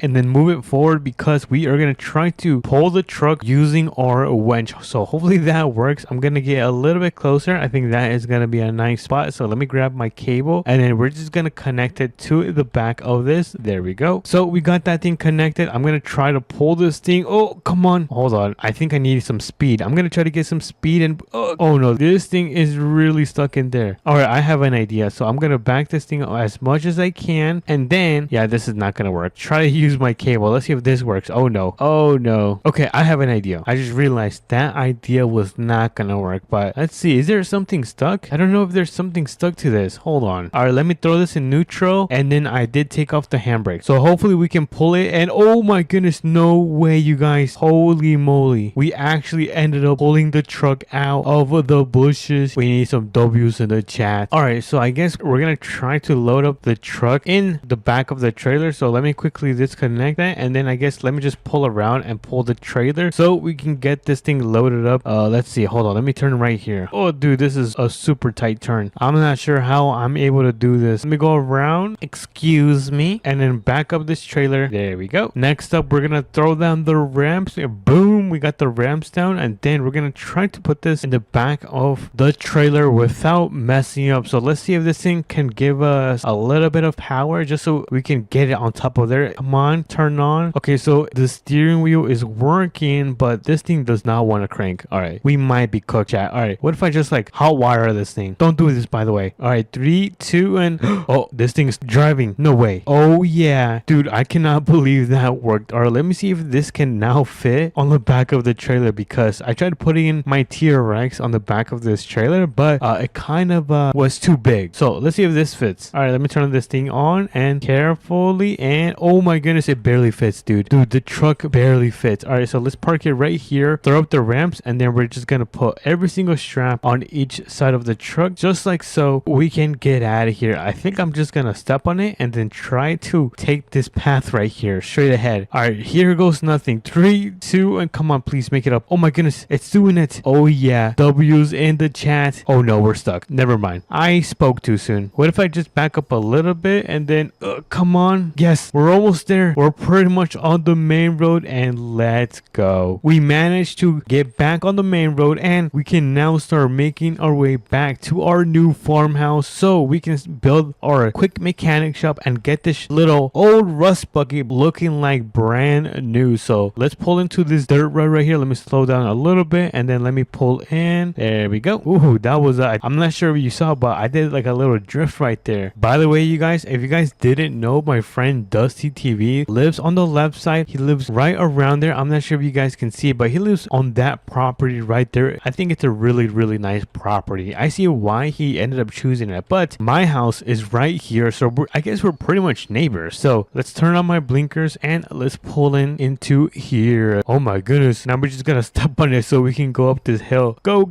and then move it forward because we are gonna try to pull the truck using our winch. So hopefully that works. I'm gonna get a little bit closer. I think that is gonna be a nice spot. So let me grab my cable, and then we're just gonna connect it to the back of this. There we go. So we got that thing connected. I'm gonna try to pull this thing. Oh, come on, hold on, I think I need some speed. I'm gonna try to get some speed, and oh no, this thing is really stuck in there. All right, I have an idea. So I'm gonna back this thing up as much as I can, and And then, yeah, this is not gonna work. Try to use my cable. Let's see if this works. Oh no. Oh no. Okay, I have an idea. I just realized that idea was not gonna work. But let's see. Is there something stuck? I don't know if there's something stuck to this. Hold on. All right, let me throw this in neutral. And then I did take off the handbrake. So hopefully we can pull it. And oh my goodness, no way, you guys. Holy moly. We actually ended up pulling the truck out of the bushes. We need some W's in the chat. All right, so I guess we're gonna try to load up the truck in the back of the trailer. So let me quickly disconnect that, and then I guess let me just pull around and pull the trailer so we can get this thing loaded up. Let's see. Hold on. Let me turn right here. Oh, dude, this is a super tight turn. I'm not sure how I'm able to do this. Let me go around. Excuse me. And then back up this trailer. There we go. Next up, we're gonna throw down the ramps. Boom. We got the ramps down, and then we're gonna try to put this in the back of the trailer without messing up. So let's see if this thing can give us a little bit of power just so we can get it on top of there. Come on, turn on. Okay, so the steering wheel is working, but this thing does not want to crank. All right, we might be cooked, chat. All right, what if I just like hot wire this thing? Don't do this, by the way. All right, 3, 2, and oh, this thing is driving. No way. Oh yeah, dude, I cannot believe that worked. All right, let me see if this can now fit on the back of the trailer, because I tried putting in my T-Rex on the back of this trailer, but it kind of was too big. So let's see if this fits. All right, let me turn this thing on and carefully, and oh my goodness, it barely fits, dude. The truck barely fits. All right, so let's park it right here, throw up the ramps, and then we're just gonna put every single strap on each side of the truck, just like so. We can get out of here. I think I'm just gonna step on it and then try to take this path right here straight ahead. All right, here goes nothing. 3, 2, and come on, please make it up. Oh my goodness, it's doing it. Oh yeah, W's in the chat. Oh no, we're stuck. Never mind, I spoke too soon. What if I just back up a little bit and then come on? Yes, we're almost there. We're pretty much on the main road, and let's go. We managed to get back on the main road, and we can now start making our way back to our new farmhouse so we can build our quick mechanic shop and get this little old rust bucket looking like brand new. So let's pull into this dirt road right here. Let me slow down a little bit, and then let me pull in. There we go. Ooh, that was I'm not sure if you saw, but I did like a little drift right there. By the way, you guys, if you guys didn't know, my friend Dusty TV lives on the left side. He lives right around there. I'm not sure if you guys can see it, but he lives on that property right there. I think it's a really nice property. I see why he ended up choosing it, but my house is right here, so I guess we're pretty much neighbors. So let's turn on my blinkers and let's pull into here. Oh my goodness, now we're just gonna step on it so we can go up this hill. Go,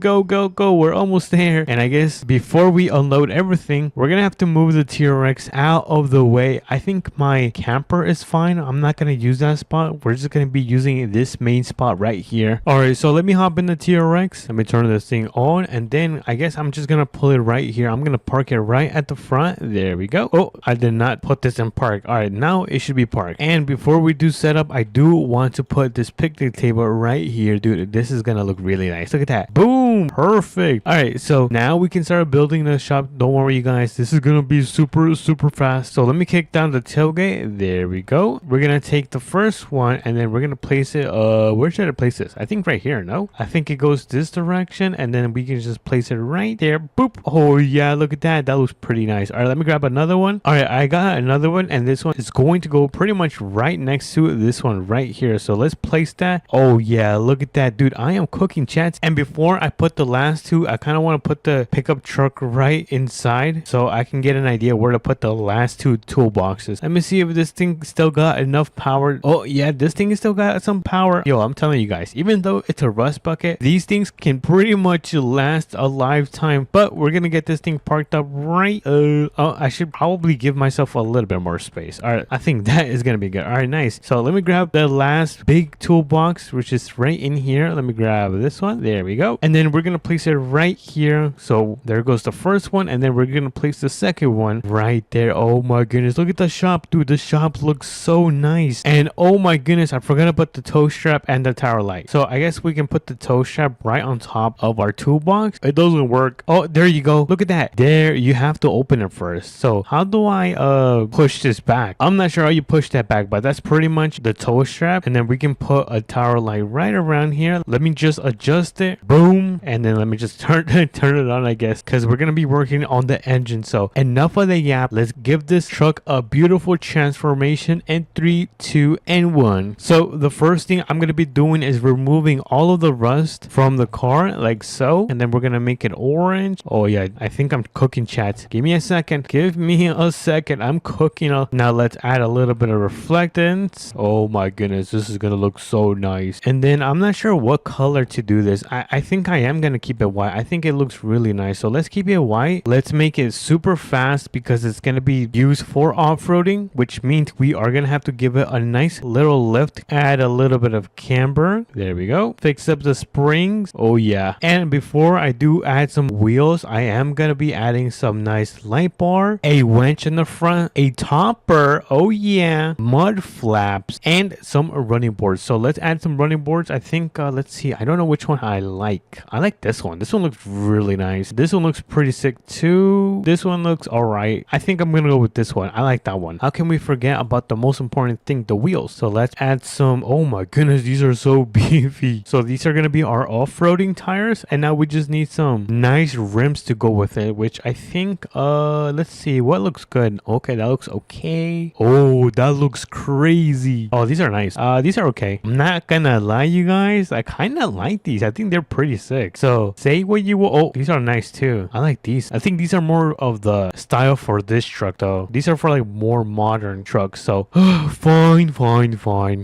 we're almost there. And I guess before we unload everything, we're gonna have to move the T-Rex out of the way. I think my camper is fine. I'm not gonna use that spot. We're just gonna be using this main spot right here. All right, so let me hop in the T-Rex. Let me turn this thing on, and then I guess I'm just gonna pull it right here. I'm gonna park it right at the front. There we go. Oh, I did not put this in park. All right, now it should be parked. And before we do setup, I do want to put this picnic table right here. Dude, this is gonna look really nice. Look at that. Boom, perfect. All right, so now we can start building the shop. Don't worry, you guys, this is gonna be super fast. So let me kick down the tailgate. There we go. We're gonna take the first one, and then we're gonna place it where should I place this? I think right here. No, I think it goes this direction, and then we can just place it right there. Boop. Oh yeah, look at that. That looks pretty nice. All right, let me grab another one. All right, I got another one, and this one is going to go pretty much right next to this one right here. So let's place that. Oh yeah, look at that, dude. I am cooking, chats. And before I put the last two, I kind of want to put the pickup truck right inside so I can get an idea where to put the last two toolboxes. Let me see if this thing still got enough power. Oh yeah, this thing is still got some power. Yo, I'm telling you guys, even though it's a rust bucket, these things can pretty much last a lifetime. But we're gonna get this thing parked up right. Oh, I should probably give myself a little bit more space. All right, I think that is gonna be good. All right, nice. So let me grab the last big toolbox, which is right in here. Let me grab this one. There we go. And then we're gonna place it right here. So there goes the first one, and then we're gonna place the second one right there. Oh my goodness, look at the shop, dude. The shop looks so nice. And oh my goodness, I forgot about the tow strap and the tower light. So I guess we can put the tow strap right on top of our toolbox. It doesn't work. Oh, there you go. Look at that. There, you have to open it first. So how do I push this back? I'm not sure how you push that back, but that's pretty much the tow strap. And then we can put a tower light like right around here. Let me just adjust it. Boom. And then let me just turn it on, I guess, because we're gonna be working on the engine. So enough of the yap. Let's give this truck a beautiful transformation in 3, 2, and 1. So the first thing I'm gonna be doing is removing all of the rust from the car, like so, and then we're gonna make it orange. Oh yeah, I think I'm cooking, chat. Give me a second. Give me a second. I'm cooking. Now let's add a little bit of reflectance. Oh my goodness, this is gonna look so nice. And then I'm not sure what color to do this. I think I am gonna keep it white. I think it looks really nice. So let's keep it white. Let's make it super fast because it's gonna be used for off-roading, which means we are gonna have to give it a nice little lift. Add a little bit of camber. There we go. Fix up the springs. Oh yeah. And before I do add some wheels, I am gonna be adding some nice light bar, a winch in the front, a topper. Oh yeah. Mud flaps, and some running boards. So let's add some running boards. I think let's see, I don't know which one I like. I like this one. This one looks really nice. This one looks pretty sick too. This one looks all right. I think I'm gonna go with this one. I like that one. How can we forget about the most important thing, the wheels? So let's add some. Oh my goodness, these are so beefy. So these are gonna be our off-roading tires, and now we just need some nice rims to go with it, which I think let's see what looks good. Okay, that looks okay. Oh, that looks crazy. Oh, these are nice. These are okay. I'm not gonna lie, you guys, I kind of like these. I think they're pretty sick. So say what you will. Oh, these are nice too. I like these. I think these are more of the style for this truck though. These are for like more modern trucks. So fine.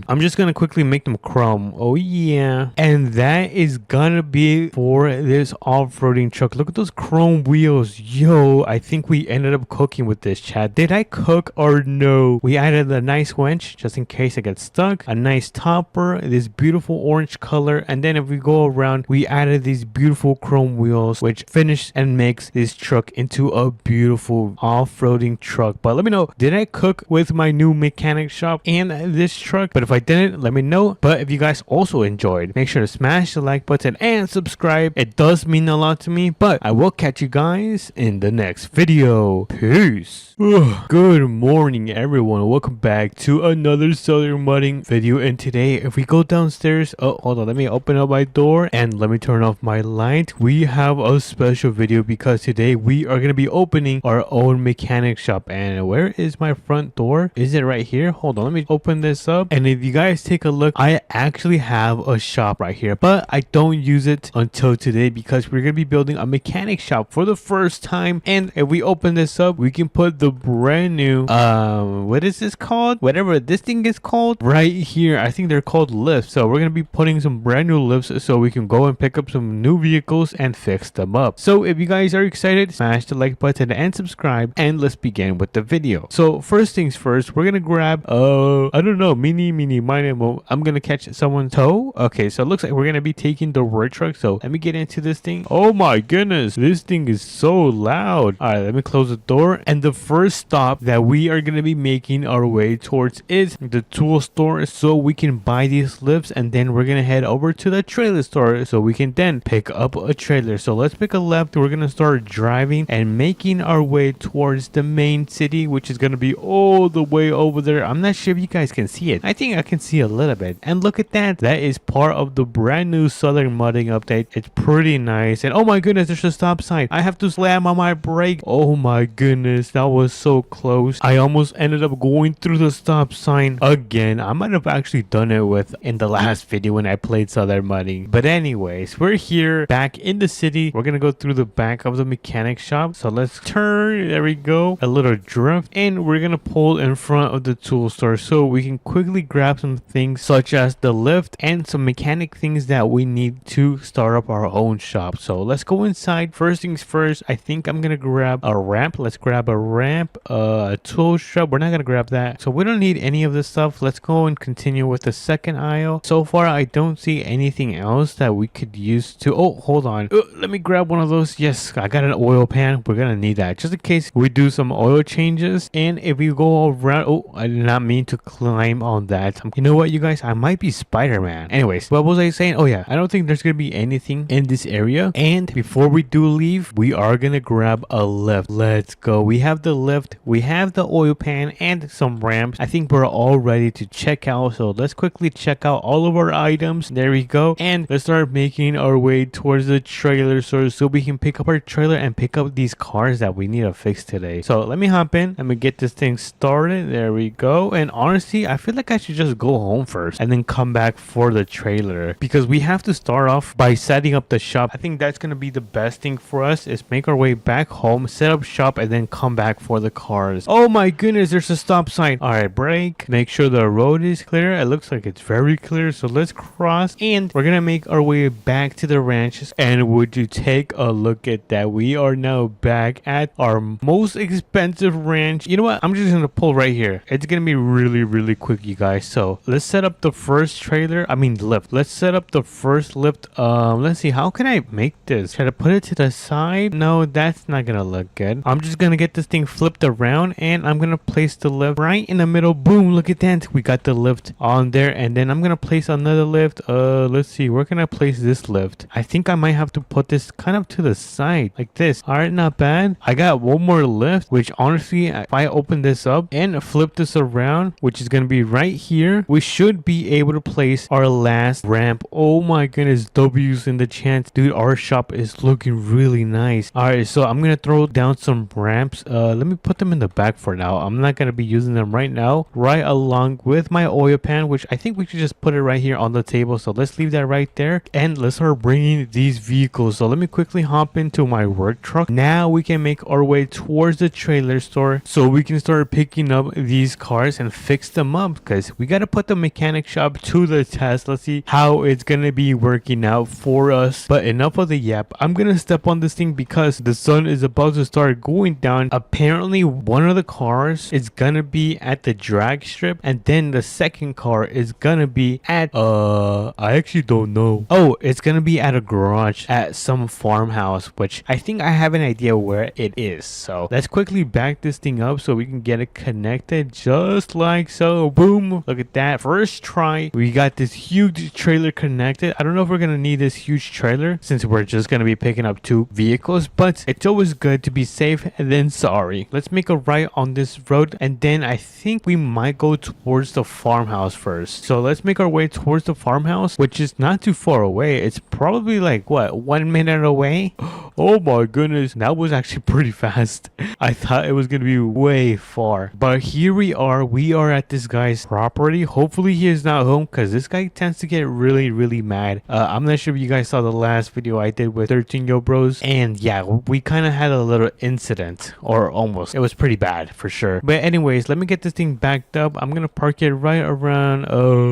I'm just gonna quickly make them chrome. Oh yeah. And that is gonna be for this off-roading truck. Look at those chrome wheels. Yo, I think we ended up cooking with this, chat. Did I cook or no? We added a nice winch just in case it gets stuck, a nice topper, this beautiful orange color, and then if we go around, we added these beautiful chrome wheels, which finish and makes this truck into a beautiful off-roading truck. But let me know, did I cook with my new mechanic shop and this truck? But if I didn't, let me know. But if you guys also enjoyed, make sure to smash the like button and subscribe. It does mean a lot to me. But I will catch you guys in the next video. Peace. Good morning, everyone. Welcome back to another Southern Mudding video. And today, if we go downstairs, oh, hold on, let me open up my door and let me turn off my light. We have a special video because today we are going to be opening our own mechanic shop. And where is my front door? Is it right here? Hold on, let me open this up. And if you guys take a look, I actually have a shop right here, but I don't use it until today because we're going to be building a mechanic shop for the first time. And if we open this up, we can put the brand new what is this called, whatever this thing is called, right here. I think they're called lifts. So we're gonna be putting some brand new lifts so we can go and pick up some new vehicles and fix them up. So if you guys are excited, smash the like button and subscribe, and let's begin with the video. So first things first, we're gonna grab I don't know, mini mine. I'm gonna catch someone's toe. Okay, so it looks like we're gonna be taking the work truck. So let me get into this thing. Oh my goodness, this thing is so loud. All right, let me close the door. And the first stop that we are going to be making our way towards is the tool store, so we can buy these lifts, and then we're going to head over to the trailer store so we can then pick up a trailer. So let's pick a left. We're going to start driving and making our way towards the main city, which is going to be all the way over there. I'm not sure if you guys can see it. I think I can see a little bit. And look at that. That is part of the brand new Southern Mudding update. It's pretty nice. And oh my goodness, there's a stop sign. I have to slam on my brake. Oh my goodness, that was so close. I almost ended up going through the stop sign again. I might have actually done it with in the last video when I played Southern Mudding. But anyways, we're here back in the city. We're gonna go through the back of the mechanic shop. So let's turn. There we go. A little drift, and we're gonna pull in front of the tool store so we can quickly grab some things such as the lift and some mechanic things that we need to start up our own shop. So let's go inside. First things first, I think I'm gonna grab a ramp. Let's grab a ramp, a tool shop. We're not gonna grab that, so we don't need any of this stuff. Let's go and continue with the second aisle. So far I don't see anything else that we could use to. Oh, hold on, let me grab one of those. Yes, I got an oil pan. We're gonna need that just in case we do some oil changes. And if we go around, oh, I did not mean to climb on that. You know what, you guys, I might be Spider-Man. Anyways, what was I saying? Oh yeah, I don't think there's gonna be anything in this area. And before we do leave, we are gonna grab a lift. Let's go. We have the lift, we have the oil pan, and some ramps. I think we're all ready to check out. So let's quickly check out all all of our items. There we go. And let's start making our way towards the trailer store so we can pick up our trailer and pick up these cars that we need to fix today. So let me hop in. Let me get this thing started. There we go. And honestly, I feel like I should just go home first and then come back for the trailer, because we have to start off by setting up the shop. I think that's going to be the best thing for us, is make our way back home, set up shop, and then come back for the cars. Oh my goodness, there's a stop sign. All right, brake. Make sure the road is clear. It looks like it's very clear. So let's cross, and we're going to make our way back to the ranches. And would you take a look at that? We are now back at our most expensive ranch. You know what? I'm just going to pull right here. It's going to be really quick, you guys. So let's set up the first trailer. I mean lift. Let's set up the first lift. Let's see, how can I make this? Try to put it to the side. No, that's not gonna look good. I'm just gonna get this thing flipped around, and I'm gonna place the lift right in the middle. Boom, look at that. We got the lift on there, and then I'm gonna place another lift. Let's see, where can I place this lift? I think I might have to put this kind of to the side like this. All right, not bad. I got one more lift, which honestly, if I open this up and flip this around, which is gonna be right here, we should be able to place our last ramp. Oh my goodness, W's in the chance. Dude, our shop is looking really nice. All right, so I'm gonna throw down some ramps. Let me put them in the back for now. I'm not gonna be using them right now, right along with my oil pan, which I think we should just put it right here on the table. So let's leave that right there, and let's start bringing these vehicles. So let me quickly hop into my work truck. Now we can make our way towards the trailer store so we can start picking up these cars and fix them up, because we got to put the mechanic shop to the test. Let's see how it's gonna be working out for us. But enough of the yap. I'm gonna step on this thing because the sun is about to start going down. Apparently one of the cars is gonna be at the drag strip, and then the second car is gonna be at I actually don't know. Oh, it's gonna be at a garage at some farmhouse, which I think I have an idea where it is. So let's quickly back this thing up so we can get it connected just like so. Boom, look at that. First try, we got this huge trailer connected. I don't know if we're gonna need this huge trailer since we're just gonna be picking up 2 vehicles, but it's always good to be safe than sorry. Let's make a right on this road, and then I think we might go towards the farmhouse first. So let's make our way towards the farmhouse, which is not too far away. It's probably like what, 1 minute away. Oh my goodness, that was actually pretty fast. I thought it was gonna be way far, but here we are at this guy's property. Hopefully he is not home, because this guy tends to get really mad. I'm not sure if you guys saw the last video I did with 13 Yo Bros, and yeah, we kind of had a little incident, or almost. It was pretty bad for sure. But anyways, let me get this thing backed up. I'm gonna park it right around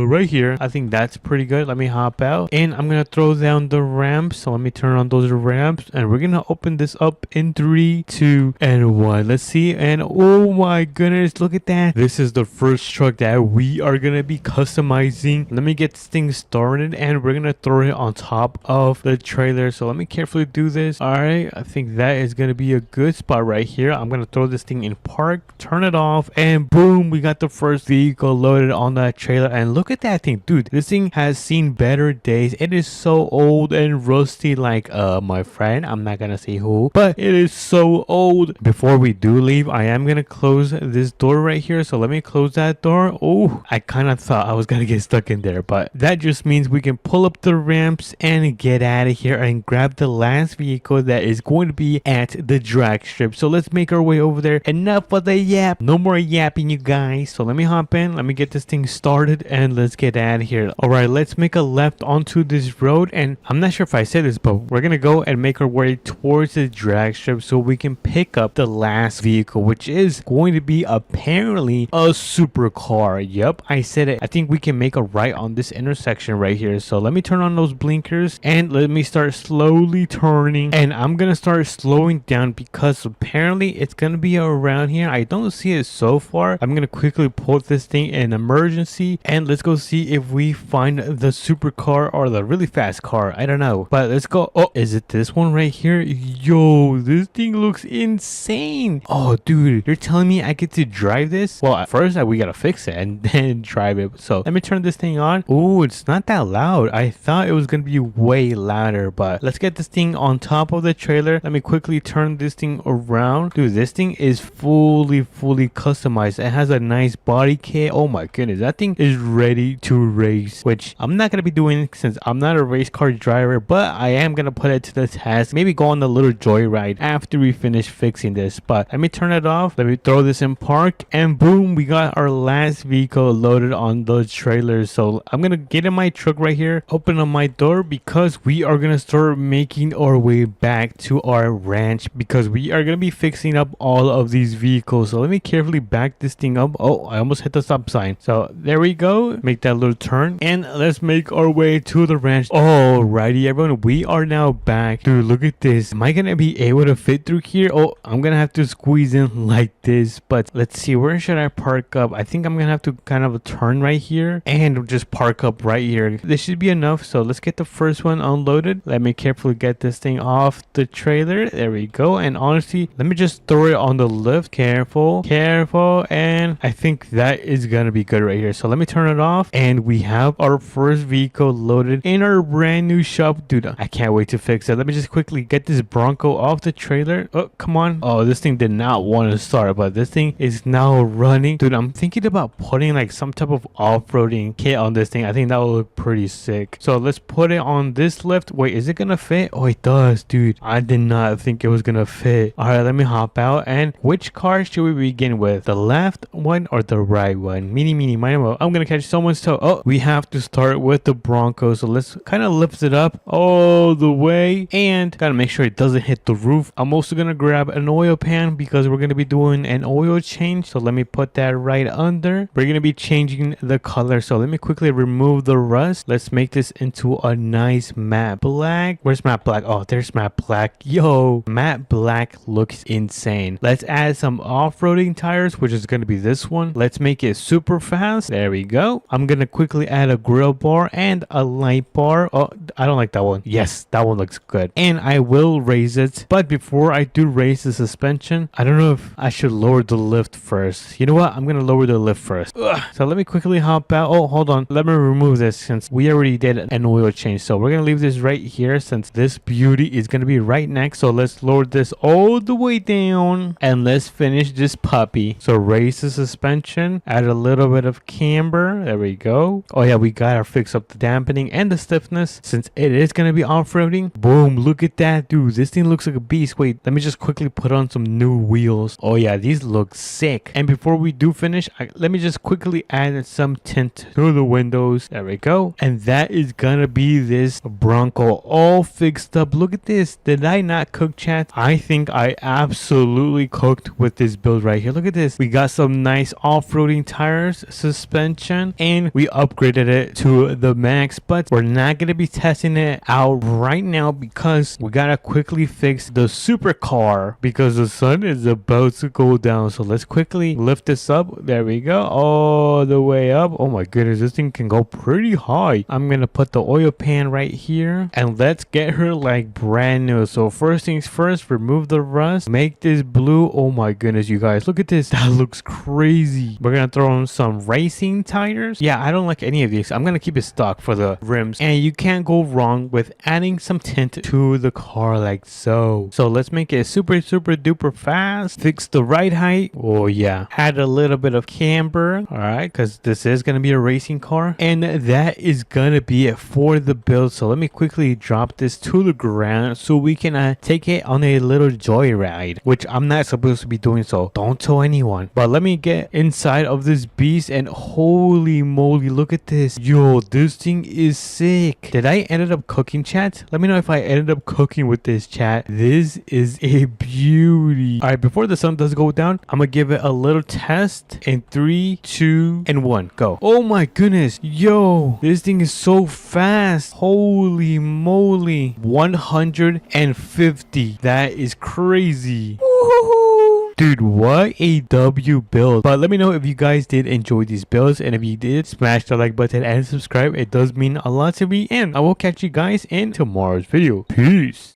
right here. I think that's pretty good. Let me hop out, and I'm gonna throw down the ramps. So let me turn on those ramps, and we're gonna open this up in 3, 2, and 1. Let's see. And oh my goodness, look at that. This is the first truck that we are gonna be customizing. Let me get this thing started, and we're gonna throw it on top of the trailer. So let me carefully do this. All right, I think that is gonna be a good spot right here. I'm gonna throw this thing in park, turn it off, and boom, we got the first vehicle loaded on that trailer. And look at that thing, dude. This thing has seen better days. It is so old and rusty, like my friend, I'm not gonna say who, but it is so old. Before we do leave, I am gonna close this door right here. So let me close that door. Oh, I kind of thought I was gonna get stuck in there, but that just means we can pull up the ramps and get out of here and grab the last vehicle that is going to be at the drag strip. So let's make our way over there. Enough of the yap. No more yapping, you guys. So let me hop in. Let me get this thing started, and let's get out of here. All right, let's make a left onto this road, and I'm not sure if I said this, but we're gonna go and make our way towards the drag strip so we can pick up the last vehicle, which is going to be apparently a supercar. Yep, I said it. I think we can make a right on this intersection right here. So let me turn on those blinkers, and let me start slowly turning, and I'm gonna start slowing down because apparently it's gonna be around here. I don't see it so far. I'm gonna quickly pull this thing in emergency, and let's go see if we find the supercar or the really fast car. I don't know, but let's go. Oh, is it this one right here? Yo, this thing looks insane. Oh dude, you're telling me I get to drive this? Well, at first we gotta fix it and then drive it. So let me turn this thing on. Oh, it's not that loud. I thought it was gonna be way louder, but let's get this thing on top of the trailer. Let me quickly turn this thing around. Dude, this thing is fully customized. It has a nice body kit. Oh my goodness, that thing is ready to race, which I'm not going to be doing since I'm not a race car driver, but I am going to put it to the test. Maybe go on a little joyride after we finish fixing this. But let me turn it off. Let me throw this in park, and boom, we got our last vehicle loaded on the trailers. So I'm going to get in my truck right here, open up my door, because we are going to start making our way back to our ranch, because we are going to be fixing up all of these vehicles. So let me carefully back this thing up. Oh, I almost hit the stop sign. So there we go. Make that little turn, and let's make our way to the ranch. Alrighty, everyone, we are now back. Dude, look at this. Am I going to be able to fit through here? Oh, I'm going to have to squeeze in like this, but let's see. Where should I park up? I think I'm going to have to kind of turn right here and just park up right here. This should be enough. So let's get the first one unloaded. Let me carefully get this thing off the trailer. There we go. And honestly, let me just throw it on the lift. Careful, and I think that is gonna be good right here. So let me turn it off, and we have our first vehicle loaded in our brand new shop. Dude, I can't wait to fix it. Let me just quickly get this Bronco off the trailer. Oh, come on. Oh, this thing did not want to start, but this thing is now running. Dude, I'm thinking about putting like some type of off-roading kit on this thing. I think that will look pretty sick. So let's put it on this lift. Wait, is it gonna fit? Oh, it does, dude. I did not think it was gonna fit. All right, let me hop out. And which car should we begin with? The left one or the right one? Meeny, miny, mo. I'm gonna catch someone's toe. Oh, we have to start with the Bronco. So let's kind of lift it up all the way, and gotta make sure it doesn't hit the roof. I'm also gonna grab an oil pan because we're gonna be doing an oil change. So let me put that right under. We're gonna be changing the color. So let me quickly remove the rust. Let's make this into a nice matte black. Where's matte black? Oh, there's matte black. Yo, matte black looks insane. Let's add some off-roading tires, which is gonna be this one. Let's make it super fast. There we go. I'm gonna quickly add a grill bar and a light bar. Oh, I don't like that one. Yes, that one looks good. And I will raise it. But before I do raise the suspension, I don't know if I should lower the lift first. You know what? I'm gonna lower the lift first. Ugh. So let me quickly hop out. Oh, hold on. Let me remove this since we already did an oil change. So we're gonna leave this right here since this beauty is gonna be right next. So let's lower this all the way down, and let's finish this puppy. So raise the suspension, add a little bit of camber. There we go. Oh yeah, we gotta fix up the dampening and the stiffness since it is gonna be off-roading. Boom, look at that, dude. This thing looks like a beast. Wait, let me just quickly put on some new wheels. Oh yeah, these look sick. And before we do finish, let me just quickly add some tint to the windows. There we go. And that is gonna be this Bronco all fixed up. Look at this. Did I not cook, chat? I think I absolutely cooked with this build right here. Look at this. We got some nice off-roading tires, suspension, and we upgraded it to the max, but we're not gonna be testing it out right now because we gotta quickly fix the supercar because the sun is about to go down. So let's quickly lift this up. There we go. All the way up. Oh my goodness, this thing can go pretty high. I'm gonna put the oil pan right here, and let's get her like brand new. So first things first, remove the rust, make this blue. Oh my goodness, you guys, look at this. That looks crazy. We're gonna throw in some racing tires. Yeah, I don't like any of these. I'm gonna keep it stock for the rims, and you can't go wrong with adding some tint to the car like so. So let's make it super duper fast. Fix the ride height. Oh yeah, add a little bit of camber. All right, because this is gonna be a racing car, and that is gonna be it for the build. So let me quickly drop this to the ground so we can take it on a little joyride, which I'm not supposed to be doing, so don't tell anyone. But let me get inside of this beast, and holy moly, look at this. Yo, this thing is sick. Did I ended up cooking, chat? Let me know if I ended up cooking with this, chat. This is a beauty. All right, before the sun does go down, I'm gonna give it a little test in 3, 2, and 1. Go. Oh my goodness. Yo, this thing is so fast. Holy moly. 150. That is crazy. Woo-hoo-hoo. Dude, what a W build. But let me know if you guys did enjoy these builds, and if you did, smash the like button and subscribe. It does mean a lot to me, and I will catch you guys in tomorrow's video. Peace.